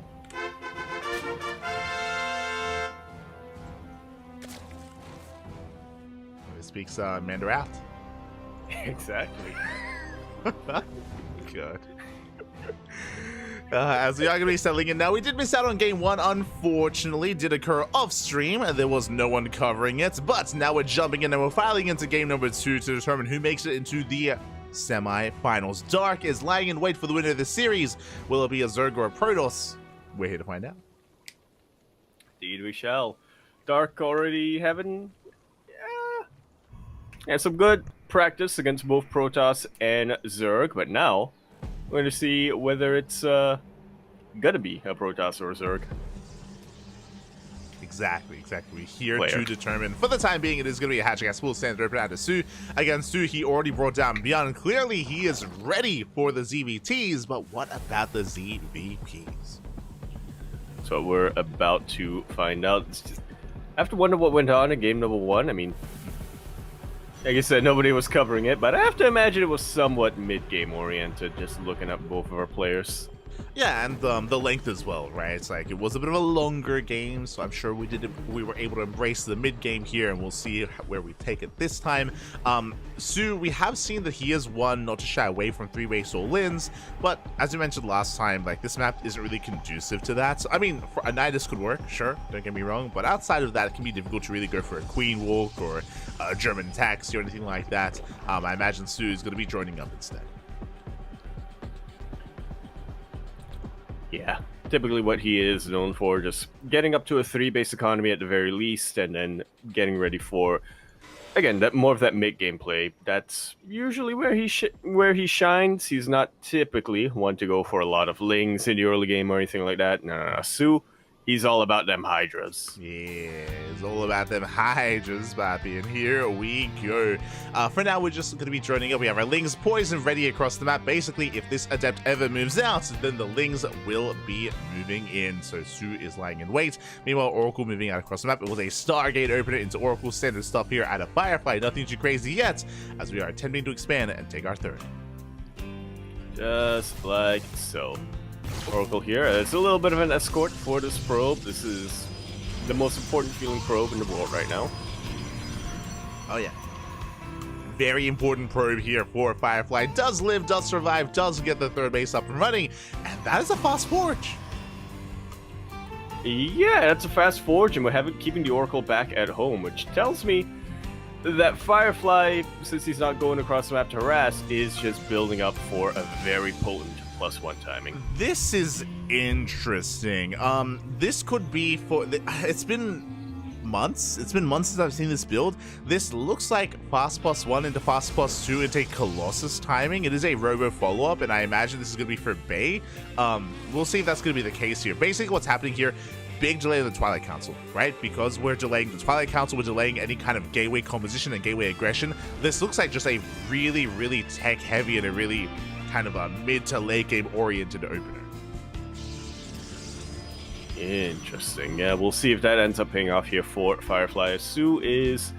He speaks Mandarin. Exactly. God. As we are going to be settling in now, we did miss out on game one, unfortunately. Did occur off stream, and there was no one covering it. But now we're jumping in and we're filing into game number 2 to determine who makes it into the semi-finals. Dark is lying in wait for the winner of the series. Will it be a Zerg or a Protoss? We're here to find out. Indeed we shall. Dark already having some good practice against both Protoss and Zerg, but now we're going to see whether it's gonna be a Protoss or a Zerg. Exactly. We're here to determine. For the time being, it is going to be a hatching as full standard open out to Su. Against Su, he already brought down Beyond. Clearly, he is ready for the ZVTs, but what about the ZVPs? So we're about to find out. I have to wonder what went on in game number 1. I mean, like I said, nobody was covering it, but I have to imagine it was somewhat mid-game oriented, just looking at both of our players. Yeah, and the length as well, right? It's like it was a bit of a longer game, so I'm sure we were able to embrace the mid game here, and we'll see where we take it this time. Su, we have seen that he is one not to shy away from 3-way all-ins, but as you mentioned last time, like this map isn't really conducive to that. So, I mean, for a Nidus could work, sure, don't get me wrong, but outside of that, it can be difficult to really go for a Queen Walk or a German taxi or anything like that. I imagine Su is going to be joining up instead. Yeah, typically what he is known for, just getting up to a 3-base economy at the very least, and then getting ready for, again, that more of that mid-game play. That's usually where he shines. He's not typically one to go for a lot of lings in the early game or anything like that. No. Su, he's all about them Hydras. Yeah, it's all about them Hydras, Papi, and here we go. For now, we're just going to be joining up. We have our Lings poised and ready across the map. Basically, if this Adept ever moves out, then the Lings will be moving in. So Su is lying in wait. Meanwhile, Oracle moving out across the map. It was a Stargate opener into Oracle. Standard stuff here at a Firefly. Nothing too crazy yet, as we are attempting to expand and take our third. Just like so. Oracle here. It's a little bit of an escort for this probe. This is the most important feeling probe in the world right now. Oh yeah. Very important probe here for Firefly. Does live, does survive, does get the third base up and running, and that is a fast forge. Yeah, that's a fast forge, and we're keeping the Oracle back at home, which tells me that Firefly, since he's not going across the map to harass, is just building up for a very potent +1 timing. This is interesting. This could be for... It's been months. It's been months since I've seen this build. This looks like fast +1 into fast +2 into Colossus timing. It is a robo follow-up, and I imagine this is going to be for Bay. We'll see if that's going to be the case here. Basically, what's happening here, big delay of the Twilight Council, right? Because we're delaying the Twilight Council, we're delaying any kind of gateway composition and gateway aggression. This looks like just a really, really tech-heavy and a really kind of a mid to late game oriented opener. Interesting. Yeah, we'll see if that ends up paying off here for Firefly. Su is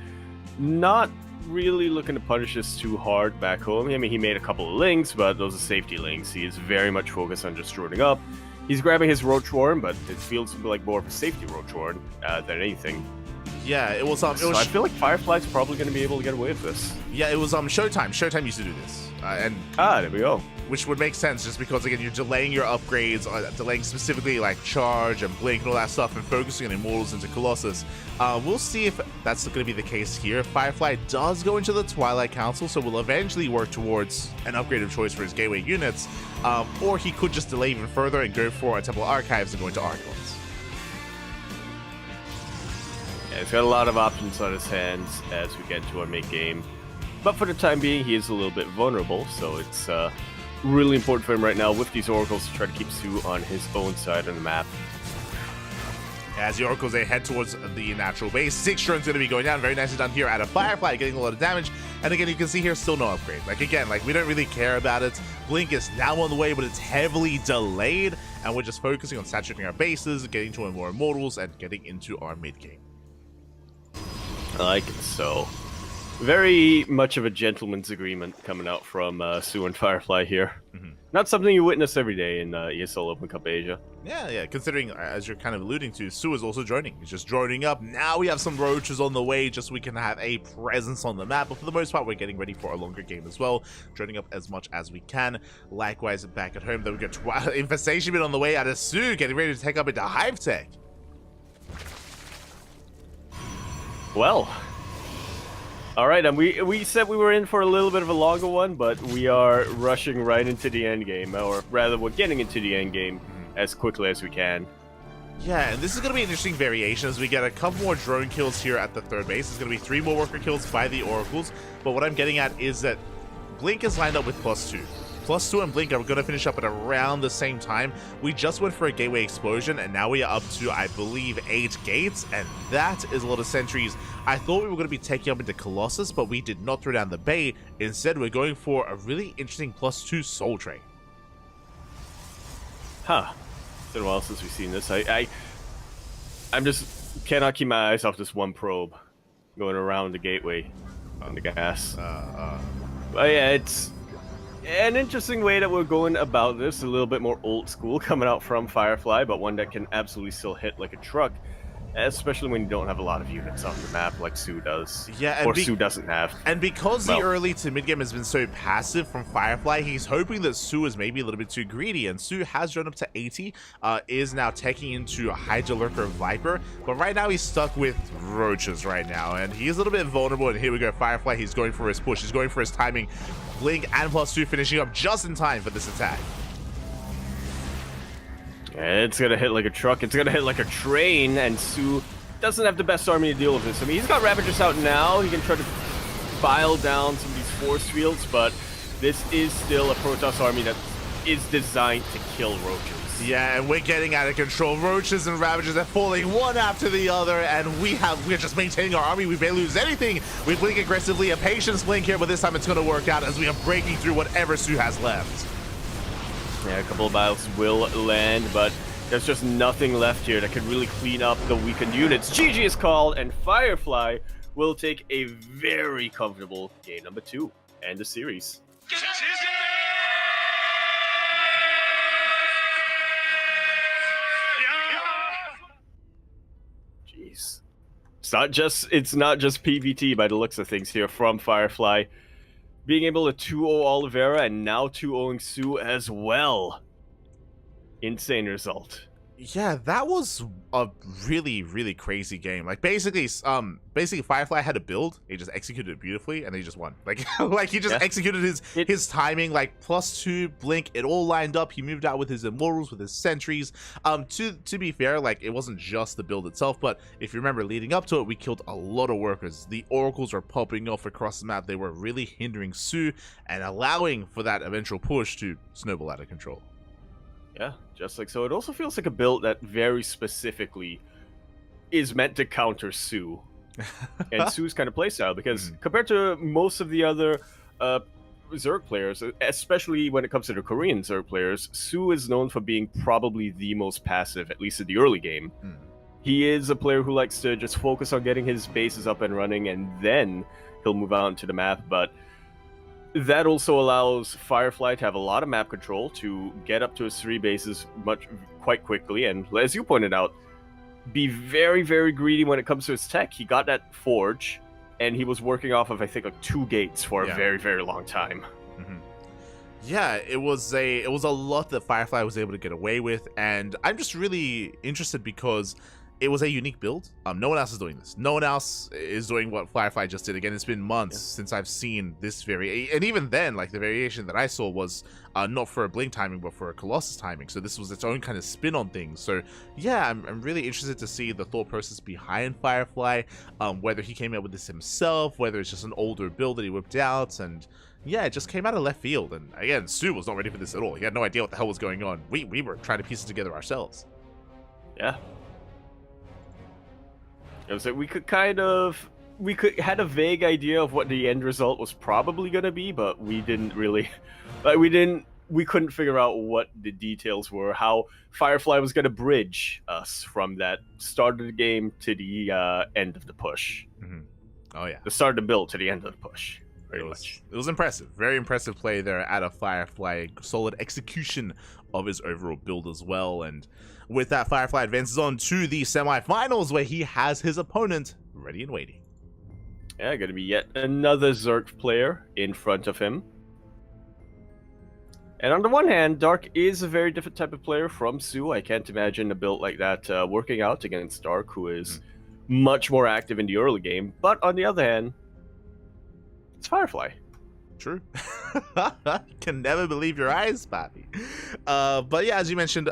not really looking to punish this too hard back home. I mean, he made a couple of links, but those are safety links. He is very much focused on just joining up. He's grabbing his Roach Warren, but it feels like more of a safety Roach Warren than anything. Yeah, it was. So I feel like Firefly's probably going to be able to get away with this. Yeah, it was Showtime. Showtime used to do this, and there we go. which would make sense just because, again, you're delaying your upgrades, or delaying specifically like Charge and Blink and all that stuff, and focusing on Immortals into Colossus. We'll see if that's going to be the case here. Firefly does go into the Twilight Council, so we'll eventually work towards an upgrade of choice for his gateway units, or he could just delay even further and go for a Temple Archives and go into Archons. Yeah, he's got a lot of options on his hands as we get into our mid game. But for the time being, he is a little bit vulnerable, so it's really important for him right now with these Oracles to try to keep Su on his own side of the map. As the Oracles, they head towards the natural base. 6 drones going to be going down. Very nicely done here out of Firefly, getting a lot of damage. And again, you can see here, still no upgrade. Like, again, like, we don't really care about it. Blink is now on the way, but it's heavily delayed. And we're just focusing on saturating our bases, getting to more Immortals, and getting into our mid game. I like it so. Very much of a gentleman's agreement coming out from Su and Firefly here. Not something you witness every day in ESL Open Cup Asia. Yeah, considering, as you're kind of alluding to, Su is also droning. He's just droning up. Now we have some roaches on the way just so we can have a presence on the map. But for the most part, we're getting ready for a longer game as well. Droning up as much as we can. Likewise, back at home, though, we got Infestation Bit on the way out of Su, getting ready to take up into Hive Tech. Well, all right, and we said we were in for a little bit of a longer one, but we are rushing right into the end game, or rather, we're getting into the end game as quickly as we can. Yeah, and this is going to be an interesting variation as we get a couple more drone kills here at the third base. There's going to be 3 more worker kills by the Oracles, but what I'm getting at is that Blink is lined up with +2. +2 and Blink are going to finish up at around the same time. We just went for a gateway explosion, and now we are up to, I believe, 8 gates, and that is a lot of sentries. I thought we were going to be taking up into Colossus, but we did not throw down the bay. Instead, we're going for a really interesting +2 Soul Train. Huh. It's been a while since we've seen this. I'm just cannot keep my eyes off this one probe going around the gateway on the gas. But yeah, it's an interesting way that we're going about this, a little bit more old school coming out from Firefly, but one that can absolutely still hit like a truck, especially when you don't have a lot of units on the map like Su does. Yeah, or Su doesn't have. And because the early to mid game has been so passive from Firefly, he's hoping that Su is maybe a little bit too greedy, and Su has drawn up to 80, is now taking into a Hydra Lurker Viper, but right now he's stuck with Roaches right now, and he's a little bit vulnerable, and here we go, Firefly, he's going for his push, he's going for his timing. Blink and +2 finishing up just in time for this attack. It's gonna hit like a truck, it's gonna hit like a train, and Su doesn't have the best army to deal with this. I mean, he's got Ravagers out now, he can try to file down some of these force fields, but this is still a Protoss army that is designed to kill Roaches. Yeah, and we're getting out of control. Roaches and Ravagers are falling one after the other, and we're just maintaining our army. We barely lose anything. We blink aggressively, a patience blink here, but this time it's going to work out as we are breaking through whatever Su has left. Yeah, a couple of battles will land, but there's just nothing left here that can really clean up the weakened units. GG is called, and Firefly will take a very comfortable game number 2 and the series. Jeez. It's not just PvT by the looks of things here from Firefly. Being able to 2-0 Oliveira and now 2-0ing Su as well. Insane result. Yeah, that was a really, really crazy game. Like, basically Firefly had a build, he just executed it beautifully, and he just won. Like, like he just executed his timing, like +2, blink, it all lined up. He moved out with his Immortals, with his sentries. To be fair, like, it wasn't just the build itself, but if you remember, leading up to it, we killed a lot of workers. The Oracles were popping off across the map. They were really hindering Su and allowing for that eventual push to snowball out of control. Yeah, just like so. It also feels like a build that very specifically is meant to counter Su. And Su's kind of playstyle, because compared to most of the other Zerg players, especially when it comes to the Korean Zerg players, Su is known for being probably the most passive, at least in the early game. He is a player who likes to just focus on getting his bases up and running, and then he'll move out into the map, but that also allows Firefly to have a lot of map control, to get up to his 3 bases quite quickly, and as you pointed out, be very, very greedy when it comes to his tech. He got that Forge, and he was working off of, I think, like 2 gates for a very, very long time. Yeah, it was a lot that Firefly was able to get away with, and I'm just really interested because it was a unique build. No one else is doing this. No one else is doing what Firefly just did. Again, it's been months since I've seen this and even then, like the variation that I saw was not for a Blink timing, but for a Colossus timing. So this was its own kind of spin on things. So yeah, I'm really interested to see the thought process behind Firefly, whether he came up with this himself, whether it's just an older build that he whipped out, and yeah, it just came out of left field. And again, Stu was not ready for this at all. He had no idea what the hell was going on. We were trying to piece it together ourselves. Yeah. It was like we had a vague idea of what the end result was probably going to be, but we didn't really, we couldn't figure out what the details were, how Firefly was going to bridge us from that start of the game to the end of the push. Mm-hmm. Oh yeah. The start of the build to the end of the push. It was impressive. Very impressive play there out of Firefly. Solid execution of his overall build as well. And with that, Firefly advances on to the semifinals where he has his opponent ready and waiting. Yeah, going to be yet another Zerg player in front of him. And on the one hand, Dark is a very different type of player from Su. I can't imagine a build like that working out against Dark, who is much more active in the early game. But on the other hand, it's Firefly. True. Can never believe your eyes, Bobby. But yeah, as you mentioned,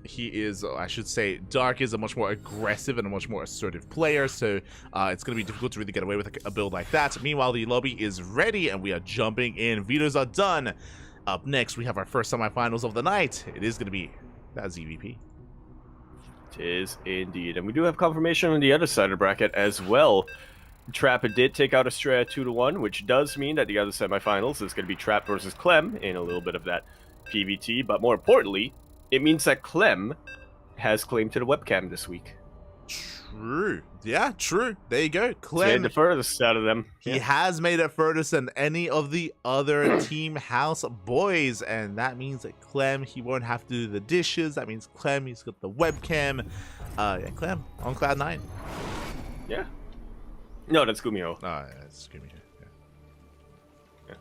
he is, I should say, Dark is a much more aggressive and a much more assertive player, so it's going to be difficult to really get away with a build like that. Meanwhile, the lobby is ready, and we are jumping in. Vetoes are done. Up next, we have our first semifinals of the night. It is going to be that ZVP. It is indeed. And we do have confirmation on the other side of the bracket as well. Trap did take out Estrella 2-1, which does mean that the other semifinals is going to be Trap versus Clem in a little bit of that PvT. But more importantly, it means that Clem has claim to the webcam this week. True. Yeah, true. There you go. Clem. He's made the furthest out of them. He has made it furthest than any of the other Team House boys. And that means that Clem, he won't have to do the dishes. That means Clem, he's got the webcam. Yeah, Clem on Cloud 9. Yeah. No, that's Gumiho. Oh, yeah, that's Gumiho. Yeah.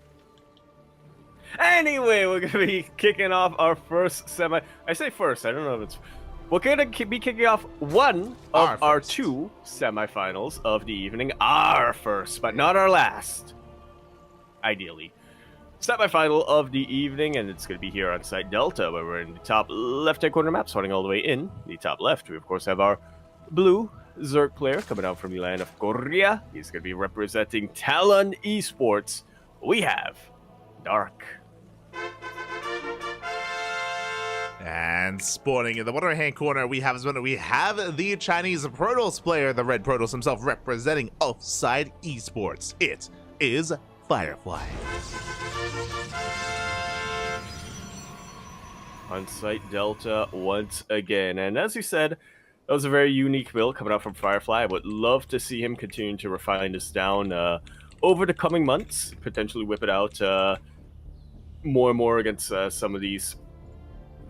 Anyway, we're going to be kicking off our first semi. I say first, I don't know if it's... We're going to be kicking off one of our two semifinals of the evening. Our first, but not our last. Ideally. Semifinal of the evening, and it's going to be here on site Delta, where we're in the top left-hand corner map, starting all the way in the top left. We, of course, have our blue Zerg player coming out from the land of Korea. He's going to be representing Talon Esports. We have Dark. And spawning in the bottom right-hand corner, we have the Chinese Protoss player, the red Protoss himself, representing Offside Esports. It is Firefly. On site Delta once again. And as you said, that was a very unique build coming out from Firefly. I would love to see him continue to refine this down over the coming months. Potentially whip it out more and more against some of these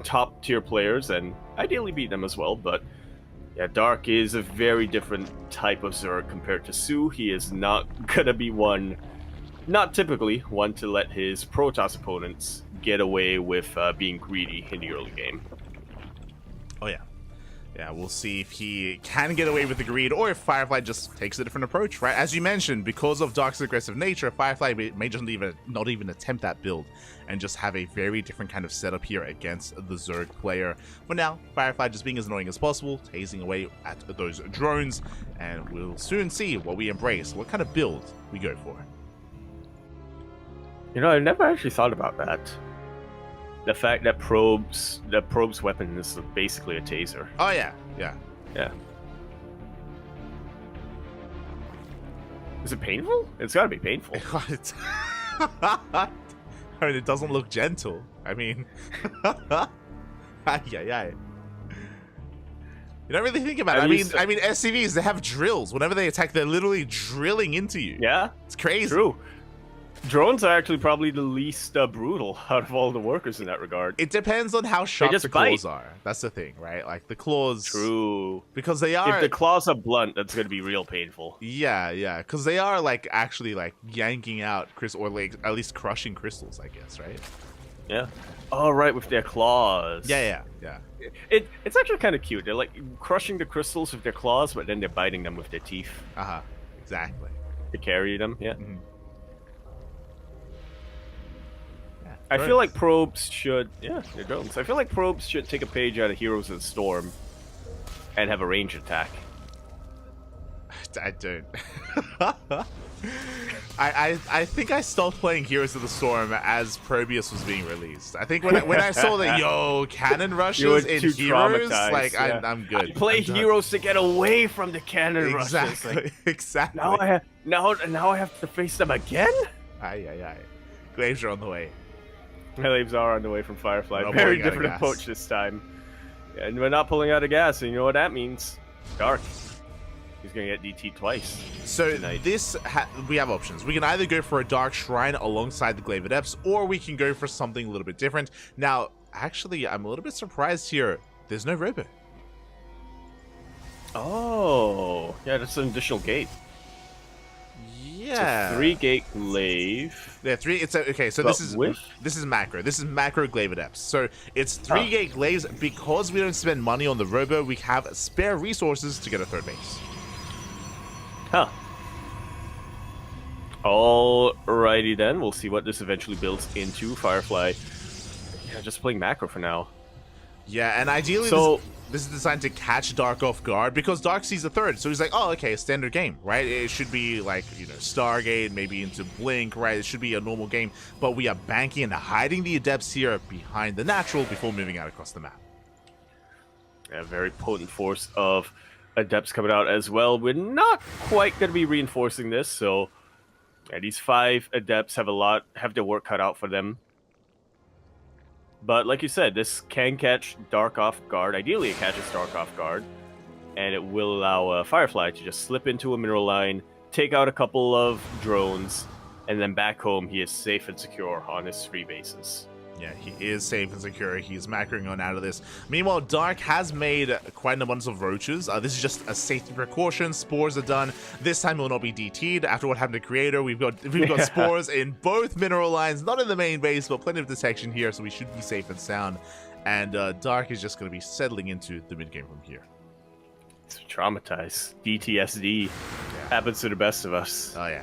top tier players and ideally beat them as well. But yeah, Dark is a very different type of Zerg compared to Su. He is not gonna be not typically one to let his Protoss opponents get away with being greedy in the early game. Oh yeah. Yeah, we'll see if he can get away with the greed or if Firefly just takes a different approach, right? As you mentioned, because of Dark's aggressive nature, Firefly may just not even attempt that build and just have a very different kind of setup here against the Zerg player. For now, Firefly just being as annoying as possible, tasing away at those drones, and we'll soon see what we embrace, what kind of build we go for. You know, I never actually thought about that. The fact that Probe's weapon is basically a taser. Oh yeah, yeah. Yeah. Is it painful? It's gotta be painful. I mean, it doesn't look gentle. I mean, yeah. You don't really think about it. I mean, SCVs, they have drills. Whenever they attack, they're literally drilling into you. Yeah, it's crazy. True. Drones are actually probably the least brutal out of all the workers in that regard. It depends on how sharp the claws are. That's the thing, right? Like the claws. True. Because they are. If the claws are blunt, that's going to be real painful. Yeah. Because they are like actually like yanking out crystals, or like at least crushing crystals, I guess, right? Yeah. Oh, right, with their claws. Yeah. It's actually kind of cute. They're like crushing the crystals with their claws, but then they're biting them with their teeth Exactly. to carry them. Yeah. Mhm. Yeah, I feel like probes should. Yeah, they're drones. I feel like probes should take a page out of Heroes of the Storm and have a range attack. I don't. I think I stopped playing Heroes of the Storm as Probius was being released. I think when I saw that cannon rushes in Heroes, like yeah. I'm good. I play Heroes to get away from the cannon rushes. Like, exactly. Now I have to face them again. Aye. Glaives are on the way. Glaives are on the way from Firefly. Not Very pulling out of different gas. approach this time. And we're not pulling out of gas, and you know what that means? Dark. He's gonna get DT twice. So tonight. We have options. We can either go for a Dark Shrine alongside the Glaive Adepts, or we can go for something a little bit different. Now, actually, I'm a little bit surprised here. There's no Robo. Oh, yeah, that's an additional gate. Yeah. It's a 3-gate glaive. Yeah, 3. Okay. So But this is macro. This is macro Glaive Adepts. So it's 3-gate glaives because we don't spend money on the Robo. We have spare resources to get a third base. Huh. Alrighty then, we'll see what this eventually builds into. Firefly, yeah, just playing macro for now. Yeah, and ideally, this is designed to catch Dark off guard because Dark sees a third, so he's like, oh, okay, standard game, right? It should be like, Stargate, maybe into Blink, right? It should be a normal game, but we are banking and hiding the Adepts here behind the natural before moving out across the map. A very potent force of Adepts coming out as well. We're not quite going to be reinforcing this, so yeah, these 5 Adepts have their work cut out for them. But like you said, this can catch Dark off guard. Ideally, it catches Dark off guard, and it will allow Firefly to just slip into a mineral line, take out a couple of drones, and then back home he is safe and secure on his 3 bases. Yeah, he is safe and secure. He is macroing on out of this. Meanwhile, Dark has made quite an abundance of roaches. This is just a safety precaution. Spores are done. This time it will not be DT'd. After what happened to Creator, we've got spores in both mineral lines, not in the main base, but plenty of detection here, so we should be safe and sound. And Dark is just going to be settling into the mid game from here. It's traumatized. DTSD happens to the best of us. Oh yeah.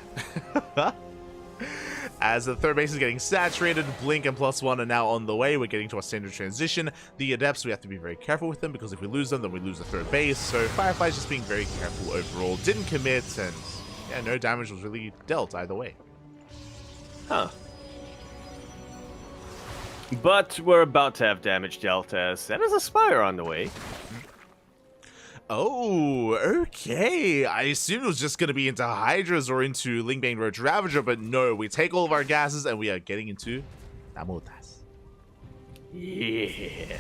As the third base is getting saturated, Blink and +1 are now on the way. We're getting to our standard transition. The Adepts, we have to be very careful with them because if we lose them, then we lose the third base. So Firefly's just being very careful overall. Didn't commit, and yeah, no damage was really dealt either way. Huh. But we're about to have damage dealt as that is a Spire on the way. Oh, okay. I assumed it was just going to be into Hydras or into Lingbane Roach Ravager, but no, we take all of our gases and we are getting into Namotas. Yeah.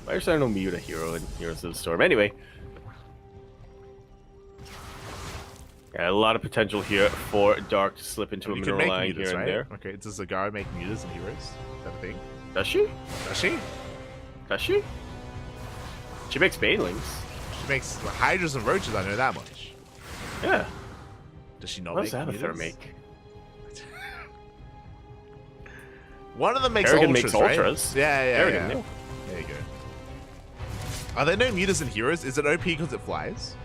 Why is there no Muta hero in Heroes of the Storm? Anyway. Yeah, a lot of potential here for Dark to slip into a mineral line here and there. Okay, does Zagara make Mutas and Heroes? Is that a thing? Does she? Does she? Does she? She makes Banelings. She makes Hydras and Roaches, I know that much. Yeah. Does she not What make does Abathur Mutas? make? One of them makes Kerrigan Ultras, makes right? Ultras. Yeah. Kerrigan, yeah. There you go. Are there no Mutas in Heroes? Is it OP because it flies?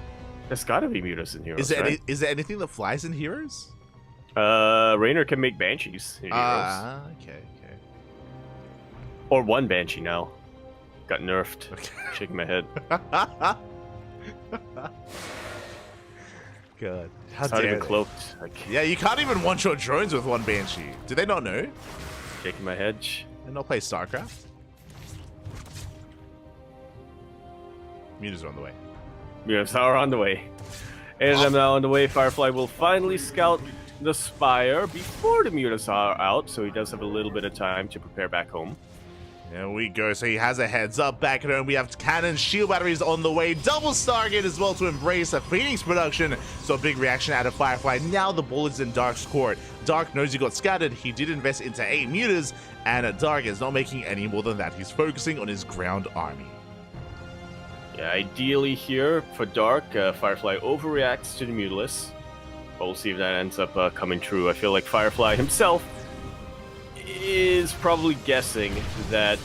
There's gotta be Mutas in Heroes, Is there anything that flies in Heroes? Raynor can make Banshees in Heroes. Okay. Or one Banshee now. Got nerfed. Okay. Shaking my head. God. It's not even cloaked. Like, Yeah, you can't even one-shot drones with one Banshee. Do they not know? shaking my head. They not play StarCraft? Mutas are on the way. Mutas are on the way. And I'm now on the way. Firefly will finally scout the Spire before the Mutas are out, so he does have a little bit of time to prepare back home. There we go. So he has a heads up back at home. We have cannons, shield batteries on the way. Double Stargate as well to embrace a Phoenix production. So a big reaction out of Firefly. Now the ball is in Dark's court. Dark knows he got scattered. He did invest into 8 Mutas. And Dark is not making any more than that. He's focusing on his ground army. Yeah, ideally here for Dark, Firefly overreacts to the Mutalist. But we'll see if that ends up coming true. I feel like Firefly himself is probably guessing that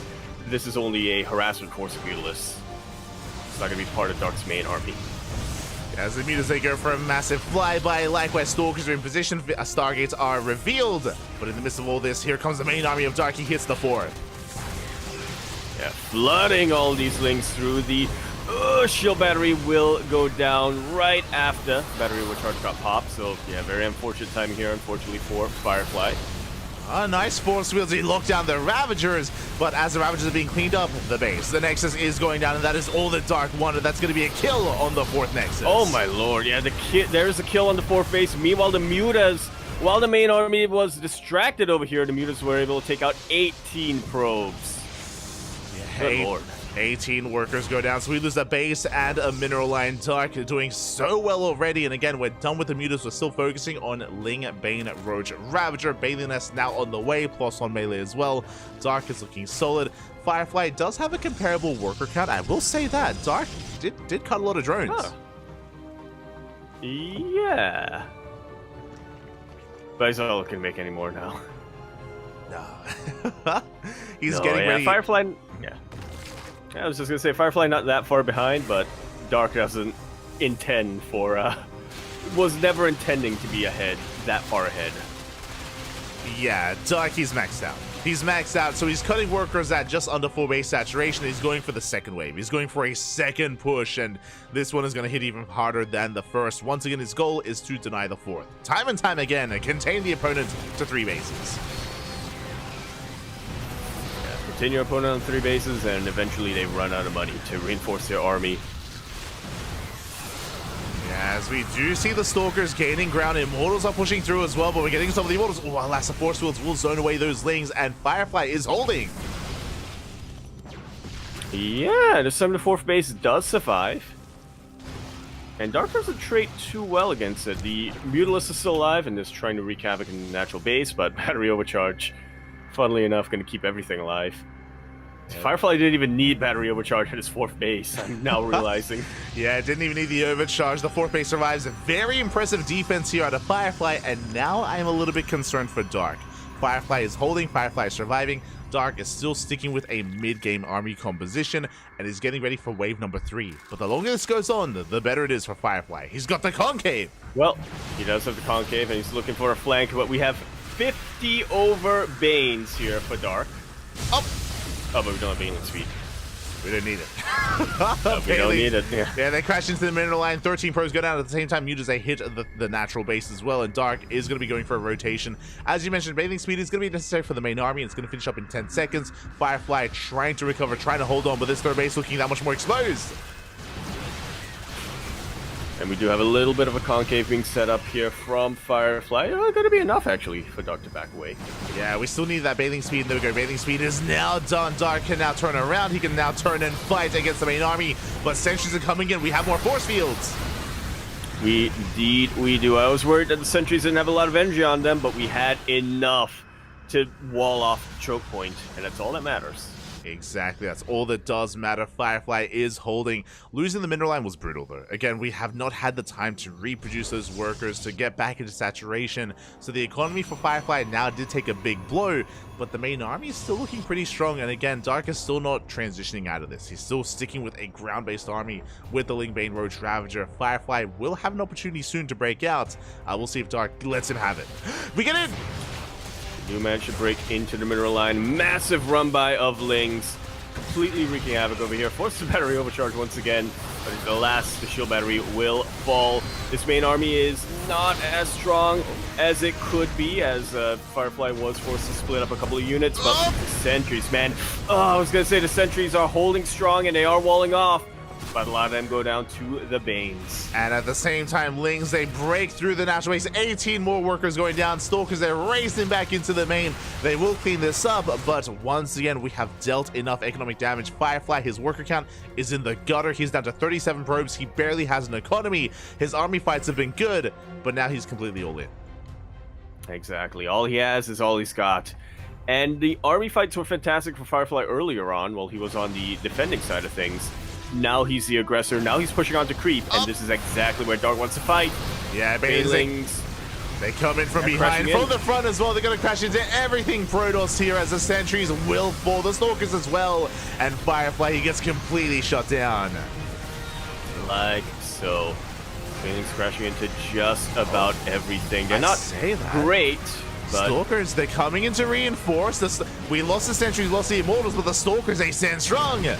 this is only a harassment force of Mutalists. It's not going to be part of Dark's main army. As the Mutas, they go for a massive flyby. Likewise, Stalkers are in position. Stargates are revealed. But in the midst of all this, here comes the main army of Dark. He hits the 4th. Yeah, flooding all these links through. The shield battery will go down right after battery overcharge got popped. So, yeah, very unfortunate timing here, unfortunately, for Firefly. A nice force field to lock down the Ravagers, but as the Ravagers are being cleaned up, the base, the Nexus is going down, and that is all that Dark wanted. That's going to be a kill on the 4th Nexus. Oh my lord, yeah, there's a kill on the 4th base. Meanwhile, the Mutas, while the main army was distracted over here, the Mutas were able to take out 18 probes. Yeah, good lord. 18 workers go down, so we lose a base and a mineral line. Dark doing so well already, and again, we're done with the Mutas. We're still focusing on Ling, Bane, Roach, Ravager. Bailey Nest now on the way, plus on melee as well. Dark is looking solid. Firefly does have a comparable worker count. I will say that. Dark did cut a lot of drones. Huh. Yeah. But he's not looking to make any more now. No. He's getting ready. Firefly, yeah. I was just gonna say, Firefly not that far behind, but Dark doesn't intend for, was never intending to be ahead, that far ahead. Yeah, Dark, he's maxed out. He's maxed out, so he's cutting workers at just under 4 base saturation. He's going for the second wave. He's going for a second push, and this one is going to hit even harder than the first. Once again, his goal is to deny the 4th. Time and time again, and contain the opponent to 3 bases. Continue your opponent on 3 bases, and eventually they run out of money to reinforce their army. Yeah, as we do see the Stalkers gaining ground, Immortals are pushing through as well, but we're getting some of the Immortals. Oh, alas, the Force Fields will zone away those Lings, and Firefly is holding. Yeah, this time the 4th base does survive. And Dark doesn't trade too well against it. The Mutalist is still alive and is trying to wreak havoc in the natural base, but battery overcharge, funnily enough, going to keep everything alive. Firefly didn't even need battery overcharge at his 4th base, I'm now realizing. Yeah, it didn't even need the overcharge. The 4th base survives. A very impressive defense here out of Firefly, and now I'm a little bit concerned for Dark. Firefly is holding, Firefly is surviving. Dark is still sticking with a mid-game army composition and is getting ready for wave number 3. But the longer this goes on, the better it is for Firefly. He's got the concave. Well, he does have the concave, and he's looking for a flank, but we have 50 over Banes here for Dark. Oh, but we don't have Bane's speed. We didn't need it. We don't need it, yeah. Yeah, they crash into the mineral line. 13 pros go down at the same time. Mutas, they hit the natural base as well, and Dark is going to be going for a rotation. As you mentioned, bathing speed is going to be necessary for the main army. It's going to finish up in 10 seconds. Firefly trying to recover, trying to hold on, but this 3rd base looking that much more exposed. And we do have a little bit of a concave being set up here from Firefly. Going to be enough, actually, for Dark to back away. Yeah, we still need that bathing speed. There we go. Bathing speed is now done. Dark can now turn around. He can now turn and fight against the main army. But sentries are coming in. We have more force fields. Indeed, we do. I was worried that the sentries didn't have a lot of energy on them, but we had enough to wall off the choke point, and that's all that matters. Exactly, that's all that does matter. Firefly is holding. Losing the mineral line was brutal, though. Again, we have not had the time to reproduce those workers, to get back into saturation. So the economy for Firefly now did take a big blow, but the main army is still looking pretty strong. And again, Dark is still not transitioning out of this. He's still sticking with a ground-based army with the Ling, Bane, Roach, Ravager. Firefly will have an opportunity soon to break out. We'll see if Dark lets him have it. We get in! Do manage to break into the mineral line. Massive run-by of Lings. Completely wreaking havoc over here. Forces the battery overcharge once again. But alas, the shield battery will fall. This main army is not as strong as it could be, as Firefly was forced to split up a couple of units. But the sentries, man. Oh, I was going to say the sentries are holding strong and they are walling off. But a lot of them go down to the Banes. And at the same time, Lings, they break through the natural base. 18 more workers going down. Stalkers, they're racing back into the main. They will clean this up, but once again, we have dealt enough economic damage. Firefly, his worker count is in the gutter. He's down to 37 probes. He barely has an economy. His army fights have been good, but now he's completely all in. Exactly. All he has is all he's got. And the army fights were fantastic for Firefly earlier on, while he was on the defending side of things. Now he's the aggressor. Now he's pushing on to creep, and this is exactly where Dark wants to fight. Yeah, Banelings They come in from They're behind, crashing from in. the front as well. They're going to crash into everything Protoss here as the sentries will fall. The Stalkers as well. And Firefly, he gets completely shut down. Like so. Banelings crashing into just about everything. They're not great, but Stalkers, they're coming in to reinforce. We lost the sentries, lost the Immortals, but the Stalkers, they stand strong. they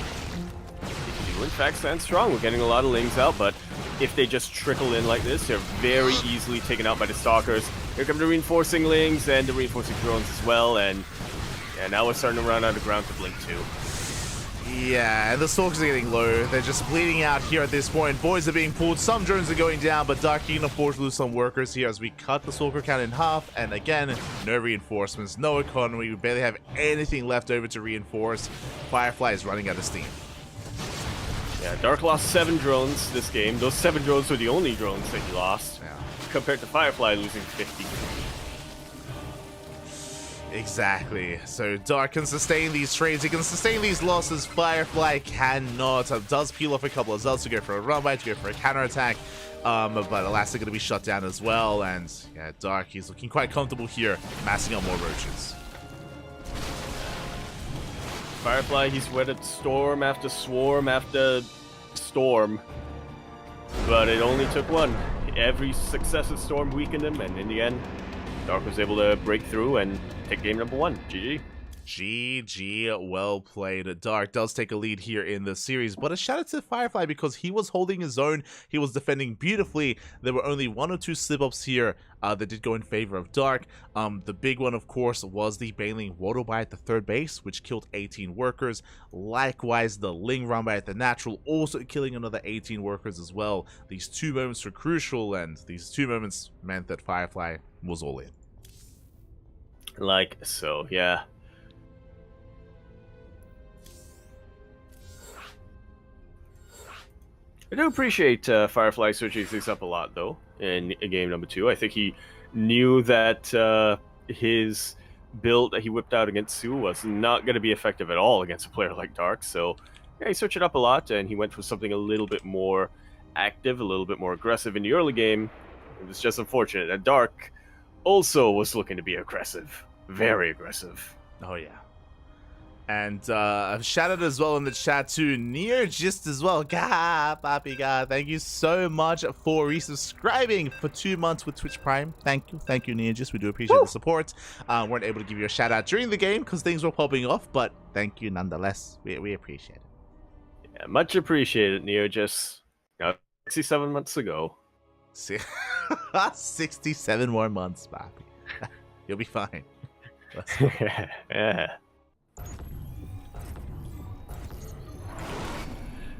do in fact stand strong. We're getting a lot of lings out, but if they just trickle in like this, they're very easily taken out by the Stalkers. Here come the reinforcing lings and the reinforcing drones as well, and yeah, now we're starting to run out of ground to blink too. Yeah, and the Stalkers are getting low. They're just bleeding out here at this point. Boys are being pulled. Some drones are going down, but Dark, you can afford to lose some workers here as we cut the Stalker count in half. And again, no reinforcements, no economy. We barely have anything left over to reinforce. Firefly is running out of steam. Yeah, Dark lost 7 drones this game. Those 7 drones were the only drones that he lost, compared to Firefly losing 50. Exactly. So Dark can sustain these trades. He can sustain these losses. Firefly cannot. Does peel off a couple of Zelts to go for a run by, to go for a counterattack. But alas, they're going to be shut down as well. And yeah, Dark, he's looking quite comfortable here, massing out more roaches. Firefly, he's weathered storm after swarm after storm. But it only took one. Every successive storm weakened him, and in the end, Dark was able to break through and take game number 1. GG. GG, well played. Dark does take a lead here in the series, but a shout out to Firefly because he was holding his own. He was defending beautifully. There were only 1 or 2 slip-ups here that did go in favor of Dark. The big one, of course, was the Baneling Water Bite at the third base, which killed 18 workers. Likewise, the Ling Run by at the natural, also killing another 18 workers as well. These 2 moments were crucial, and these 2 moments meant that Firefly was all in. Like so, yeah. I do appreciate Firefly switching things up a lot, though, in game number 2. I think he knew that his build that he whipped out against Sue was not going to be effective at all against a player like Dark, so yeah, he switched it up a lot, and he went for something a little bit more active, a little bit more aggressive in the early game. It was just unfortunate that Dark also was looking to be aggressive. Very aggressive. Oh, yeah. And I've shouted as well in the chat to Neogist as well. God, Papi God, thank you so much for resubscribing for 2 months with Twitch Prime. Thank you, Neogist. We do appreciate the support. Weren't able to give you a shout out during the game because things were popping off, but thank you nonetheless. We appreciate it. Yeah, much appreciated, Neogist. 67 months ago. 67 more months, Papi. You'll be fine. Let's go. Yeah.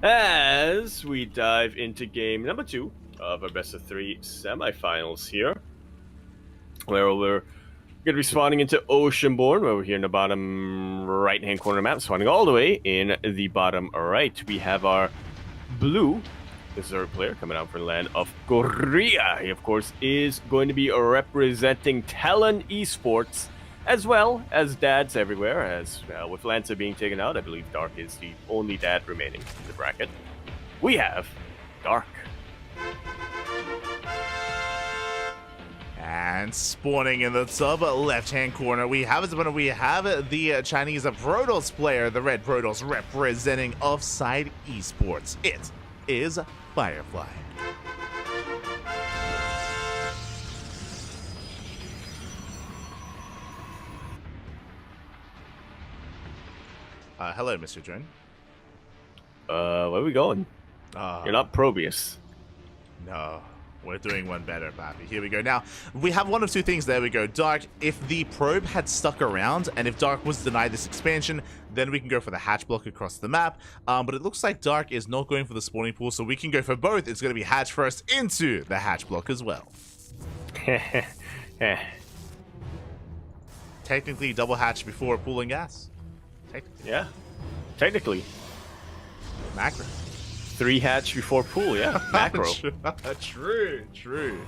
As we dive into game number 2 of our best of 3 semifinals here, where we're going to be spawning into Oceanborn, where we're here in the bottom right-hand corner of the map, spawning all the way in the bottom right. We have our blue Berserk player coming out from the land of Korea. He, of course, is going to be representing Talon Esports, as well as dads everywhere, as with Lancer being taken out, I believe Dark is the only dad remaining in the bracket. We have Dark. And spawning in the top left-hand corner, we have the Chinese Protoss player, the red Protoss representing Offside Esports. It is Firefly. Hello, Mr. Drone. Where are we going? You're not Probius. No, we're doing one better, Pappy. Here we go. Now, we have one of 2 things. There we go. Dark, if the probe had stuck around, and if Dark was denied this expansion, then we can go for the hatch block across the map. But it looks like Dark is not going for the spawning pool, so we can go for both. It's going to be hatch first into the hatch block as well. Technically, double hatch before pooling gas. Yeah, technically. Macro. 3 hatch before pool, yeah. Macro. True.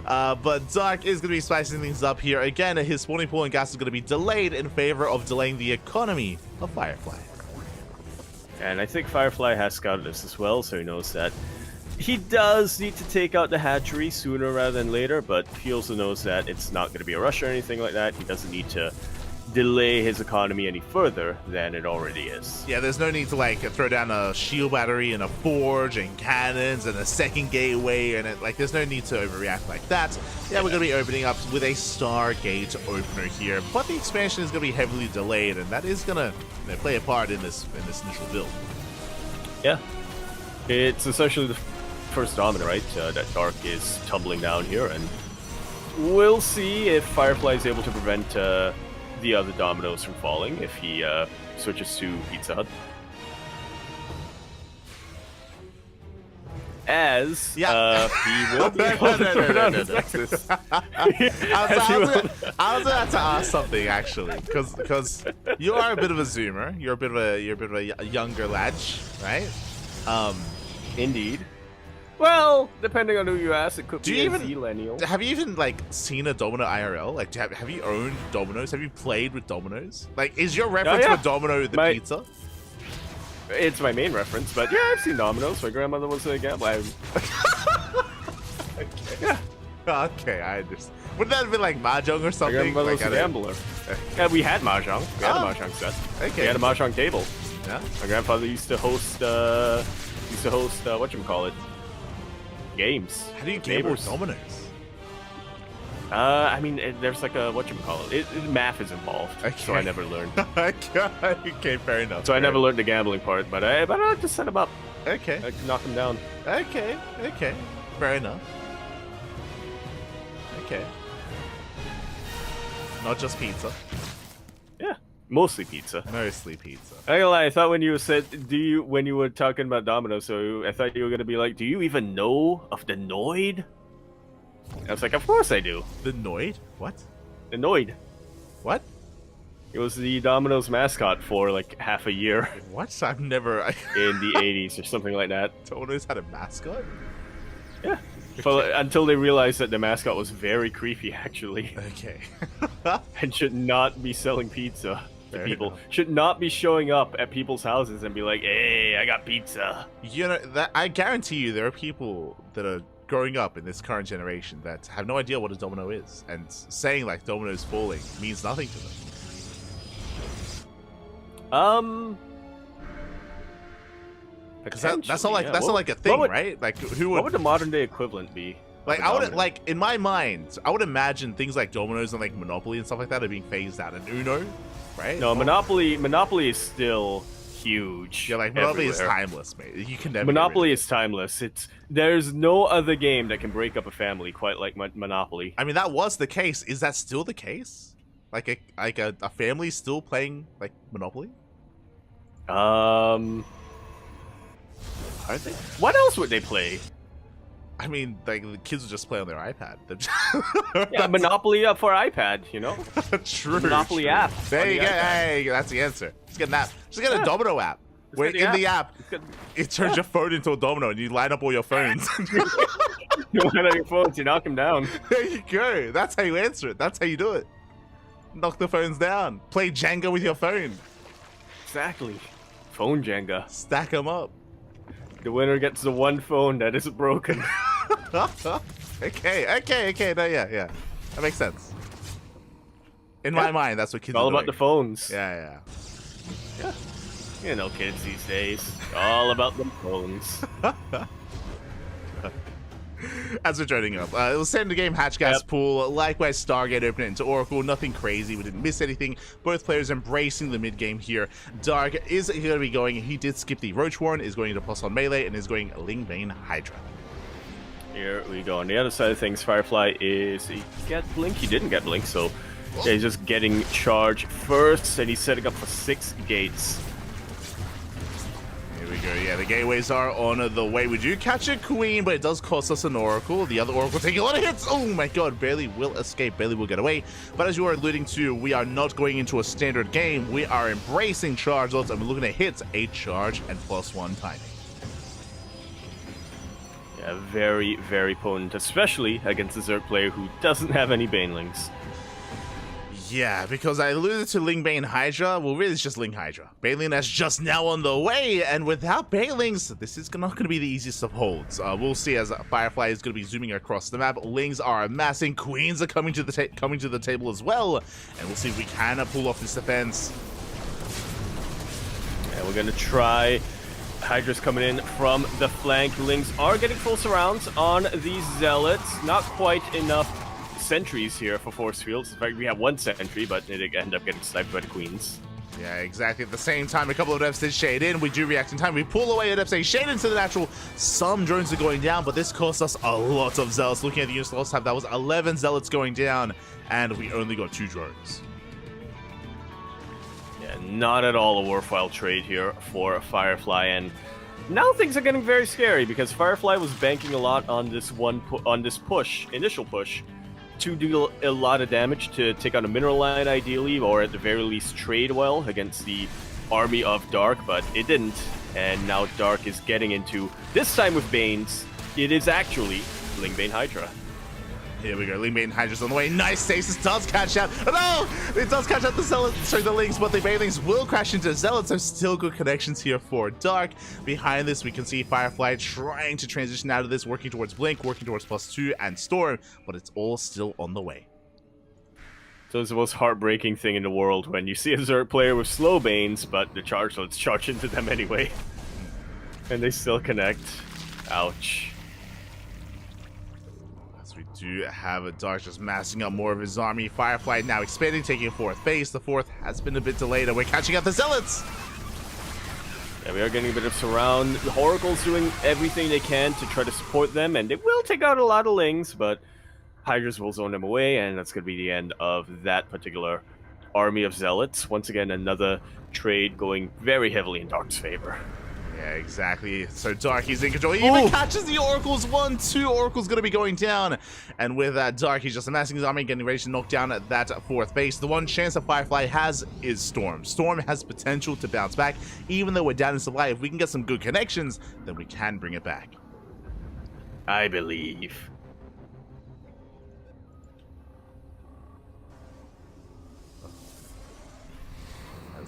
But Dark is going to be spicing things up here. Again, his spawning pool and gas is going to be delayed in favor of delaying the economy of Firefly. And I think Firefly has scouted this as well, so he knows that He does need to take out the hatchery sooner rather than later, but he also knows that it's not going to be a rush or anything like that. He doesn't need to delay his economy any further than it already is. Yeah, there's no need to like throw down a shield battery and a forge and cannons and a second gateway and there's no need to overreact like that. Yeah, we're gonna be opening up with a Stargate opener here, but the expansion is gonna be heavily delayed, and that is gonna play a part in this initial build. Yeah, it's essentially the first domino, right? That Dark is tumbling down here, and we'll see if Firefly is able to prevent the other dominoes from falling if he switches to Pizza Hut. As he will be able to turn on his Nexus. I was about to ask something actually, because you are a bit of a zoomer. You're a bit of a younger lad, right? Indeed. Well, depending on who you ask, it could be a zillennial. Have you even like seen a domino IRL? Like, have you owned dominoes? Have you played with dominoes? Like, is your reference to a domino the pizza? It's my main reference, but yeah, I've seen dominoes. My grandmother was a gambler. Okay. Okay, I understand. Wouldn't that have been like mahjong or something? My grandmother was a gambler. Yeah, we had mahjong. We had a mahjong set. Okay. We had a mahjong table. Yeah. My grandfather used to host whatchamacallit, games. How do you gamble with dominoes? I mean, there's like a whatchamacallit. Math is involved, so I never learned. Okay, fair enough. So I never learned the gambling part, but I like to set them up. Okay. I can knock them down. Okay. Fair enough. Okay. Not just pizza. Yeah, mostly pizza. Mostly pizza. I ain't gonna lie, I thought when you said, when you were talking about dominoes, so I thought you were gonna be like, do you even know of the Noid? I was like, of course I do. The Noid? What? The Noid. What? It was the Domino's mascot for like half a year. What? I've never... in the 80s or something like that. Domino's had a mascot? Yeah. Until they realized that the mascot was very creepy, actually. Okay. And should not be selling pizza to people. Enough. Should not be showing up at people's houses and be like, hey, I got pizza. You know, I guarantee you there are people that are growing up in this current generation that have no idea what a domino is, and saying like dominoes falling means nothing to them. Because that's not like a thing, right? Like, what would the modern day equivalent be? Like, I would like, in my mind, I would imagine things like dominoes and like Monopoly and stuff like that are being phased out, and Uno, right? No, Monopoly is still huge. Yeah, like Monopoly is timeless, mate. You can never. Monopoly is timeless. There's no other game that can break up a family quite like Monopoly. I mean, that was the case. Is that still the case? Like a family still playing like Monopoly? I think. What else would they play? I mean, like the kids would just play on their iPad. Yeah, Monopoly for iPad, you know. True. Monopoly app. There you go. Hey, that's the answer. Just get an app. Just get a domino app. Where in the app, it turns your phone into a domino, and you line up all your phones. You line up your phones, you knock them down. There you go. That's how you answer it. That's how you do it. Knock the phones down. Play Jenga with your phone. Exactly. Phone Jenga. Stack them up. The winner gets the one phone that is broken. Okay. No, yeah. That makes sense. In my mind, that's what kids are all doing. about the phones. Yeah. You know, kids these days. All about them phones. As we're joining up, it was send the game Hatchgas pool. Likewise, Stargate open it into Oracle. Nothing crazy. We didn't miss anything. Both players embracing the mid game here. Dark is going to be going. He did skip the Roach Warren. Is going to plus on melee and is going Ling Bane Hydra. Here we go. On the other side of things, Firefly is he get blink. He didn't get blink, so yeah, he's just getting charge first, and he's setting up for 6 gates. Here we go. Yeah, the gateways are on the way. We do catch a queen, but it does cost us an oracle. The other oracle taking a lot of hits. Oh my god, Bailey will escape. Bailey will get away. But as you are alluding to, we are not going into a standard game. We are embracing charge loads, and we're looking at hits 8 charge and +1 timing. Yeah, very, very potent, especially against a Zerg player who doesn't have any banelings. Yeah, because I alluded to Lingbane Hydra. Well, really, it's just Ling Hydra. Bailing that's just now on the way, and without Bailings, this is not going to be the easiest of holds. We'll see as Firefly is going to be zooming across the map. Lings are amassing. Queens are coming to the table as well, and we'll see if we can pull off this defense. And we're going to try. Hydra's coming in from the flank. Lings are getting full surrounds on these Zealots. Not quite enough sentries here for force fields. In fact, we have one sentry, but it ended up getting sniped by the Queens. Yeah, exactly. At the same time, a couple of Adepts did shade in. We do react in time. We pull away Adepts, they shade into the natural. Some drones are going down, but this cost us a lot of Zealots. Looking at the units last time, that was 11 Zealots going down, and we only got 2 drones. Yeah, not at all a worthwhile trade here for Firefly, and now things are getting very scary because Firefly was banking a lot on this initial push, to do a lot of damage to take out a mineral line ideally, or at the very least trade well against the army of Dark, but it didn't, and now Dark is getting into, this time with Banes, it is actually Lingbane Hydra. Here we go, Lingbane Hydra's on the way. Nice stasis, does catch out. Oh no! It does catch out the Zealots, sorry, the Lings, but the Bailings will crash into Zealots. So still good connections here for Dark. Behind this, we can see Firefly trying to transition out of this, working towards Blink, working towards +2 and Storm, but it's all still on the way. So it's the most heartbreaking thing in the world when you see a Zerg player with slow Banes, but the Chargelets charge into them anyway. And they still connect. Ouch. We do have a Dark just massing up more of his army. Firefly now expanding, taking 4th base. The 4th has been a bit delayed, and we're catching up the Zealots. Yeah, we are getting a bit of surround. The Oracle's doing everything they can to try to support them, and they will take out a lot of Lings, but Hydras will zone them away, and that's going to be the end of that particular army of Zealots. Once again, another trade going very heavily in Dark's favor. Yeah, exactly. So Dark, he's in control. He even catches the Oracles. 1-2 Oracle's going to be going down. And with Dark, he's just amassing his army, getting ready to knock down that 4th base. The one chance that Firefly has is Storm. Storm has potential to bounce back. Even though we're down in supply, if we can get some good connections, then we can bring it back. I believe.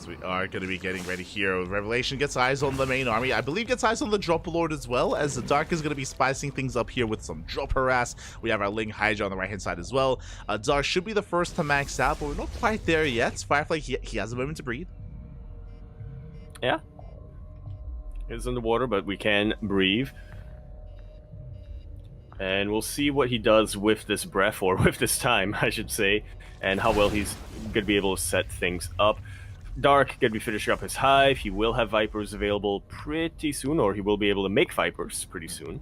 We are going to be getting ready here. Revelation gets eyes on the main army. I believe gets eyes on the Drop Lord as well, as the Dark is going to be spicing things up here with some Drop Harass. We have our Ling Hydra on the right-hand side as well. Dark should be the first to max out, but we're not quite there yet. Firefly, he has a moment to breathe. Yeah. It's underwater, but we can breathe. And we'll see what he does with this breath, or with this time, I should say, and how well he's going to be able to set things up. Dark going to be finishing up his hive. He will have Vipers available pretty soon, or he will be able to make Vipers pretty soon.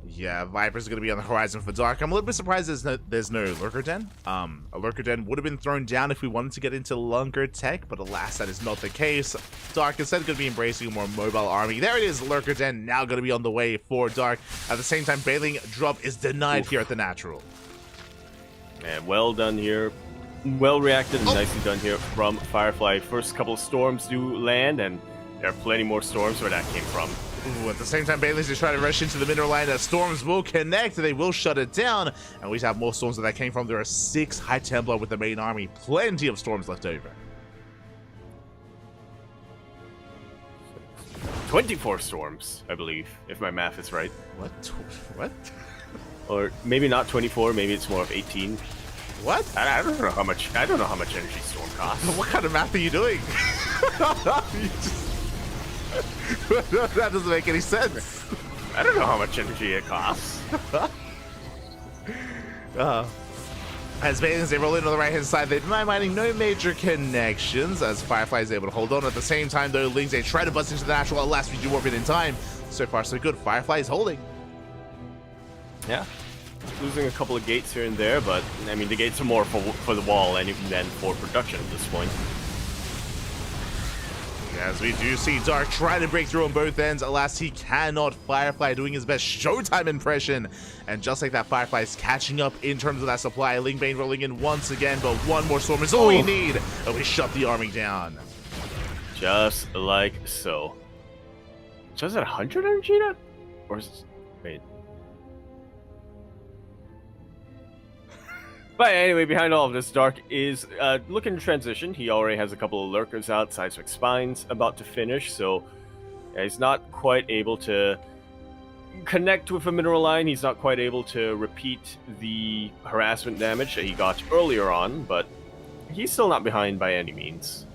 Yeah, Viper's going to be on the horizon for Dark. I'm a little bit surprised there's no Lurker Den. A Lurker Den would have been thrown down if we wanted to get into Lurker tech, but alas, that is not the case. Dark instead going to be embracing a more mobile army. There it is, Lurker Den now going to be on the way for Dark. At the same time, Bailing drop is denied here at the natural. And well done here. Well reacted and nicely done here from Firefly. First couple of storms do land, and there are plenty more storms where that came from. Ooh, at the same time, Bailey's just trying to rush into the mineral line. As storms will connect, they will shut it down, and we have more storms where that came from. There are 6 High Templar with the main army. Plenty of storms left over. 24 storms, I believe, if my math is right. What? What? Or maybe not 24. Maybe it's more of 18. What? I don't know how much. I don't know how much energy storm costs. What kind of math are you doing? That doesn't make any sense. I don't know how much energy it costs. As Bailings, they roll in on the right-hand side. They're mining no major connections as Firefly is able to hold on. At the same time, though, Lings, they try to bust into the natural. Alas, we do warp it in time. So far, so good. Firefly is holding. Yeah. Losing a couple of gates here and there, but, I mean, the gates are more for the wall than for production at this point. As we do see Dark trying to break through on both ends. Alas, he cannot. Firefly doing his best Showtime impression. And just like that, Firefly is catching up in terms of that supply. Lingbane rolling in once again, but one more storm is all we need. And we shut the army down. Just like so. Just at 100 energy now? Or is it... Wait. But anyway, behind all of this, Dark is looking to transition. He already has a couple of lurkers out. Seismic Spine's about to finish, so he's not quite able to connect with a mineral line. He's not quite able to repeat the harassment damage that he got earlier on, but he's still not behind by any means.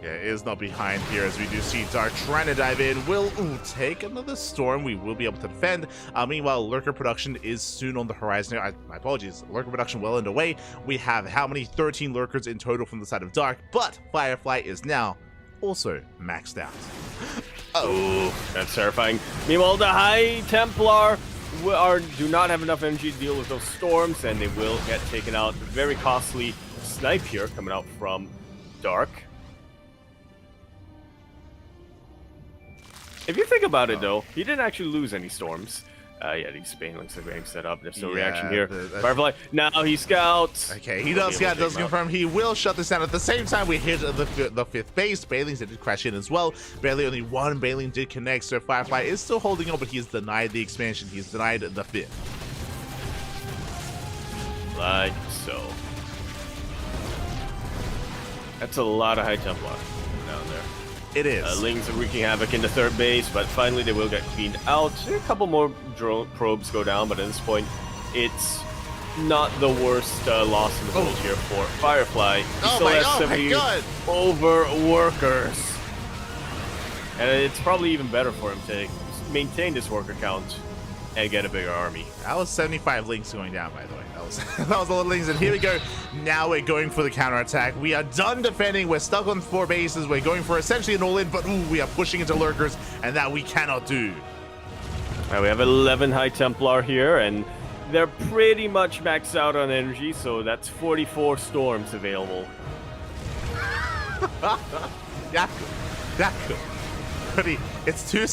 Yeah, it is not behind here, as we do see Dark trying to dive in. Will take another storm. We will be able to defend. Meanwhile, lurker production is soon on the horizon. My apologies. Lurker production well underway. We have how many? 13 lurkers in total from the side of Dark, but Firefly is now also maxed out. Oh, that's terrifying. Meanwhile, the High Templar do not have enough energy to deal with those storms, and they will get taken out. Very costly snipe here coming out from Dark. If you think about it, though, he didn't actually lose any storms. Yeah, these Banelings are getting set up. There's no reaction here. Firefly, now he scouts. Okay, he does scout, does confirm he will shut this down. At the same time, we hit the fifth base. Banelings did crash in as well. Barely only one Baneling did connect, so Firefly is still holding on, but he's denied the expansion. He's denied the fifth. Like so. That's a lot of High Templar down there. It is. Lings are wreaking havoc into third base, but finally they will get cleaned out. A couple more drone probes go down, but at this point, it's not the worst loss in the world here for Firefly. He still has 70 over workers. And it's probably even better for him to maintain this worker count and get a bigger army. That was 75 Lings going down, by the way. That was a lot of Lings, and here we go. Now we're going for the counterattack. We are done defending. We're stuck on 4 bases. We're going for essentially an all-in, but we are pushing into lurkers, and that we cannot do. We have 11 High Templar here, and they're pretty much maxed out on energy, so that's 44 storms available. Yeah, good. It's two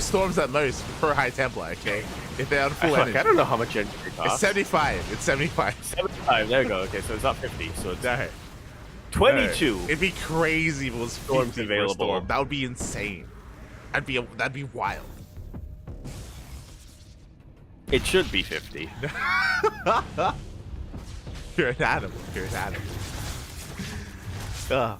storms at most per High Templar, okay? If they're on full energy. I don't know how much energy they cost. It's 75. It's 75. 75, there you go. Okay, so it's not 50, so it's 22. It'd be crazy if it was storms available. Storm. That would be insane. That'd be wild. It should be 50. You're an animal. You're an animal.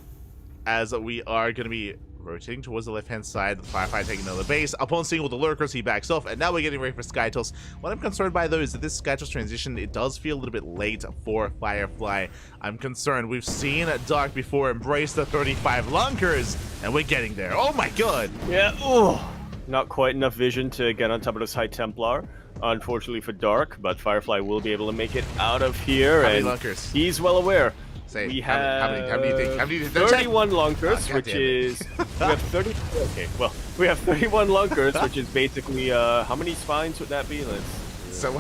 As we are going to be rotating towards the left-hand side, the Firefly taking another base. Upon seeing all the lurkers, he backs off, and now we're getting ready for Skytoss. What I'm concerned by, though, is that this Skytoss transition, it does feel a little bit late for Firefly. I'm concerned. We've seen Dark before embrace the 35 lunkers, and we're getting there. Oh my god! Yeah, not quite enough vision to get on top of this High Templar, unfortunately for Dark, but Firefly will be able to make it out of here, How many and lunkers? He's well aware. We have how many do you think? 31 lunkers, which is we have 30. Okay, well, we have 31 lunkers, which is basically how many spines would that be? So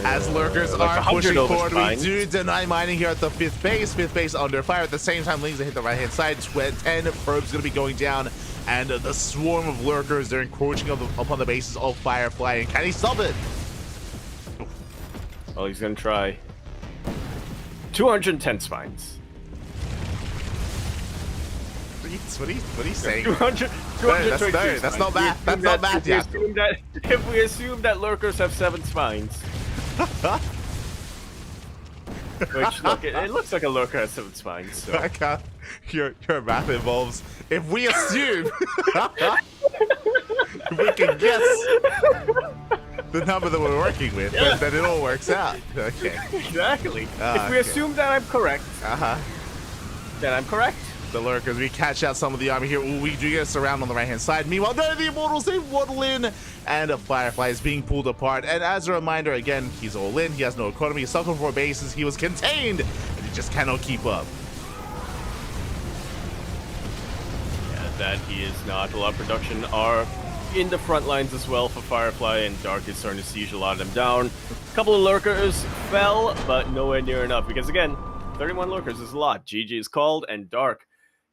as lurkers are pushing forward, we do deny mining here at the fifth base. Fifth base under fire. At the same time, Lings hit the right-hand side. 10 probes going to be going down, and the swarm of lurkers, they're encroaching upon the bases of Firefly. And can he stop it? Well, he's going to try. 210 spines. What are you saying? 222 that's not bad. That's not bad, yeah. If we assume that lurkers have 7 spines. Which, look, it looks like a lurker has 7 spines. So. I can't. Your math involves, if we assume, if we can guess the number that we're working with, then it all works out. Okay. Exactly. If we assume that I'm correct, then I'm correct. The lurkers, we catch out some of the army here. Ooh, we do get a surround on the right-hand side. Meanwhile, none of the Immortals, they waddle in, and a Firefly is being pulled apart. And as a reminder, again, he's all in. He has no economy. He's stuck on 4 bases. He was contained, and he just cannot keep up. Yeah, that he is not. A lot of production are in the front lines as well for Firefly, and Dark is starting to siege a lot of them down. A couple of lurkers fell, but nowhere near enough, because again, 31 lurkers is a lot. GG is called, and Dark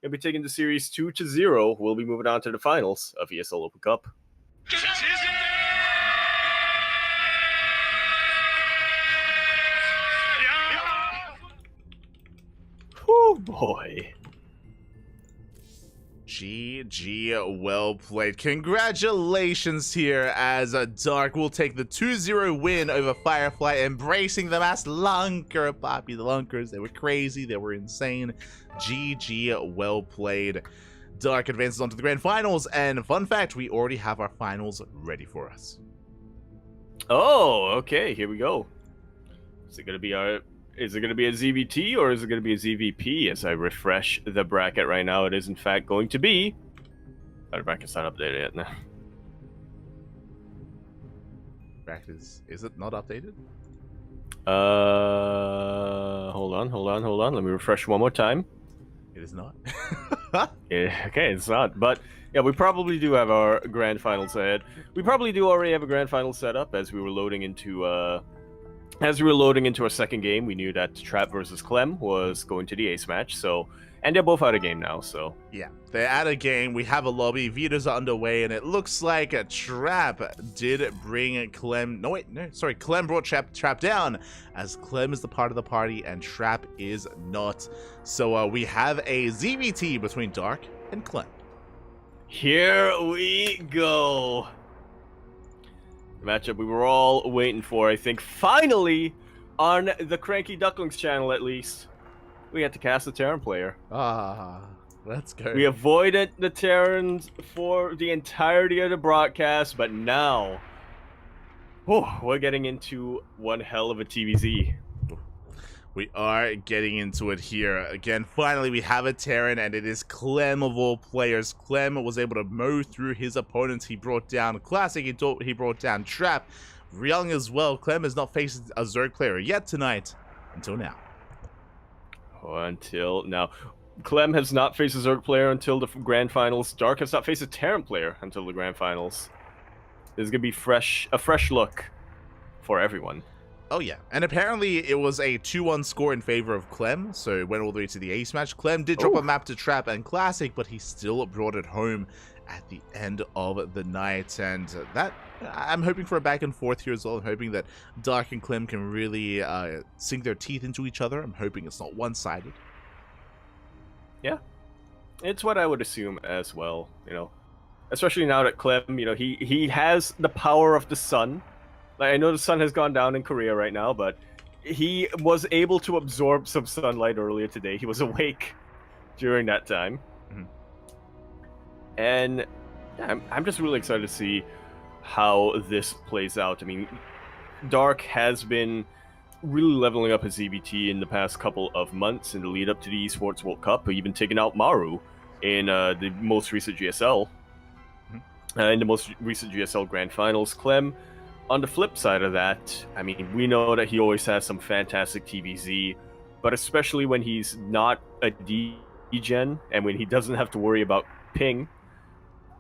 will be taking the series 2-0. We'll be moving on to the finals of ESL Open Cup. Oh boy. GG, well played. Congratulations here as Dark will take the 2-0 win over Firefly, embracing them as Lunker, Poppy. The Lunkers, they were crazy, they were insane. GG, well played. Dark advances on to the grand finals, and fun fact, we already have our finals ready for us. Oh, okay, here we go. Is it going to be a ZVT or is it going to be a ZVP? As I refresh the bracket right now, it is in fact going to be... The bracket's not updated yet now. Bracket is it not updated? Hold on. Let me refresh one more time. It is not. Yeah, okay, it's not. But yeah, we probably do have our grand finals ahead. We probably do already have a grand final set up as we were loading into our second game. We knew that Trap versus Clem was going to the ace match, so, and they're both out of game now, so yeah, they're out of game. We have a lobby, Vetoes are underway, and it looks like a Trap did bring Clem. No, wait, no, sorry, Clem brought Trap down, as Clem is the part of the party and Trap is not. So we have a ZVT between Dark and Clem. here we go. Matchup we were all waiting for, I think. Finally, on the CranKy Ducklings channel at least, we had to cast the Terran player. Ah, let's go. We avoided the Terrans for the entirety of the broadcast, but now, we're getting into one hell of a TVZ. We are getting into it here. Again, finally, we have a Terran, and it is Clem of all players. Clem was able to mow through his opponents. He brought down Classic, he brought down Trap, Young as well. Clem has not faced a Zerg player yet tonight, until now. Until now. Clem has not faced a Zerg player until the grand finals. Dark has not faced a Terran player until the grand finals. This is going to be a fresh look for everyone. Oh yeah, and apparently it was a 2-1 score in favor of Clem, so it went all the way to the ace match. Clem did drop a map to Trap and Classic, but he still brought it home at the end of the night, and that, I'm hoping for a back and forth here as well. I'm hoping that Dark and Clem can really sink their teeth into each other. I'm hoping it's not one-sided. Yeah, it's what I would assume as well, you know, especially now that Clem, you know, he has the power of the sun. Like, I know the sun has gone down in Korea right now, but he was able to absorb some sunlight earlier today. He was awake during that time. Mm-hmm. And I'm just really excited to see how this plays out. I mean, Dark has been really leveling up his EBT in the past couple of months in the lead up to the Esports World Cup, even taking out Maru in the most recent GSL. Mm-hmm. In the most recent GSL Grand Finals. Clem, on the flip side of that, I mean, we know that he always has some fantastic TVZ, but especially when he's not a D-gen and when he doesn't have to worry about ping,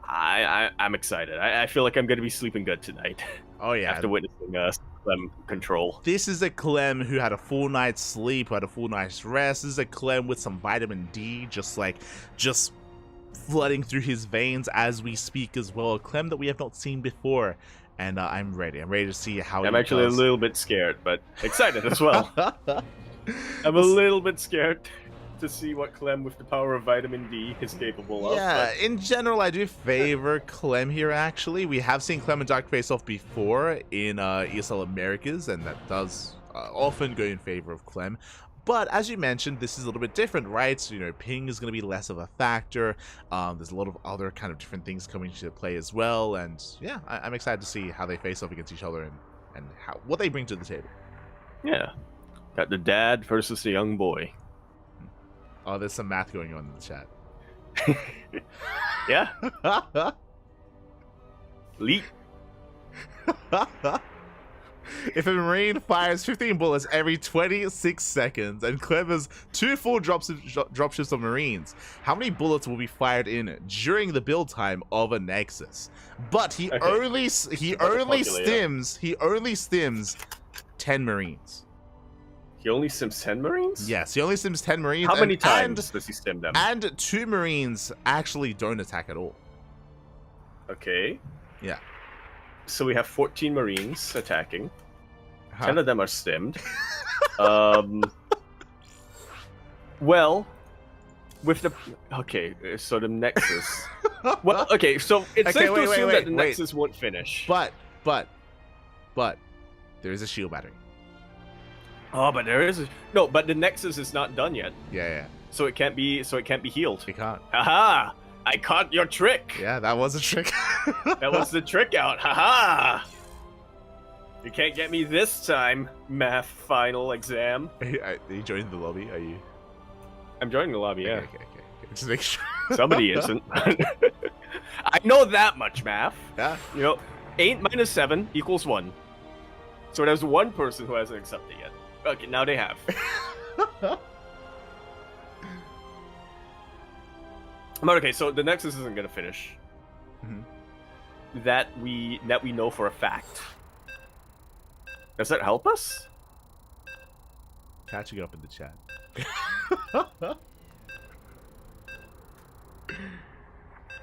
I'm excited. I feel like I'm going to be sleeping good tonight. Oh yeah, after witnessing Clem control. This is a Clem who had a full night's sleep, who had a full night's rest. This is a Clem with some vitamin D, just flooding through his veins as we speak as well. A Clem that we have not seen before. And I'm ready. I'm ready to see how I'm actually a little bit scared, but excited as well. I'm a little bit scared to see what Clem with the power of vitamin D is capable of. Yeah, in general, I do favor Clem here, actually. We have seen Clem and Dark face off before in ESL Americas, and that does often go in favor of Clem. But as you mentioned, this is a little bit different, right? So, you know, ping is going to be less of a factor. There's a lot of other kind of different things coming into play as well. And yeah, I'm excited to see how they face off against each other and what they bring to the table. Yeah. Got the dad versus the young boy. Oh, there's some math going on in the chat. Yeah. Leap. If a Marine fires 15 bullets every 26 seconds and Clem has 2 full dropships of Marines, how many bullets will be fired in during the build time of a Nexus? But he only stims 10 Marines. He only sims 10 Marines? Yes, he only sims 10 Marines. How many times does he stim them? And 2 Marines actually don't attack at all. Okay. Yeah. So we have 14 Marines attacking. Huh. 10 of them are stimmed. Well, with the okay, so the Nexus. Well, okay, so it's safe to assume that the Nexus won't finish. But there is a shield battery. Oh, but there is no. But the Nexus is not done yet. Yeah. So it can't be. So it can't be healed. It can't. Haha! I caught your trick. Yeah, that was a trick. That was the trick out. Haha! You can't get me this time, math final exam. Are you joining the lobby? Are you? I'm joining the lobby. Yeah. Okay. Just make sure. Somebody isn't. I know that much math. Yeah. You know, 8 minus 7 equals 1. So there's one person who hasn't accepted yet. Okay, now they have. But okay, so the Nexus isn't gonna finish. Mm-hmm. That we know for a fact. Does that help us? Catching up in the chat.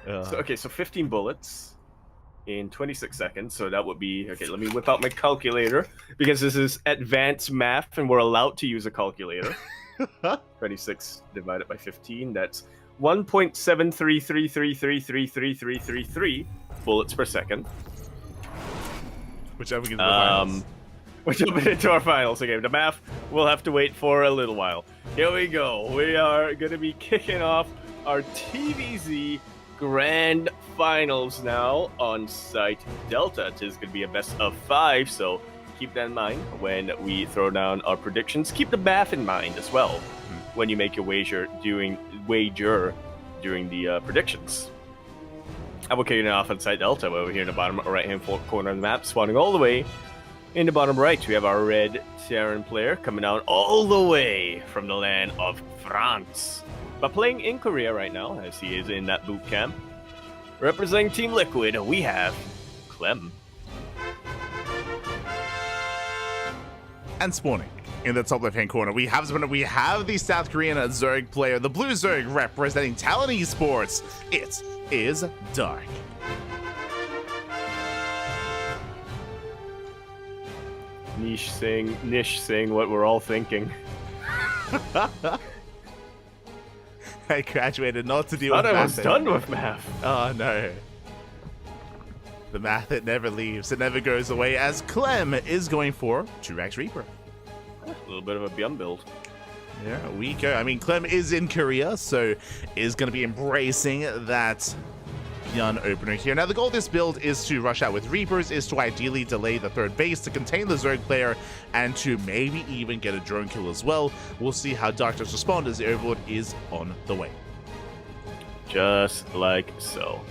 So, okay, so 15 bullets in 26 seconds. So that would be okay. Let me whip out my calculator because this is advanced math and we're allowed to use a calculator. 26 divided by 15. That's 1.73333333333 bullets per second. Which we get to the finals. We're jumping into our finals again. The math will have to wait for a little while. Here we go. We are going to be kicking off our TVZ Grand Finals now on site Delta. It is going to be a best of 5, so keep that in mind when we throw down our predictions. Keep the math in mind as well when you make your wager during the predictions. I'm kicking it off on site Delta over here in the bottom right-hand corner of the map, spawning all the way in the bottom right. We have our red Terran player coming out all the way from the land of France, but playing in Korea right now as he is in that boot camp. Representing Team Liquid, we have Clem. And spawning in the top left-hand corner, we have the South Korean Zerg player, the Blue Zerg representing Talon Esports. It is Dark. Nish saying what we're all thinking. I graduated not to deal with math. I was done with math. Oh no. The math, it never leaves, it never goes away, as Clem is going for 2-Rax Reaper. A little bit of a Byung build. Yeah, we go. I mean, Clem is in Korea, so is going to be embracing that Byung opener here. Now, the goal of this build is to rush out with Reapers, is to ideally delay the third base to contain the Zerg player, and to maybe even get a drone kill as well. We'll see how Dark does respond as the Overlord is on the way. Just like so.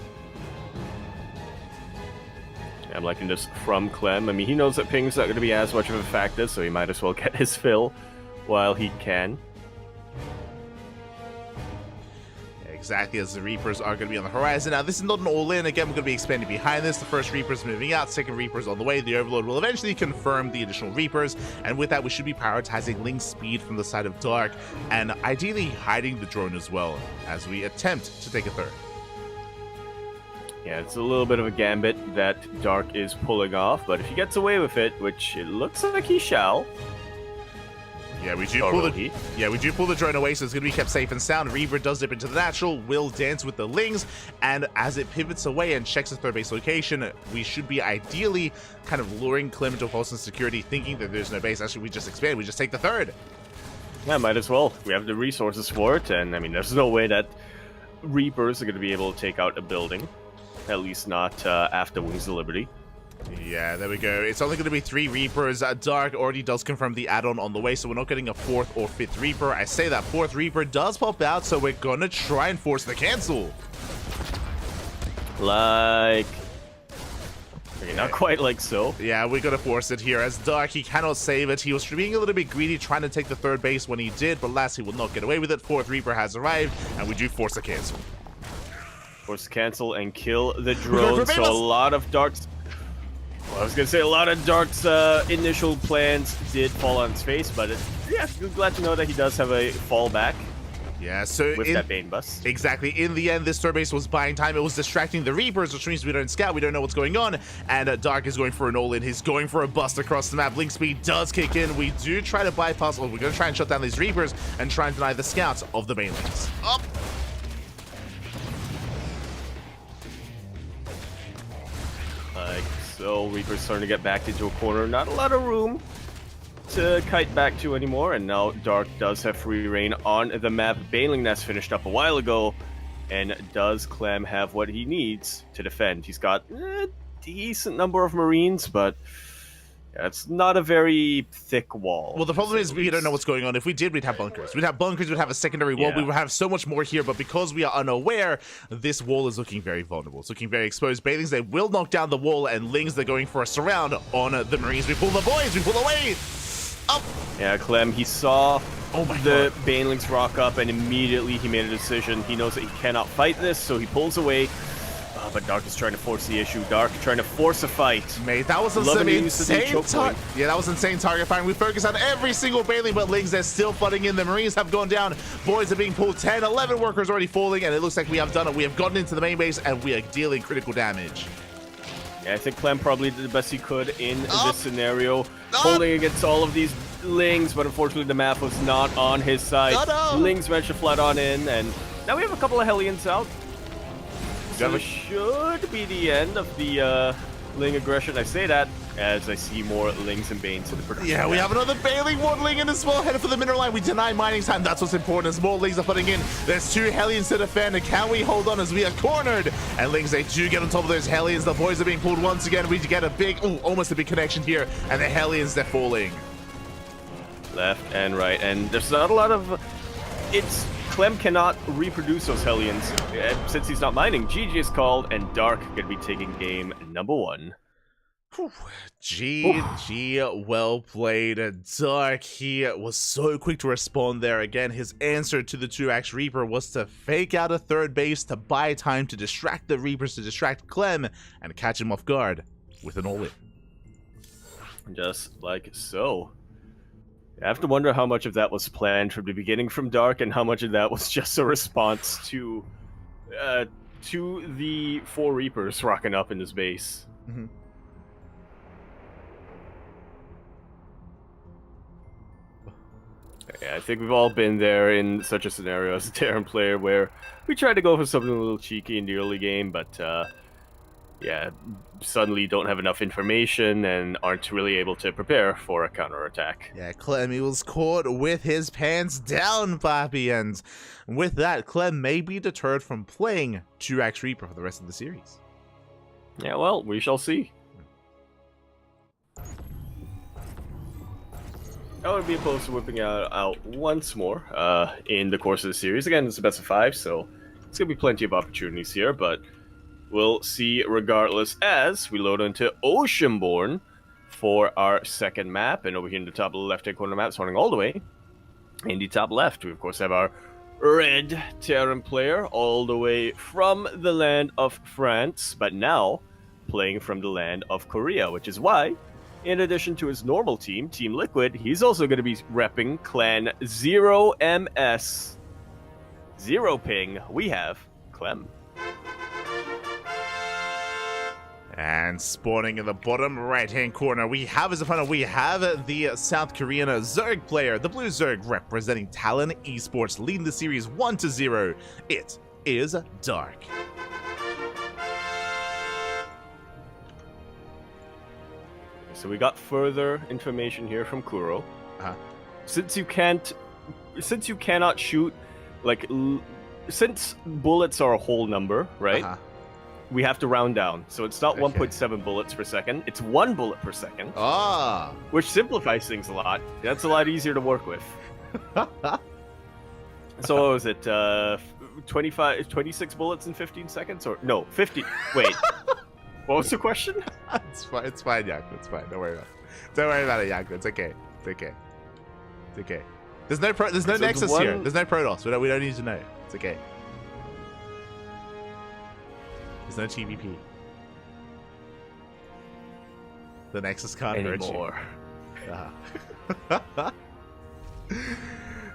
I'm liking this from Clem. I mean, he knows that ping's not going to be as much of a factor, so he might as well get his fill while he can. Exactly, as the Reapers are going to be on the horizon. Now, this is not an all-in. Again, we're going to be expanding behind this. The first Reapers moving out, second Reapers on the way. The Overlord will eventually confirm the additional Reapers, and with that, we should be prioritizing Link speed from the side of Dark, and ideally hiding the drone as well, as we attempt to take a third. Yeah, it's a little bit of a gambit that Dark is pulling off, but if he gets away with it, which it looks like he shall. Yeah, we do pull the drone away, so it's going to be kept safe and sound. Reaver does dip into the natural, will dance with the Lings, and as it pivots away and checks the third base location, we should be ideally kind of luring Clem into false insecurity, thinking that there's no base. Actually, we just expand, we just take the third. Yeah, might as well. We have the resources for it, and I mean, there's no way that Reapers are going to be able to take out a building. At least not after Wings of Liberty. Yeah, there we go. It's only going to be 3 Reapers. Dark already does confirm the add-on on the way, so we're not getting a 4th or 5th Reaper. I say that 4th Reaper does pop out, so we're going to try and force the cancel. Like... Okay, not quite like so. Yeah, we're going to force it here, as Dark, he cannot save it. He was being a little bit greedy, trying to take the third base when he did, but last he will not get away with it. 4th Reaper has arrived, and we do force the cancel. Force cancel and kill the drone. So a lot of Dark's... Well, I was going to say a lot of Dark's initial plans did fall on his face, but yeah, glad to know that he does have a fallback. Yeah, so with that Bane bust. Exactly. In the end, this third base was buying time. It was distracting the Reapers, which means we don't scout. We don't know what's going on. And Dark is going for an all-in. He's going for a bust across the map. Link speed does kick in. We do try to bypass, or we're going to try and shut down these Reapers and try and deny the scouts of the Banelings. Up. So Reaper's starting to get backed into a corner. Not a lot of room to kite back to anymore, and now Dark does have free reign on the map. Baneling Nest finished up a while ago, and does Clem have what he needs to defend? He's got a decent number of Marines, but it's not a very thick wall. Well, the problem is we don't know what's going on. If we did, we'd have bunkers. We'd have bunkers, we'd have a secondary wall. Yeah. We would have so much more here, but because we are unaware, this wall is looking very vulnerable. It's looking very exposed. Banelings, they will knock down the wall, and Lings, they're going for a surround on the Marines. We pull the boys, we pull away. Up. Yeah, Clem, he saw God. the Banelings rock up, and immediately he made a decision. He knows that he cannot fight this, so he pulls away. But Dark is trying to force the issue. Dark trying to force a fight. Mate, that was some insane target. Yeah, that was insane target firing. We focus on every single Baneling, but Lings, they're still flooding in. The Marines have gone down. Boys are being pulled. 10, 11 workers already falling, and it looks like we have done it. We have gotten into the main base, and we are dealing critical damage. Yeah, I think Clem probably did the best he could in this scenario, holding against all of these Lings, but unfortunately the map was not on his side. Lings managed to flood on in, and now we have a couple of Hellions out. So it should be the end of the Ling aggression. I say that as I see more Lings and Banes in the production. Yeah, we have another Baneling Wardling in as well, headed for the mineral line. We deny mining time. That's what's important, as more Lings are putting in. There's 2 Hellions to defend, and can we hold on as we are cornered? And Lings, they do get on top of those Hellions. The boys are being pulled once again. We get a big, almost a big connection here, and the Hellions, they're falling. Left and right, and there's not a lot of... Clem cannot reproduce those Hellions since he's not mining. GG is called, and Dark gonna be taking game number 1. GG, well played. Dark, he was so quick to respond there. Again, his answer to the 2-axe Reaper was to fake out a third base to buy time to distract the Reapers, to distract Clem, and catch him off guard with an all-in. Just like so. I have to wonder how much of that was planned from the beginning from Dark, and how much of that was just a response to the 4 Reapers rocking up in his base. Mm-hmm. Yeah, I think we've all been there in such a scenario as a Terran player where we try to go for something a little cheeky in the early game, but yeah, suddenly don't have enough information and aren't really able to prepare for a counterattack. Yeah, Clem, he was caught with his pants down, Papi, and with that, Clem may be deterred from playing 2-axe Reaper for the rest of the series. Yeah, well, we shall see. I would be opposed to whipping out once more in the course of the series. Again, it's a best of 5, so it's going to be plenty of opportunities here, but we'll see regardless as we load into Oceanborn for our second map. And over here in the top left-hand corner of the map, starting all the way in the top left, we of course have our red Terran player all the way from the land of France, but now playing from the land of Korea, which is why, in addition to his normal team, Team Liquid, he's also going to be repping Clan 0MS. 0 ping, we have Clem. And spawning in the bottom right-hand corner, we have as a opponent, we have the South Korean Zerg player, the Blue Zerg representing Talon Esports, leading the series 1-0. It is Dark. So we got further information here from Kuro. Since you cannot shoot, like, since bullets are a whole number, right? We have to round down. So it's not 1.7 bullets per second, it's 1 bullet per second. Which simplifies things a lot. That's a lot easier to work with. So what was it, 26 bullets in 15 seconds? Or, no, 50, wait. What was the question? It's fine, Yaku. It's fine. Don't worry about it. Don't worry about it, Yaku. It's okay. It's okay. It's okay. There's no Nexus here. There's no Protoss. We don't need to know. It's okay. There's no TVP. The Nexus can't hurt you.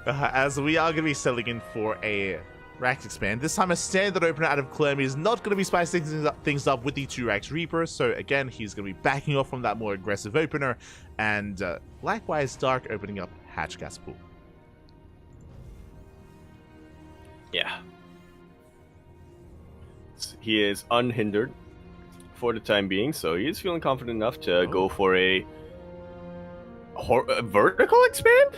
As we are going to be settling in for a Rax expand. This time a standard opener out of Clem is not going to be spicing things up with the 2 Rax Reaper, so again, he's going to be backing off from that more aggressive opener, and likewise Dark opening up Hatch Gas Pool. Yeah. He is unhindered for the time being, so he is feeling confident enough to go for a vertical expand?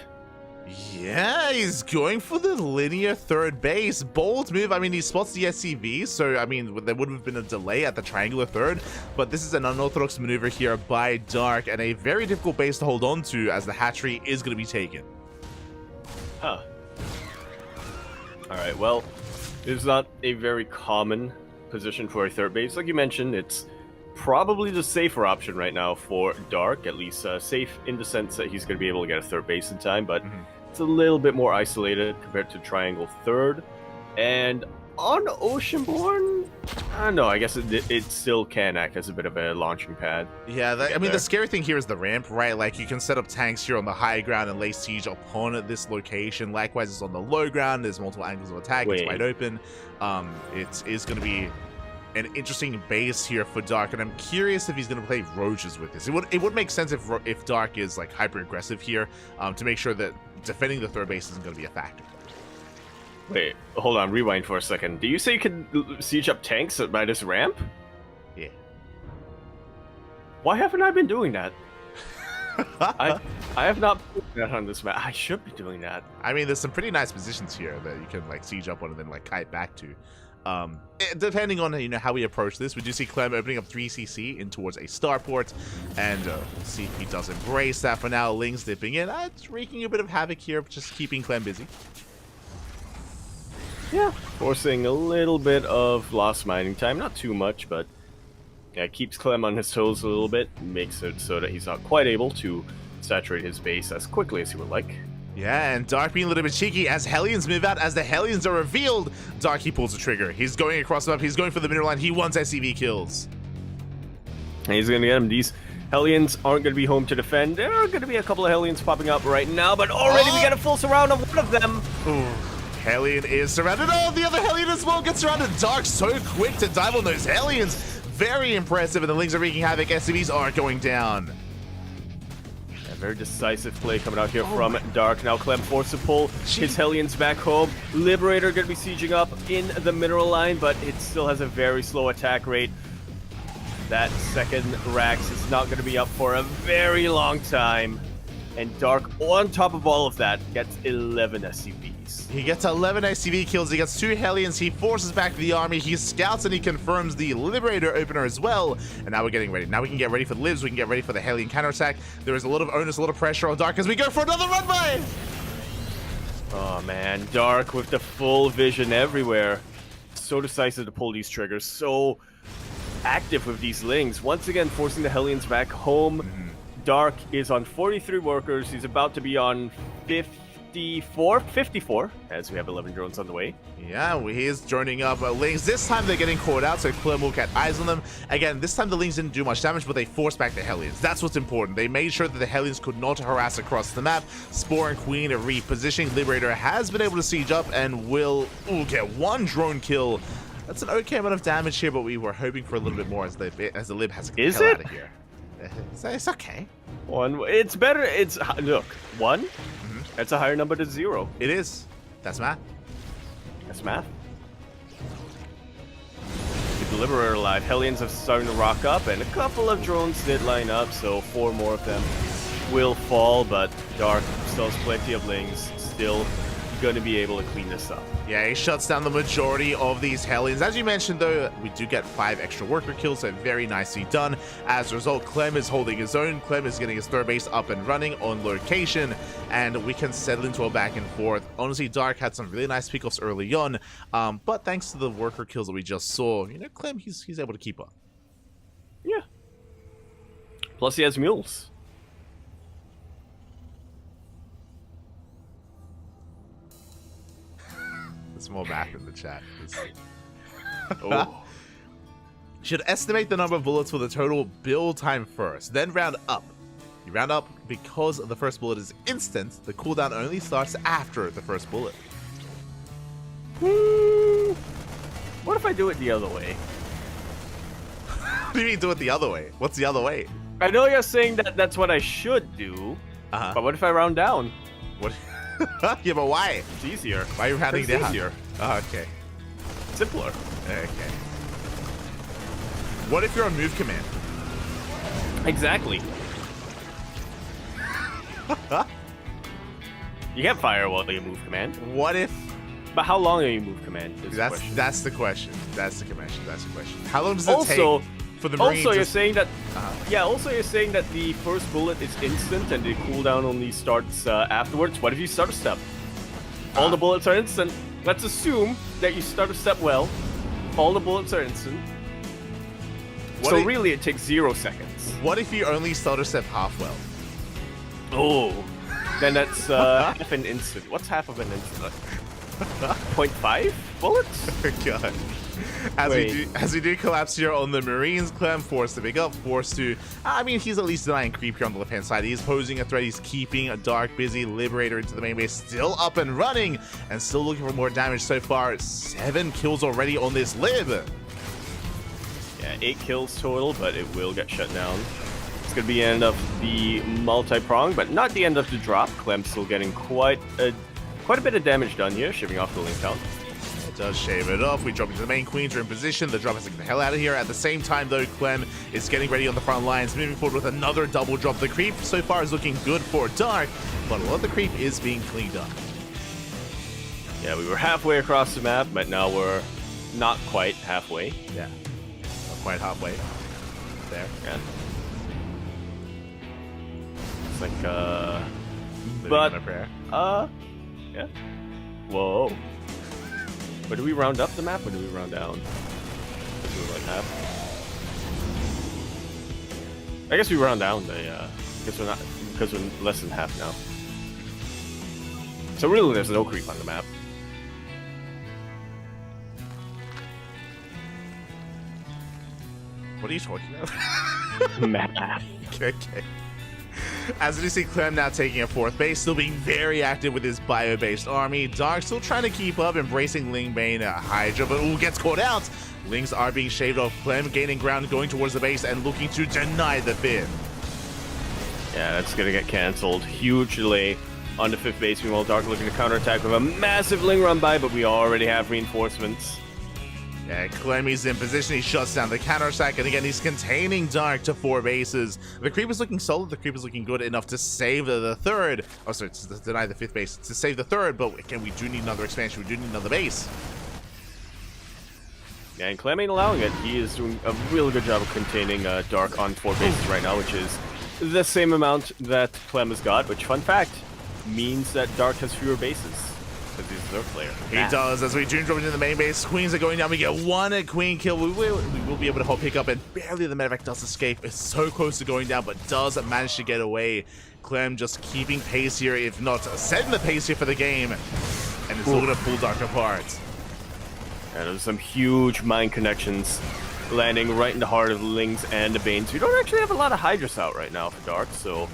Yeah, he's going for the linear third base. Bold move. I mean, he spots the SCV, so, I mean, there would have been a delay at the triangular third, but this is an unorthodox maneuver here by Dark, and a very difficult base to hold on to as the hatchery is going to be taken. Huh. Alright, well, it's not a very common position for a third base. Like you mentioned, it's probably the safer option right now for Dark, at least safe in the sense that he's going to be able to get a third base in time, but it's a little bit more isolated compared to triangle third. And on Oceanborn, I don't know, I guess it still can act as a bit of a launching pad. Yeah, I mean, the scary thing here is the ramp, right? Like, you can set up tanks here on the high ground and lay siege upon this location. Likewise, it's on the low ground. There's multiple angles of attack. It's wide open. It is going to be an interesting base here for Dark, and I'm curious if he's going to play Roaches with this. It would make sense if Dark is, like, hyper-aggressive here to make sure that defending the third base isn't going to be a factor. Wait, hold on, rewind for a second. Do you say you can siege up tanks by this ramp? Yeah. Why haven't I been doing that? I have not put that on this map. I should be doing that. I mean, there's some pretty nice positions here that you can, like, siege up on and then, like, kite back to. Depending on, you know, how we approach this, we do see Clem opening up 3CC in towards a starport, and we'll see if he does embrace that. For now, Ling's dipping in. It's wreaking a bit of havoc here, just keeping Clem busy. Yeah, forcing a little bit of lost mining time, not too much, but yeah, keeps Clem on his toes a little bit, makes it so that he's not quite able to saturate his base as quickly as he would like. Yeah, and Dark being a little bit cheeky as Hellions move out. As the Hellions are revealed, Dark, he pulls the trigger. He's going across the map. He's going for the middle line. He wants SCV kills. And he's going to get him. These Hellions aren't going to be home to defend. There are going to be a couple of Hellions popping up right now, but already we got a full surround of one of them. Ooh. Hellion is surrounded. Oh, the other Hellion as well gets surrounded. Dark so quick to dive on those Hellions. Very impressive, and the Lings are wreaking havoc. SCVs are going down. Very decisive play coming out here from Dark. Now Clem forced to pull his Hellions back home. Liberator going to be sieging up in the mineral line, but it still has a very slow attack rate. That second Rax is not going to be up for a very long time. And Dark, on top of all of that, gets 11 SCVs. He gets 11 SCV kills. He gets 2 Hellions. He forces back the army. He scouts and he confirms the Liberator opener as well. And now we're getting ready. Now we can get ready for the Libs. We can get ready for the Hellion counterattack. There is a lot of onus, a lot of pressure on Dark as we go for another run by. Oh man, Dark with the full vision everywhere. So decisive to pull these triggers. So active with these Lings. Once again, forcing the Hellions back home. Dark is on 43 workers. He's about to be on 54, as we have 11 drones on the way. Yeah, he is joining up Lings. This time they're getting caught out, so Clem will get eyes on them. Again, this time the Lings didn't do much damage, but they forced back the Hellions. That's what's important. They made sure that the Hellions could not harass across the map. Spore and Queen are repositioning. Liberator has been able to siege up and will get 1 drone kill. That's an okay amount of damage here, but we were hoping for a little bit more as the Lib has to get the hell out of here. It's okay. 1. It's better. It's look 1. That's a higher number than 0. It is. That's math. That's math. With the Liberator alive, Hellions are starting to rock up, and a couple of drones did line up, so 4 more of them will fall. But Dark still has plenty of Lings. Still going to be able to clean this up. Yeah, he shuts down the majority of these Hellions. As you mentioned, though, we do get 5 extra worker kills, so very nicely done. As a result, Clem is holding his own. Clem is getting his third base up and running on location, and we can settle into a back and forth. Honestly, Dark had some really nice pickoffs early on, but thanks to the worker kills that we just saw, you know, Clem, he's able to keep up. Yeah. Plus, he has mules. More math in the chat. Oh. Should estimate the number of bullets for the total build time first, then round up. You round up because the first bullet is instant. The cooldown only starts after the first bullet. What if I do it the other way? What do you mean do it the other way? What's the other way? I know you're saying that that's what I should do, but what if I round down? What? Yeah, but why? It's easier. Why are you rounding down? Easier. Oh, okay. Simpler. Okay. What if you're on move command? Exactly. You can't fire while you move command. What if? But how long are you move command? That's the question. That's the question. How long does it take for the Marines? Also, you're saying that. Yeah. Also, you're saying that the first bullet is instant and the cooldown only starts afterwards. What if you start a step? All the bullets are instant. Let's assume that you start a step well. All the bullets are instant. So really, it takes 0 seconds. What if you only start a step half well? Oh, then that's half an instant. What's half of an instant? 0.5 bullets? God. As we do collapse here on the Marines, Clem forced to pick up, forced to... I mean, he's at least denying creep here on the left-hand side. He's posing a threat. He's keeping a Dark busy. Liberator into the main base, still up and running, and still looking for more damage so far. 7 kills already on this Lib. Yeah, 8 kills total, but it will get shut down. It's going to be the end of the multi-prong, but not the end of the drop. Clem's still getting quite a bit of damage done here, shaving off the link count. It does shave it off. We drop into the main queens. We're in position. The drop has to get the hell out of here. At the same time, though, Clem is getting ready on the front lines, moving forward with another double drop. The creep so far is looking good for Dark, but a lot of the creep is being cleaned up. Yeah, we were halfway across the map, but now we're not quite halfway. Yeah, not quite halfway. There. Yeah. It's like, Living on a prayer. Yeah. Whoa. But do we round up the map or do we round down? Let's do it like half. I guess we round down the, because we're less than half now. So really there's no creep on the map. What are you talking about? Math. Okay. As you see, Clem now taking a 4th base, still being very active with his bio-based army. Dark still trying to keep up, embracing Ling Bane Hydra, but gets caught out. Lings are being shaved off. Clem gaining ground, going towards the base, and looking to deny the 5th. Yeah, that's gonna get cancelled. Huge delay on the 5th base. Meanwhile, Dark looking to counterattack with a massive Ling run by, but we already have reinforcements. Yeah, Clem is in position. He shuts down the counterattack, and again, he's containing Dark to 4 bases. The creep is looking solid. The creep is looking good enough to save the 3rd. Oh, sorry, to deny the 5th base. To save the 3rd, but again, we do need another expansion. We do need another base. Yeah, and Clem ain't allowing it. He is doing a really good job of containing Dark on 4 bases right now, which is the same amount that Clem has got, which, fun fact, means that Dark has fewer bases. Because he's their player. He does. As we do drop into the main base, queens are going down. We get 1 queen kill. We will be able to hold pick up, and barely the medevac does escape. It's so close to going down, but does manage to get away. Clem just keeping pace here, if not setting the pace here for the game. And it's all going to pull Dark apart. Yeah, there's some huge mine connections landing right in the heart of the Lings and the Banes. We don't actually have a lot of Hydras out right now for Dark, so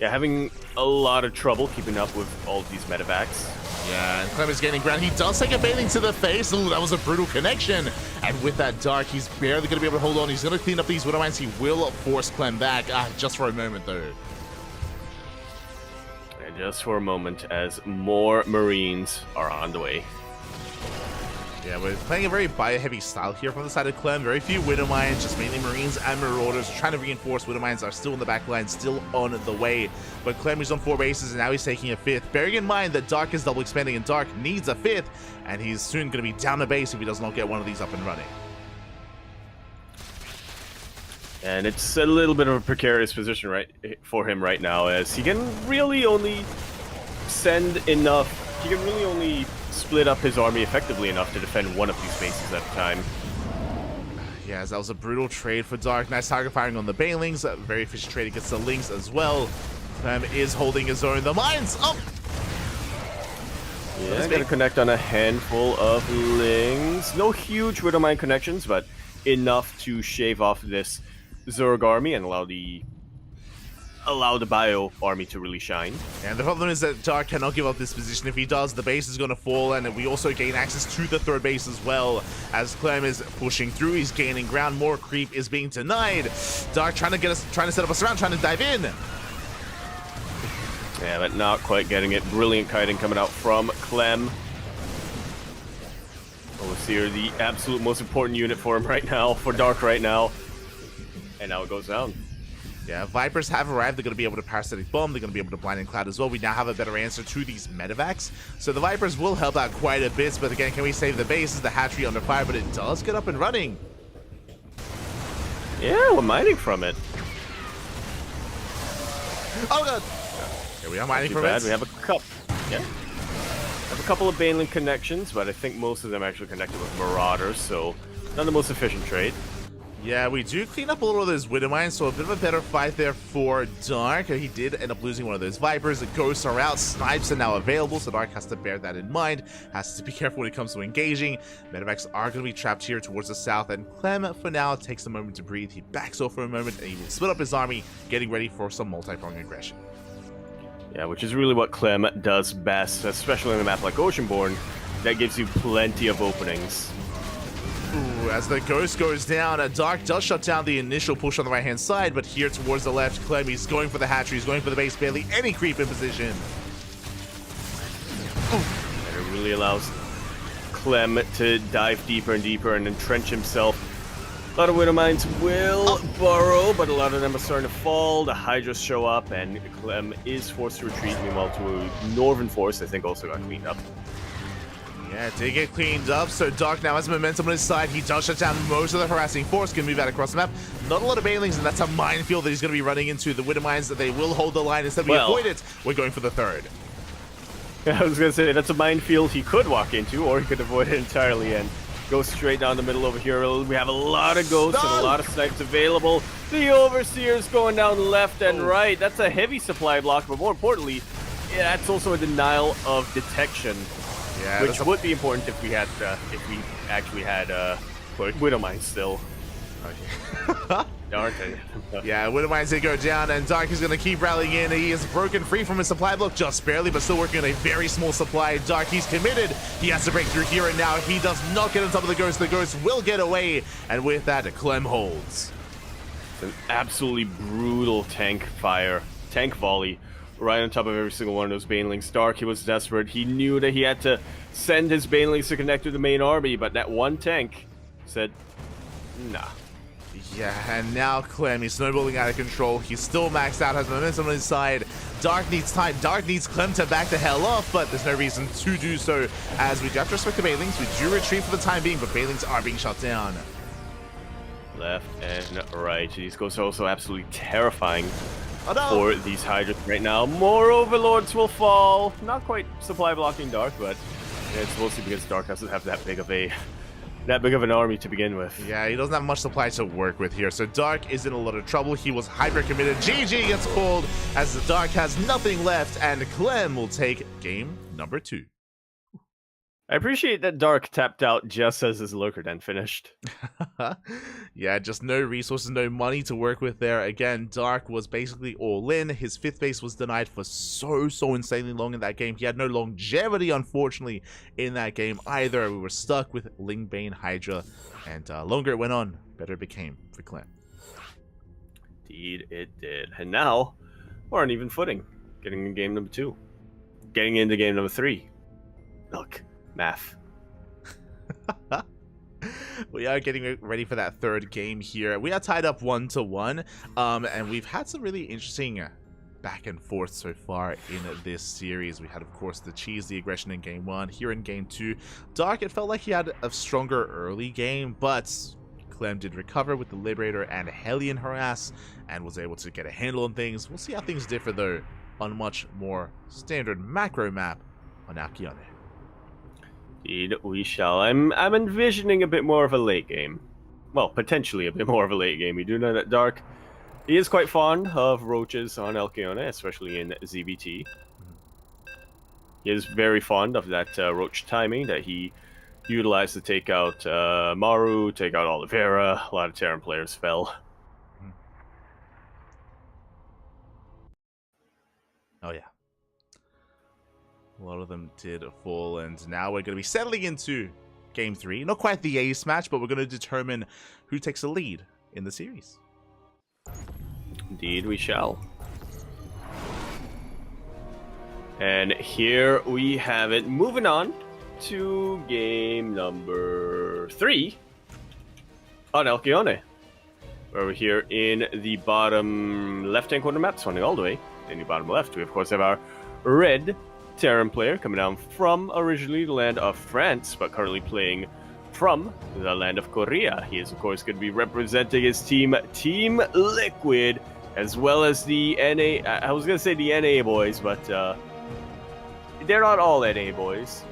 yeah, having a lot of trouble keeping up with all of these medevacs. Yeah, and Clem is gaining ground. He does take a bailing to the face. Ooh, that was a brutal connection. And with that Dark, he's barely going to be able to hold on. He's going to clean up these Widow Mines. He will force Clem back, just for a moment, though. And just for a moment, as more Marines are on the way. Yeah, we're playing a very bio-heavy style here from the side of Clem. Very few Widow Mines, just mainly Marines and Marauders. Trying to reinforce. Widow Mines are still in the back line, still on the way. But Clem is on 4 bases, and now he's taking a 5th. Bearing in mind that Dark is double expanding, and Dark needs a 5th, and he's soon going to be down a base if he does not get one of these up and running. And it's a little bit of a precarious position for him right now, as he can really only send enough. He can really only split up his army effectively enough to defend one of these bases at a time. Yes, that was a brutal trade for Dark. Nice target firing on the Banelings. Very efficient trade against the Lings as well. Clem is holding his own. The mines up! Yeah, gonna connect on a handful of Lings. No huge Widow Mine connections, but enough to shave off this Zerg army and allow the allow the Bio army to really shine. And the problem is that Dark cannot give up this position. If he does, the base is going to fall, and we also gain access to the third base as well. As Clem is pushing through, he's gaining ground. More creep is being denied. Dark trying to set up us around, trying to dive in. Yeah, but not quite getting it. Brilliant kiting coming out from Clem. Overseer, the absolute most important unit for him right now, for Dark right now. And now it goes down. Yeah, Vipers have arrived. They're going to be able to Parasitic Bomb. They're going to be able to Blinding Cloud as well. We now have a better answer to these medevacs. So the Vipers will help out quite a bit. But again, can we save the base? Is the hatchery under fire? But it does get up and running. Yeah, we're mining from it. Oh, God. Here we are mining from it. We have a cup. Yeah. We have a couple of Baneling connections, but I think most of them actually connected with Marauders, so not the most efficient trade. Yeah, we do clean up a little of those Widow Mines, so a bit of a better fight there for Dark. He did end up losing one of those Vipers. The Ghosts are out. Snipes are now available, so Dark has to bear that in mind. Has to be careful when it comes to engaging. Medevacs are going to be trapped here towards the south, and Clem, for now, takes a moment to breathe. He backs off for a moment, and he will split up his army, getting ready for some multi-pronged aggression. Yeah, which is really what Clem does best, especially in a map like Oceanborn. That gives you plenty of openings. Ooh, as the Ghost goes down, Dark does shut down the initial push on the right-hand side, but here towards the left, Clem, he's going for the hatchery, he's going for the base, barely any creep in position. And it really allows Clem to dive deeper and deeper and entrench himself. A lot of Widow Mines will burrow, but a lot of them are starting to fall. The Hydras show up, and Clem is forced to retreat. Meanwhile, to a Northern Force, I think, also got cleaned up. Yeah, did get cleaned up, so Dark now has momentum on his side. He does shut down most of the harassing force, can move out across the map. Not a lot of Banelings, and that's a minefield that he's going to be running into. The Widow Mines, that they will hold the line. Instead, we avoid it. We're going for the third. Yeah, I was going to say, that's a minefield he could walk into, or he could avoid it entirely and go straight down the middle over here. We have a lot of Ghosts and a lot of snipes available. The Overseer's going down left and right. That's a heavy supply block, but more importantly, yeah, that's also a denial of detection. Yeah, which would be important if we had, if we actually had Widow Mines still. Okay. Darn it. Yeah, Widow Mines did go down, and Dark is going to keep rallying in. He is broken free from his supply block, just barely, but still working on a very small supply. Dark, he's committed. He has to break through here and now. He does not get on top of the Ghost. The Ghost will get away, and with that, Clem holds. It's an absolutely brutal tank volley. Right on top of every single one of those Banelings. Dark, he was desperate. He knew that he had to send his Banelings to connect to the main army, but that one tank said, nah. Yeah, and now Clem, he's snowballing out of control. He's still maxed out, has momentum on his side. Dark needs time. Dark needs Clem to back the hell off, but there's no reason to do so, as we do have to respect the Banelings. We do retreat for the time being, but Banelings are being shut down. Left and right. These Ghosts are also absolutely terrifying. For these Hydras right now. More Overlords will fall. Not quite supply blocking Dark, but it's mostly because Dark doesn't have that big of an army to begin with. Yeah, he doesn't have much supply to work with here. So Dark is in a lot of trouble. He was hyper committed. GG gets called as the Dark has nothing left, and Clem will take game number 2. I appreciate that Dark tapped out just as his Lurker Den finished. Yeah, just no resources, no money to work with there. Again, Dark was basically all in. His 5th base was denied for so insanely long in that game. He had no longevity, unfortunately, in that game either. We were stuck with Lingbane Hydra, and longer it went on, better it became for Clem. Indeed, it did. And now, we're on even footing. Getting in game number 2. Getting into game number 3. Look. Math. We are getting ready for that third game here. We are tied up 1-1, and we've had some really interesting back and forth so far in this series. We had, of course, the aggression in game 1. Here in game 2, Dark, it felt like he had a stronger early game, but Clem did recover with the Liberator and Hellion Harass and was able to get a handle on things. We'll see how things differ, though, on a much more standard macro map on Alkione. Indeed, we shall. I'm envisioning a bit more of a late game. Well, potentially a bit more of a late game. We do know that Dark, he is quite fond of roaches on Alkione, especially in ZBT. He is very fond of that roach timing that he utilized to take out Maru, take out Oliveira. A lot of Terran players fell. Oh, yeah. A lot of them did fall, and now we're going to be settling into Game 3. Not quite the ace match, but we're going to determine who takes the lead in the series. Indeed, we shall. And here we have it. Moving on to game number 3 on Alcyone. Where we're here in the bottom left-hand corner map, running all the way in the bottom left. We, of course, have our red Terran player coming down from originally the land of France, but currently playing from the land of Korea. He is, of course, going to be representing his team, Team Liquid, as well as the NA. I was going to say the NA boys, but they're not all NA boys.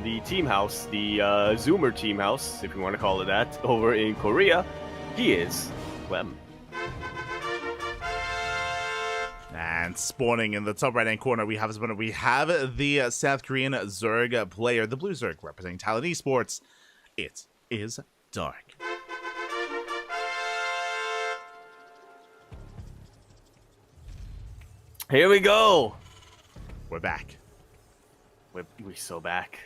The team house, the Zoomer team house, if you want to call it that, over in Korea, he is Clem. And spawning in the top right-hand corner, we have the South Korean Zerg player, the Blue Zerg, representing Talon Esports. It is Dark. Here we go. We're back. We're so back.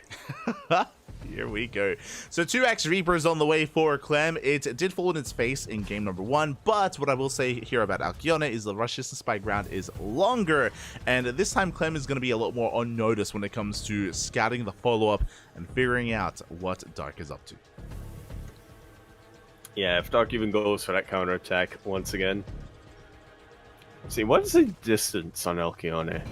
Here we go. So 2x Reapers on the way for Clem. It did fall in its face in game number 1, but what I will say here about Alcyone is the rush distance by ground is longer, and this time Clem is going to be a lot more on notice when it comes to scouting the follow-up and figuring out what Dark is up to. Yeah, if Dark even goes for that counterattack once again. Let's see, what is the distance on Alcyone?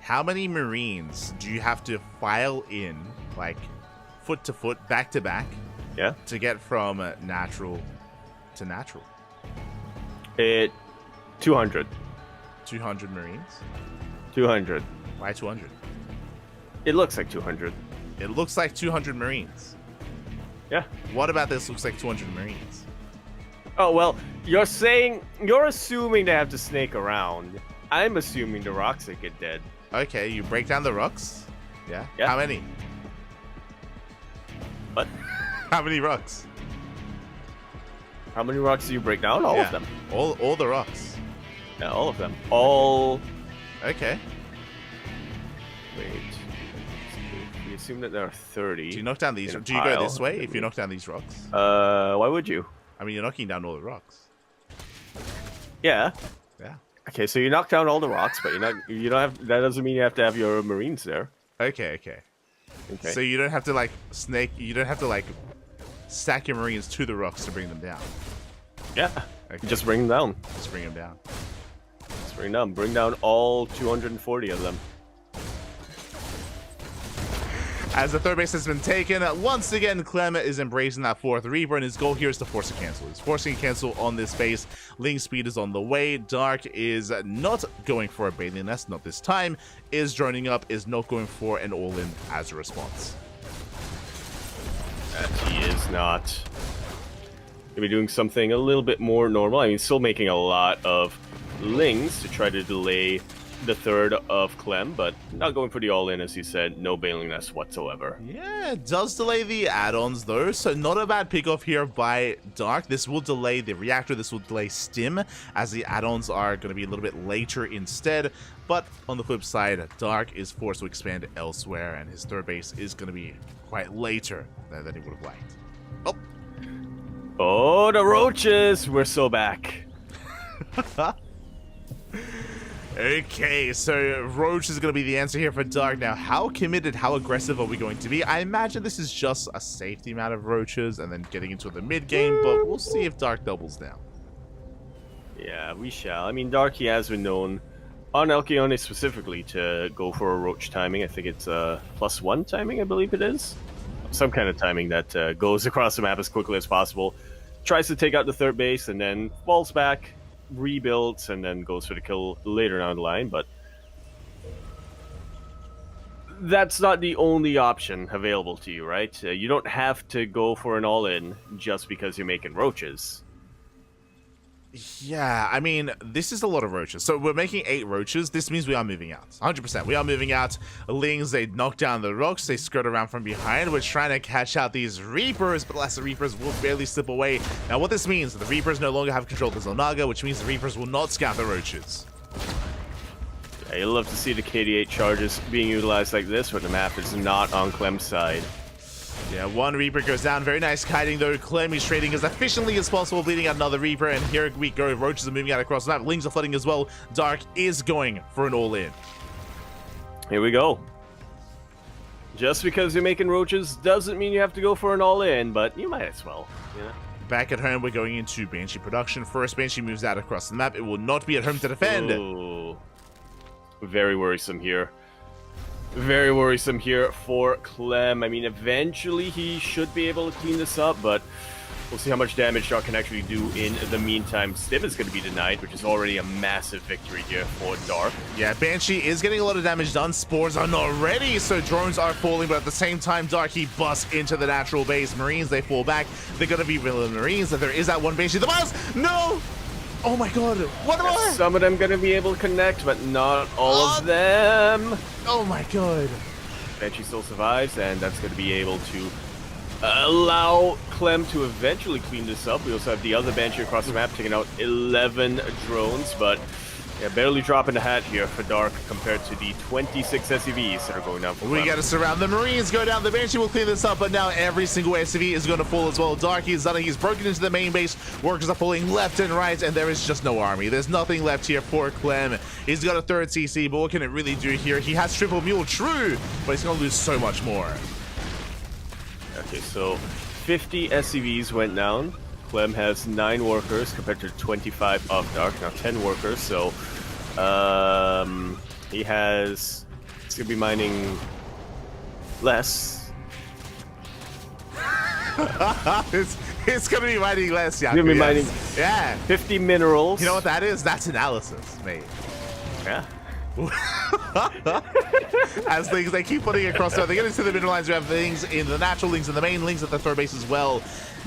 How many Marines do you have to file in, like, foot to foot, back to back, Yeah? to get from natural to natural? 200. 200 Marines? 200. Why 200? It looks like 200. It looks like 200 Marines. Yeah. What about this looks like 200 Marines? Oh, well, you're assuming they have to snake around. I'm assuming the rocks that get dead. Okay, you break down the rocks? Yeah? Yeah. How many? What? How many rocks? How many rocks do you break down? All Yeah, of them. All the rocks. Yeah, all of them. All... Okay. Wait. We assume that there are 30. Do you knock down these? in a Do you go pile. this way if you knock down these rocks? Why would you? I mean, you're knocking down all the rocks. Yeah. Yeah. Okay, so you knock down all the rocks, but you don't have. That doesn't mean you have to have your Marines there. Okay. Okay. So you don't have to, like, you don't have to, like, stack your Marines to the rocks to bring them down. Yeah. Okay. Just bring them down. Just bring them down. Just bring them down. Bring down all 240 of them. As the third base has been taken, once again, Clem is embracing that fourth Reaper, and his goal here is to force a cancel. He's forcing a cancel on this base. Ling speed is on the way. Dark is not going for a Bathing Nest, not this time. Is droning up, is not going for an all-in as a response. That he is not. Gonna be doing something a little bit more normal. I mean, still making a lot of Lings to try to delay the third of Clem, but not going for the all-in, as you said. No Bailing Nest whatsoever. Yeah, it does delay the add-ons though, so not a bad pick-off here by Dark. This will delay the reactor, this will delay Stim, as the add-ons are going to be a little bit later instead. But on the flip side, Dark is forced to expand elsewhere, and his third base is going to be quite later than he would have liked. Oh! Oh, the roaches! We're so back. Okay, so Roach is going to be the answer here for Dark. Now, how committed, how aggressive are we going to be? I imagine this is just a safety amount of Roaches and then getting into the mid-game, but we'll see if Dark doubles down. Yeah, we shall. I mean, Darky has been known, on Alcyone specifically, to go for a Roach timing. I think it's +1 timing, I believe it is. Some kind of timing that goes across the map as quickly as possible. Tries to take out the third base and then falls back, rebuilds, and then goes for the kill later down the line, but that's not the only option available to you, right? You don't have to go for an all-in just because you're making roaches. Yeah, I mean, this is a lot of roaches. So we're making 8 roaches. This means we are moving out. 100%. We are moving out. Lings, they knock down the rocks. They skirt around from behind. We're trying to catch out these Reapers, but alas, the Reapers will barely slip away. Now, what this means, the Reapers no longer have control of the Zelnaga, which means the Reapers will not scout the roaches. Yeah, you'll love to see the KD8 charges being utilized like this when the map is not on Clem's side. Yeah, one Reaper goes down. Very nice kiting, though. Clem is trading as efficiently as possible, bleeding out another Reaper. And here we go. Roaches are moving out across the map. Lings are flooding as well. Dark is going for an all-in. Here we go. Just because you're making roaches doesn't mean you have to go for an all-in, but you might as well, you know? Back at home, we're going into Banshee production. First Banshee moves out across the map. It will not be at home to defend. Ooh. Very worrisome here. Very worrisome here for Clem. I mean, eventually he should be able to clean this up, but we'll see how much damage Dark can actually do in the meantime. Stim is going to be denied, which is already a massive victory here for Dark. Yeah, Banshee is getting a lot of damage done. Spores are not ready, so drones are falling, but at the same time, Dark, he busts into the natural base. Marines, they fall back. They're going to be villain Marines. There is that one Banshee. The boss! No! Oh my god, what am I? Some of them going to be able to connect, but not all of them. Oh my god. Banshee still survives, and that's going to be able to allow Clem to eventually clean this up. We also have the other Banshee across the map taking out 11 drones, but yeah, barely dropping the hat here for Dark compared to the 26 SCVs that are going down for Clem. We got to surround the Marines, go down. The Banshee will clean this up, but now every single SCV is going to fall as well. Dark, he's broken into the main base. Workers are falling left and right, and there is just no army. There's nothing left here for Clem. He's got a third CC, but what can it really do here? He has triple mule, true, but he's going to lose so much more. Okay, so 50 SCVs went down. Clem has 9 workers compared to 25 of Dark. Now 10 workers, so he's gonna be mining less. it's gonna be mining less, yeah. He's gonna be mining 50 minerals. You know what that is? That's analysis, mate. Yeah. As things they keep putting across there, they get into the middle lines. We have things in the natural links and the main links at the third base as well.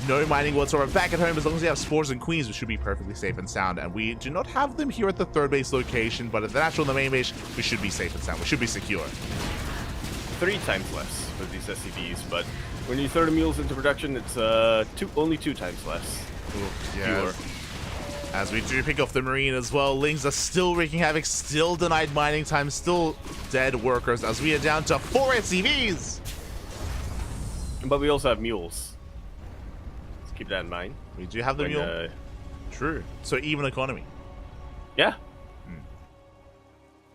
No mining whatsoever. Back at home, as long as we have spores and queens, we should be perfectly safe and sound. And we do not have them here at the third base location, but at the natural and the main base, we should be safe and sound. We should be secure. 3 times less for these SCVs, but when you throw the mules into production, it's only 2 times less. Yeah. As we do pick off the Marine as well, Lings are still wreaking havoc, still denied mining time, still dead workers as we are down to 4 SCVs. But we also have mules. Let's keep that in mind. We do have the mule. True. So even economy. Yeah.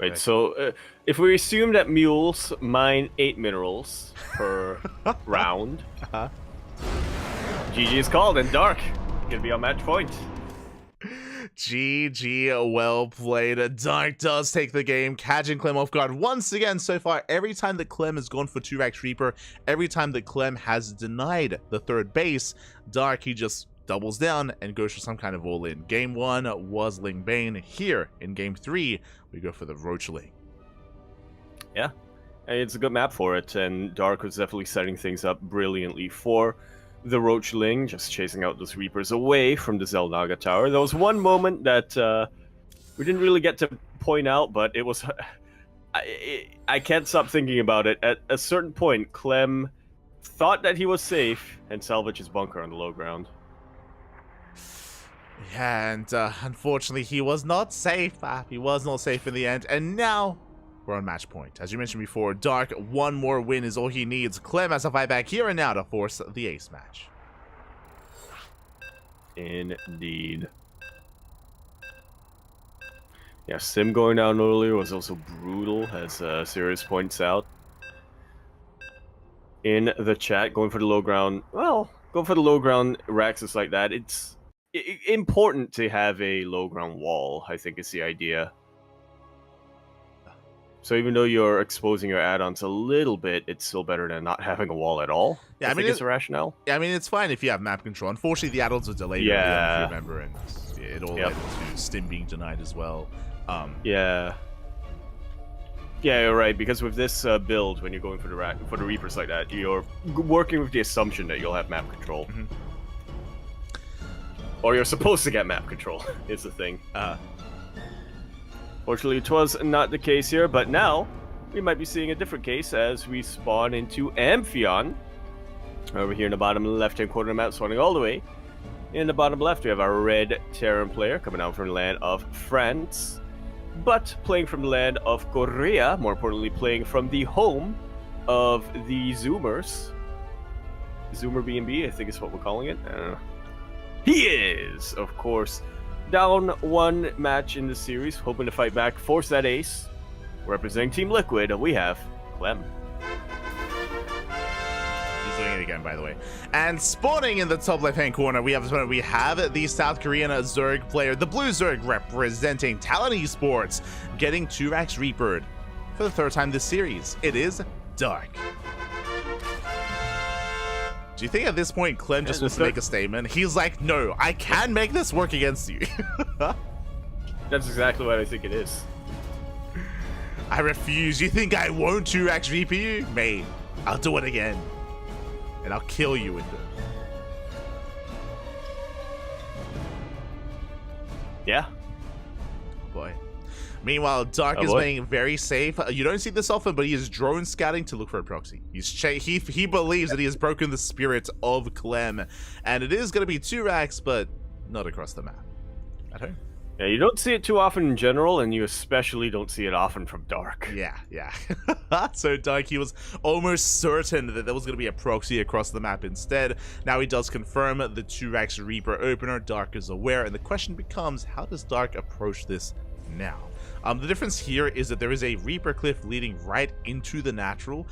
Wait, so if we assume that mules mine 8 minerals per round, GG is called and Dark gonna be on match point. GG, well played. Dark does take the game, catching Clem off guard once again so far. Every time that Clem has gone for 2-rack Reaper, every time that Clem has denied the third base, Dark, he just doubles down and goes for some kind of all-in. Game 1 was Ling Bane. Here in Game 3, we go for the Roachling. Yeah, and it's a good map for it, and Dark was definitely setting things up brilliantly for the Roachling, just chasing out those Reapers away from the Zelnaga tower. There was one moment that we didn't really get to point out, but it was... I can't stop thinking about it. At a certain point, Clem thought that he was safe and salvaged his bunker on the low ground. Yeah, and unfortunately, he was not safe. He was not safe in the end, and now we're on match point. As you mentioned before, Dark, one more win is all he needs. Clem has a fight back here and now to force the ace match. Indeed. Yeah, Sim going down earlier was also brutal, as Sirius points out in the chat. Going for the low ground, well, going for the low ground Raxus like that, it's important to have a low ground wall, I think is the idea. So even though you're exposing your add-ons a little bit, it's still better than not having a wall at all. Yeah, I mean, it's a rationale. Yeah, I mean, it's fine if you have map control. Unfortunately, the add-ons are delayed. Yeah. If you remember, and it all led to Stim being denied as well. Yeah. Yeah, you're right. Because with this build, when you're going for the Reapers like that, you're working with the assumption that you'll have map control. Or you're supposed to get map control, is the thing. Fortunately, it was not the case here, but now we might be seeing a different case as we spawn into Amphion. Over here in the bottom left-hand corner of the map, spawning all the way. In the bottom left, we have our red Terran player coming out from the land of France, but playing from the land of Korea, more importantly, playing from the home of the Zoomers. Zoomer B&B, I think is what we're calling it. He is, of course, down one match in the series, hoping to fight back, force that ace. Representing Team Liquid, we have Clem. He's doing it again, by the way. And spawning in the top left-hand corner, we have the South Korean Zerg player, the Blue Zerg, representing Talon Esports, getting 2-Rax Reapered for the third time this series. It is Dark. Do you think at this point Clem just wants to make a statement? He's like, no, I can make this work against you. That's exactly what I think it is. I refuse. You think I won't 2-Rax Reaper you? Mate, I'll do it again. And I'll kill you with it. Yeah. Boy. Meanwhile, Dark is playing very safe. You don't see this often, but he is drone scouting to look for a proxy. He believes that he has broken the spirit of Clem, and it is going to be 2-Rax, but not across the map. At home. Yeah, you don't see it too often in general, and you especially don't see it often from Dark. Yeah. So Dark, he was almost certain that there was going to be a proxy across the map instead. Now he does confirm the 2-Rax Reaper opener. Dark is aware, and the question becomes, how does Dark approach this now? The difference here is that there is a Reaper cliff leading right into the natural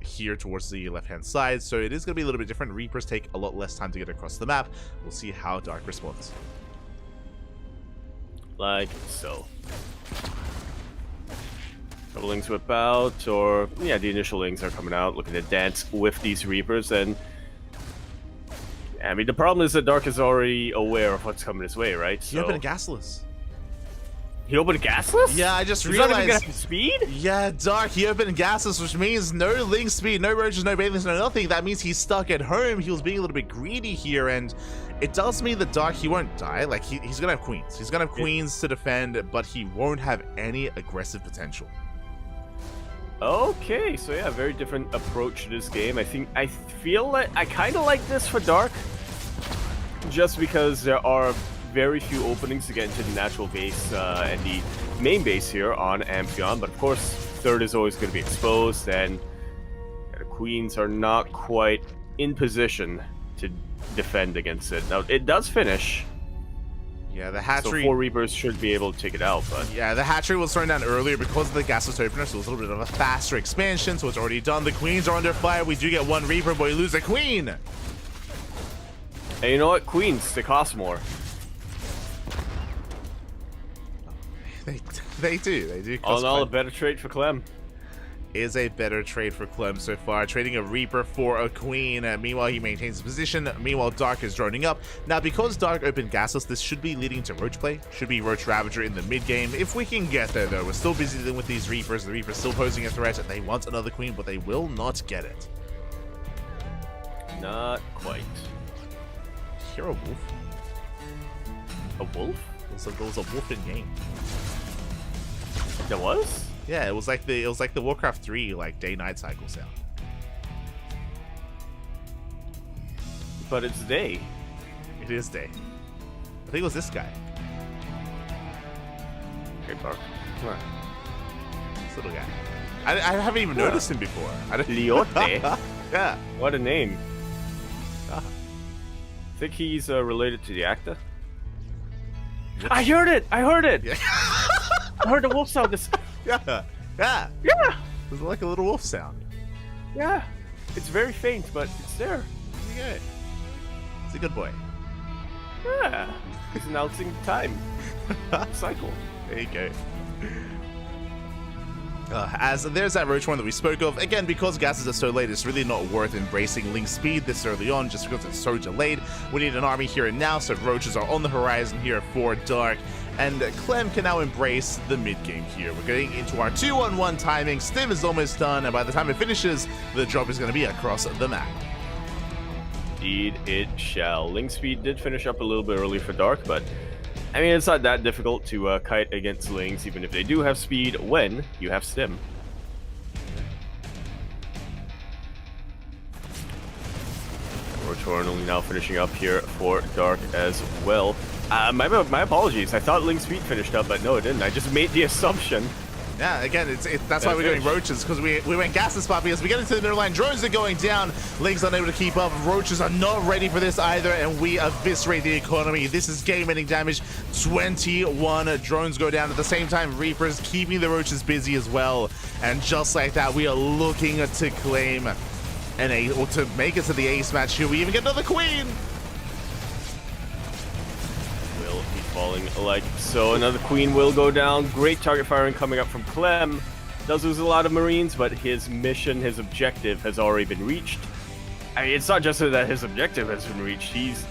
here towards the left-hand side, so it is going to be a little bit different. Reapers take a lot less time to get across the map. We'll see how Dark responds. Like so. Couple Lings whip out, or yeah, the initial Lings are coming out, looking to dance with these Reapers, and I mean the problem is that Dark is already aware of what's coming his way, right? He opened a gasless. He opened a gasless? Yeah, I just He's realized. Not even gonna have speed? Yeah, Dark, he opened a gasless, which means no Ling speed, no roaches, no bathings, no nothing. That means he's stuck at home. He was being a little bit greedy here, and it does mean that Dark, he won't die. Like, he's gonna have queens. He's gonna have queens to defend, but he won't have any aggressive potential. Okay, so yeah, very different approach to this game. I feel like I kind of like this for Dark, just because there are very few openings to get into the natural base and the main base here on Amphion, but of course third is always going to be exposed, and the queens are not quite in position to defend against it. Now it does finish. Yeah, the hatchery. So 4 Reapers should be able to take it out, but yeah, the hatchery was thrown down earlier because of the gasless opener, so it was a little bit of a faster expansion, so it's already done. The queens are under fire. We do get 1 Reaper, but we lose a queen. And you know what? Queens, they cost more. They do. All in all, a better trade for Clem. Is a better trade for Clem so far, trading a Reaper for a Queen. Meanwhile, he maintains his position. Meanwhile, Dark is droning up. Now, because Dark opened gasless, this should be leading to Roach play. Should be Roach Ravager in the mid game. If we can get there, though, we're still busy dealing with these Reapers. The Reaper's still posing a threat. They want another Queen, but they will not get it. Not quite. Hear a wolf? A wolf? There was a wolf in game. There was? Yeah, it was like the Warcraft 3 like day-night cycle sound. But it's day. It is day. I think it was this guy. Okay, Bark. Come on. This little guy. I haven't even noticed him before. Liote? Yeah. What a name. Think he's related to the actor? I heard it! Yeah. I heard the wolf sound. Yeah. It's like a little wolf sound. Yeah. It's very faint, but it's there. Okay. He's a good boy. Yeah. He's announcing time. Cycle. There you go. As there's that Roach one that we spoke of. Again, because gases are so late, it's really not worth embracing Link speed this early on, just because it's so delayed. We need an army here and now, so Roaches are on the horizon here for Dark. And Clem can now embrace the mid-game here. We're getting into our 2-on-1 timing. Stim is almost done, and by the time it finishes, the drop is going to be across the map. Indeed it shall. Link speed did finish up a little bit early for Dark, but I mean, it's not that difficult to kite against Lings, even if they do have speed when you have Stim. Rotor only now finishing up here for Dark as well. My apologies. I thought Link's speed finished up, but no, it didn't. I just made the assumption. Yeah, again, that's why we're doing roaches, because we went gas this spot because we get into the middle line. Drones are going down. Link's unable to keep up. Roaches are not ready for this either, and we eviscerate the economy. This is game-ending damage. 21 drones go down at the same time. Reapers keeping the roaches busy as well. And just like that, we are looking to claim an ace, or to make it to the ace match here. We even get another queen. Falling like so. Another queen will go down. Great target firing coming up from Clem. Does lose a lot of Marines, but his mission, his objective has already been reached. I mean, it's not just that his objective has been reached. He's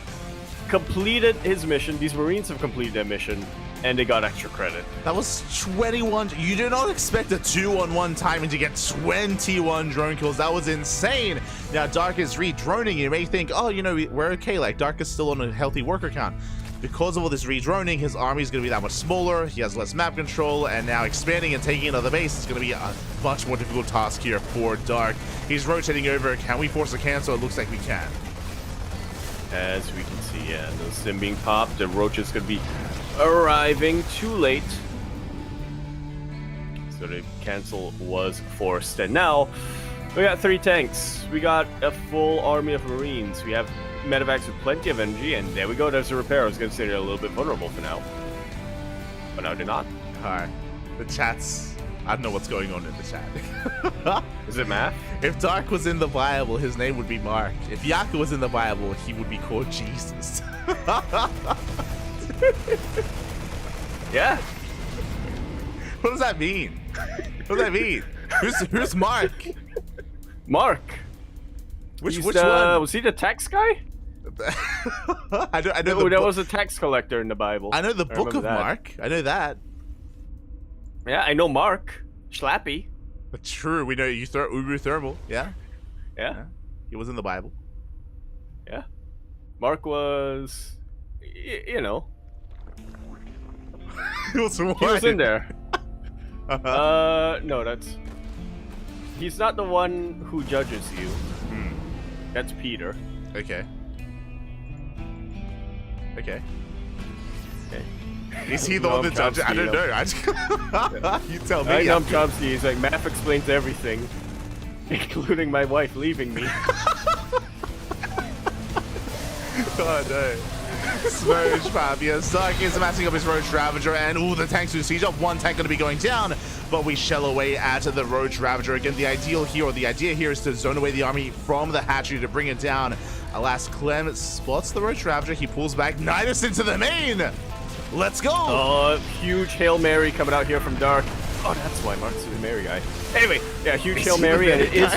completed his mission. These Marines have completed their mission, and they got extra credit. That was 21. You do not expect a 2-on-1 timing to get 21 drone kills. That was insane. Now, Dark is re-droning. You may think, oh, you know, we're okay. Like, Dark is still on a healthy worker count. Because of all this redroning, his army is going to be that much smaller. He has less map control, and now expanding and taking another base is going to be a much more difficult task here for Dark. He's rotating over. Can we force a cancel? It looks like we can. As we can see, yeah, the Sim being popped. The Roaches could be arriving too late. So the cancel was forced. And now, we got 3 tanks. We got a full army of Marines. We have medevacs with plenty of energy, and there we go. There's a repair. I was considered a little bit vulnerable for now, but now they're not. Alright, the chat's... I don't know what's going on in the chat. Is it math? If Dark was in the Bible, his name would be Mark. If Yaka was in the Bible, he would be called Jesus. Yeah. What does that mean? What does that mean? Who's Mark? Mark. Which one? Was he the tax guy? I know there was a tax collector in the Bible. I know the Book of that. Mark. I know that. Yeah, I know Mark. Schlappy. But true, we know you throw Ubu Thermal. Yeah. Yeah. He was in the Bible. Yeah. Mark was, you know. He was in there. No, that's... He's not the one who judges you. That's Peter. Okay. Okay. Is he the one that judges? I don't know. You tell me. I know Chomsky. He's like, math explains everything, including my wife leaving me. Oh no. Smoge Fabia. Dark is amassing up his Roach Ravager, and all the tanks will siege up. One tank going to be going down, but we shell away at the Roach Ravager. Again, the ideal here, or the idea here, is to zone away the army from the hatchery to bring it down. Alas, Clem spots the Roach Ravager. He pulls back. Nidus into the main. Let's go. Huge Hail Mary coming out here from Dark. Oh, that's why Mark's the Mary guy. Anyway, yeah, huge Hail Mary, and it is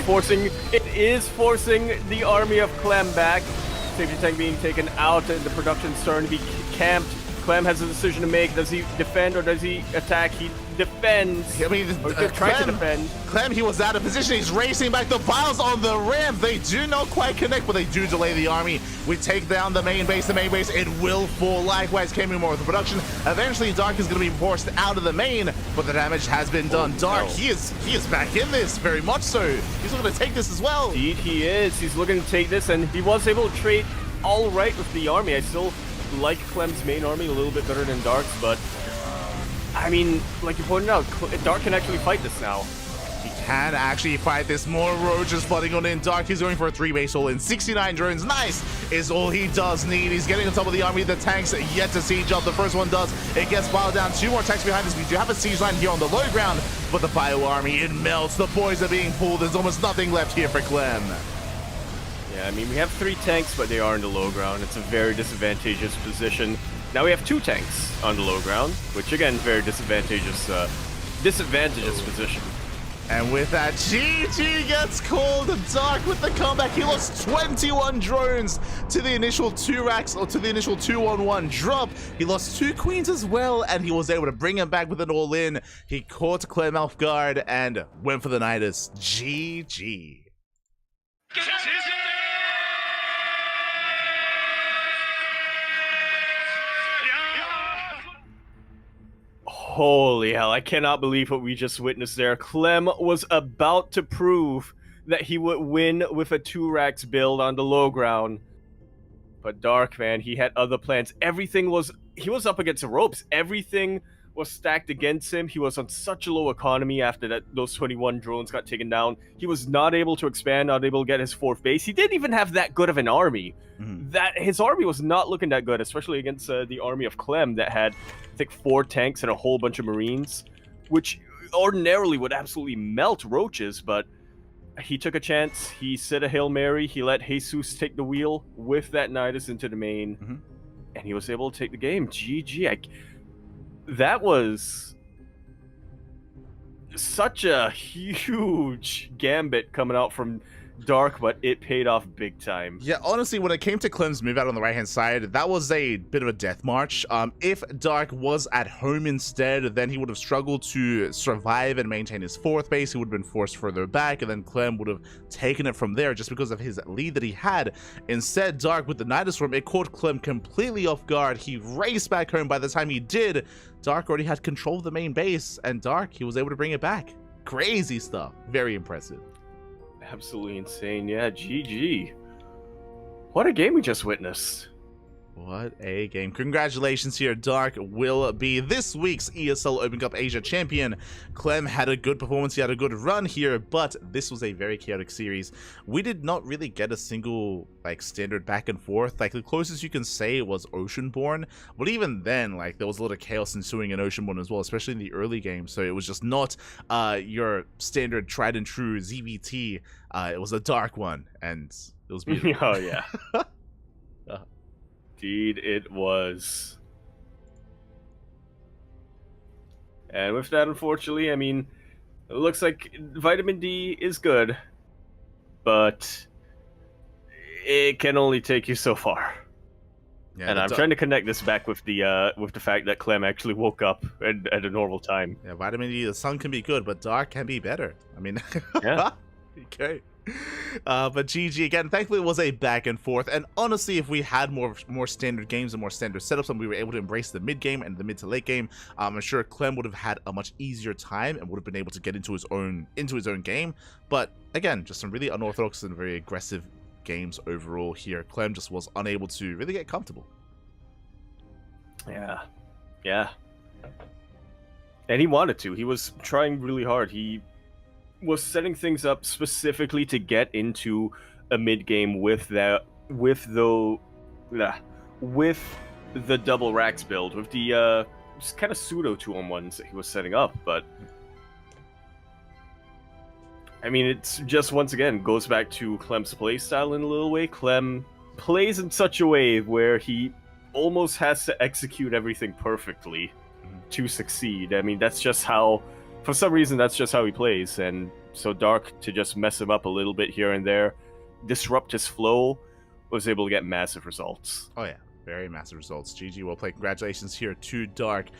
forcing the army of Clem back. Safety tank being taken out, and the production starting to be camped. Clem has a decision to make. Does he defend or does he attack? He defends. I mean, trying to defend. Clem, he was out of position. He's racing back. The piles on the ramp. They do not quite connect, but they do delay the army. We take down the main base. The main base, it will fall. Likewise, came more with the production. Eventually, Dark is going to be forced out of the main, but the damage has been done. Dark, he is back in this, very much so. He's looking to take this as well. Indeed, he is. He's looking to take this, and he was able to trade all right with the army. I still like Clem's main army a little bit better than Dark's, but I mean, like you pointed out, Dark can actually fight this now. He can actually fight this. More roaches flooding on in. Dark, he's going for a 3-base all in. 69 drones, nice, is all he does need. He's getting on top of the army. The tanks yet to siege up. The first one does. It gets piled down. 2 more tanks behind us. We do have a siege line here on the low ground, but the bio army, it melts. The boys are being pulled. There's almost nothing left here for Clem. Yeah, I mean, we have 3 tanks, but they are in the low ground. It's a very disadvantageous position. Now we have 2 tanks on the low ground, which again, very disadvantageous position. And with that, GG gets called. Dark with the comeback. He lost 21 drones to the initial 2 racks, or to the initial 2-on-1 drop. He lost 2 queens as well, and he was able to bring him back with an all-in. He caught Clem off guard and went for the Nidus. GG. Holy hell, I cannot believe what we just witnessed there. Clem was about to prove that he would win with a 2-racks build on the low ground. But Dark, man, he had other plans. He was up against the ropes. Everything was stacked against him. He was on such a low economy after those 21 drones got taken down. He was not able to expand, not able to get his 4th base. He didn't even have that good of an army. That his army was not looking that good, especially against the army of Clem that had, I think, 4 tanks and a whole bunch of Marines, which ordinarily would absolutely melt roaches, but he took a chance. He said a Hail Mary. He let Jesus take the wheel with that Nidus into the main, and he was able to take the game. GG. That was such a huge gambit coming out from Dark, but it paid off big time. Yeah, honestly, when it came to Clem's move out on the right-hand side, that was a bit of a death march. If Dark was at home instead, then he would have struggled to survive and maintain his 4th base. He would have been forced further back, and then Clem would have taken it from there just because of his lead that he had. Instead, Dark, with the Nidus Swarm, it caught Clem completely off guard. He raced back home. By the time he did, Dark already had control of the main base, and Dark, he was able to bring it back. Crazy stuff. Very impressive. Absolutely insane. Yeah, GG. What a game we just witnessed. What a game. Congratulations here. Dark will be this week's ESL Open Cup Asia champion. Clem had a good performance. He had a good run here, but this was a very chaotic series. We did not really get a single standard back and forth. The closest you can say was Oceanborn, but even then, there was a lot of chaos ensuing in Oceanborn as well, especially in the early game. So it was just not your standard tried and true ZVT. It was a dark one, and it was beautiful. Oh yeah. Indeed, it was. And with that, unfortunately, I mean, it looks like vitamin D is good, but it can only take you so far. Yeah, and I'm trying to connect this back with the fact that Clem actually woke up at a normal time. Yeah, vitamin D, the sun can be good, but dark can be better. I mean, yeah. Okay. But GG again. Thankfully, it was a back and forth. And honestly, if we had more standard games and more standard setups, and we were able to embrace the mid game and the mid to late game, I'm sure Clem would have had a much easier time and would have been able to get into his own game. But again, just some really unorthodox and very aggressive games overall here. Clem just was unable to really get comfortable. Yeah, yeah. And he wanted to. He was trying really hard. He was setting things up specifically to get into a mid game with the double racks build, with the kind of pseudo 2-on-1s that he was setting up. But I mean, it's just, once again, goes back to Clem's play style in a little way. Clem plays in such a way where he almost has to execute everything perfectly to succeed. I mean, that's just how, for some reason, that's just how he plays. And so Dark, to just mess him up a little bit here and there, disrupt his flow, was able to get massive results. Oh yeah, very massive results. GG, well played. Congratulations here to Dark.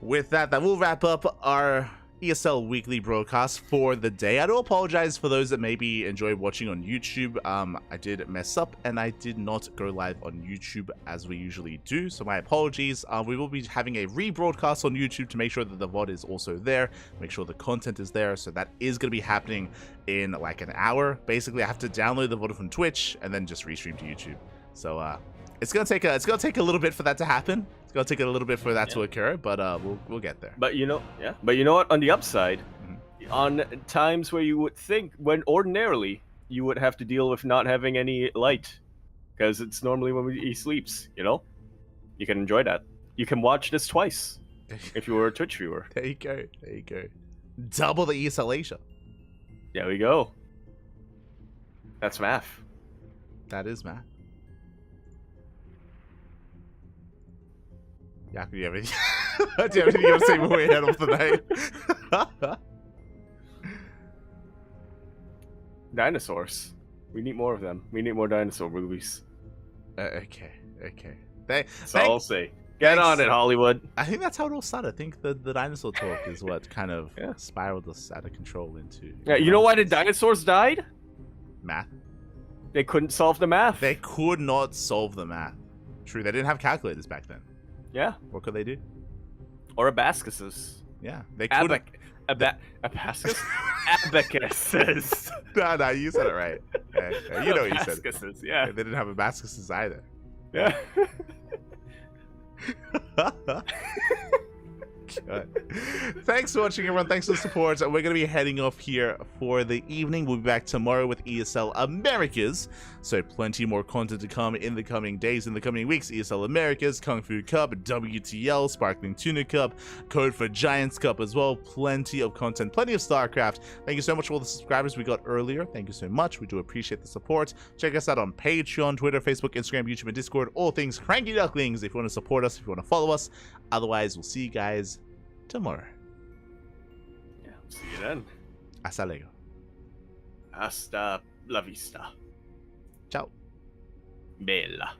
With that will wrap up our ESL weekly broadcast for the day. I do apologize for those that maybe enjoy watching on YouTube. I did mess up and I did not go live on YouTube as we usually do, so my apologies. We will be having a rebroadcast on YouTube to make sure that the VOD is also there, make sure the content is there, so that is going to be happening in like an hour. Basically, I have to download the VOD from Twitch and then just restream to YouTube. So it's gonna take a little bit for that to happen. It's gonna take a little bit for that to occur, but we'll get there. But you know what? On the upside, on times where you would think, when ordinarily you would have to deal with not having any light, because it's normally when he sleeps, you can enjoy that. You can watch this twice if you were a Twitch viewer. There you go. There you go. Double the ESL Asia. There we go. That's math. That is math. Yeah, do you have anything? Do you have anything you want to say before we head off tonight? Dinosaurs. We need more of them. We need more dinosaur movies. Okay. That's all I'll say. Get on it, Hollywood. I think that's how it all started. I think the dinosaur talk is what kind of spiraled us out of control into... Yeah, you know why the dinosaurs died? Math. They couldn't solve the math. They could not solve the math. True, they didn't have calculators back then. Yeah. What could they do? Or abascuses. Yeah, they could. Abacus? Abacuses. No, you said it right. You know what you said. Abascuses, yeah. They didn't have abascuses either. Yeah. God. Thanks for watching, everyone. Thanks for the support. We're going to be heading off here for the evening. We'll be back tomorrow with ESL Americas. So plenty more content to come in the coming days, in the coming weeks. ESL Americas, Kung Fu Cup, WTL, Sparkling Tuna Cup, Code for Giants Cup as well. Plenty of content, plenty of StarCraft. Thank you so much for all the subscribers we got earlier. Thank you so much. We do appreciate the support. Check us out on Patreon, Twitter, Facebook, Instagram, YouTube, and Discord. All things CranKy Ducklings if you want to support us, if you want to follow us. Otherwise, we'll see you guys tomorrow. Yeah, see you then. Hasta luego. Hasta la vista. Ciao. Bella.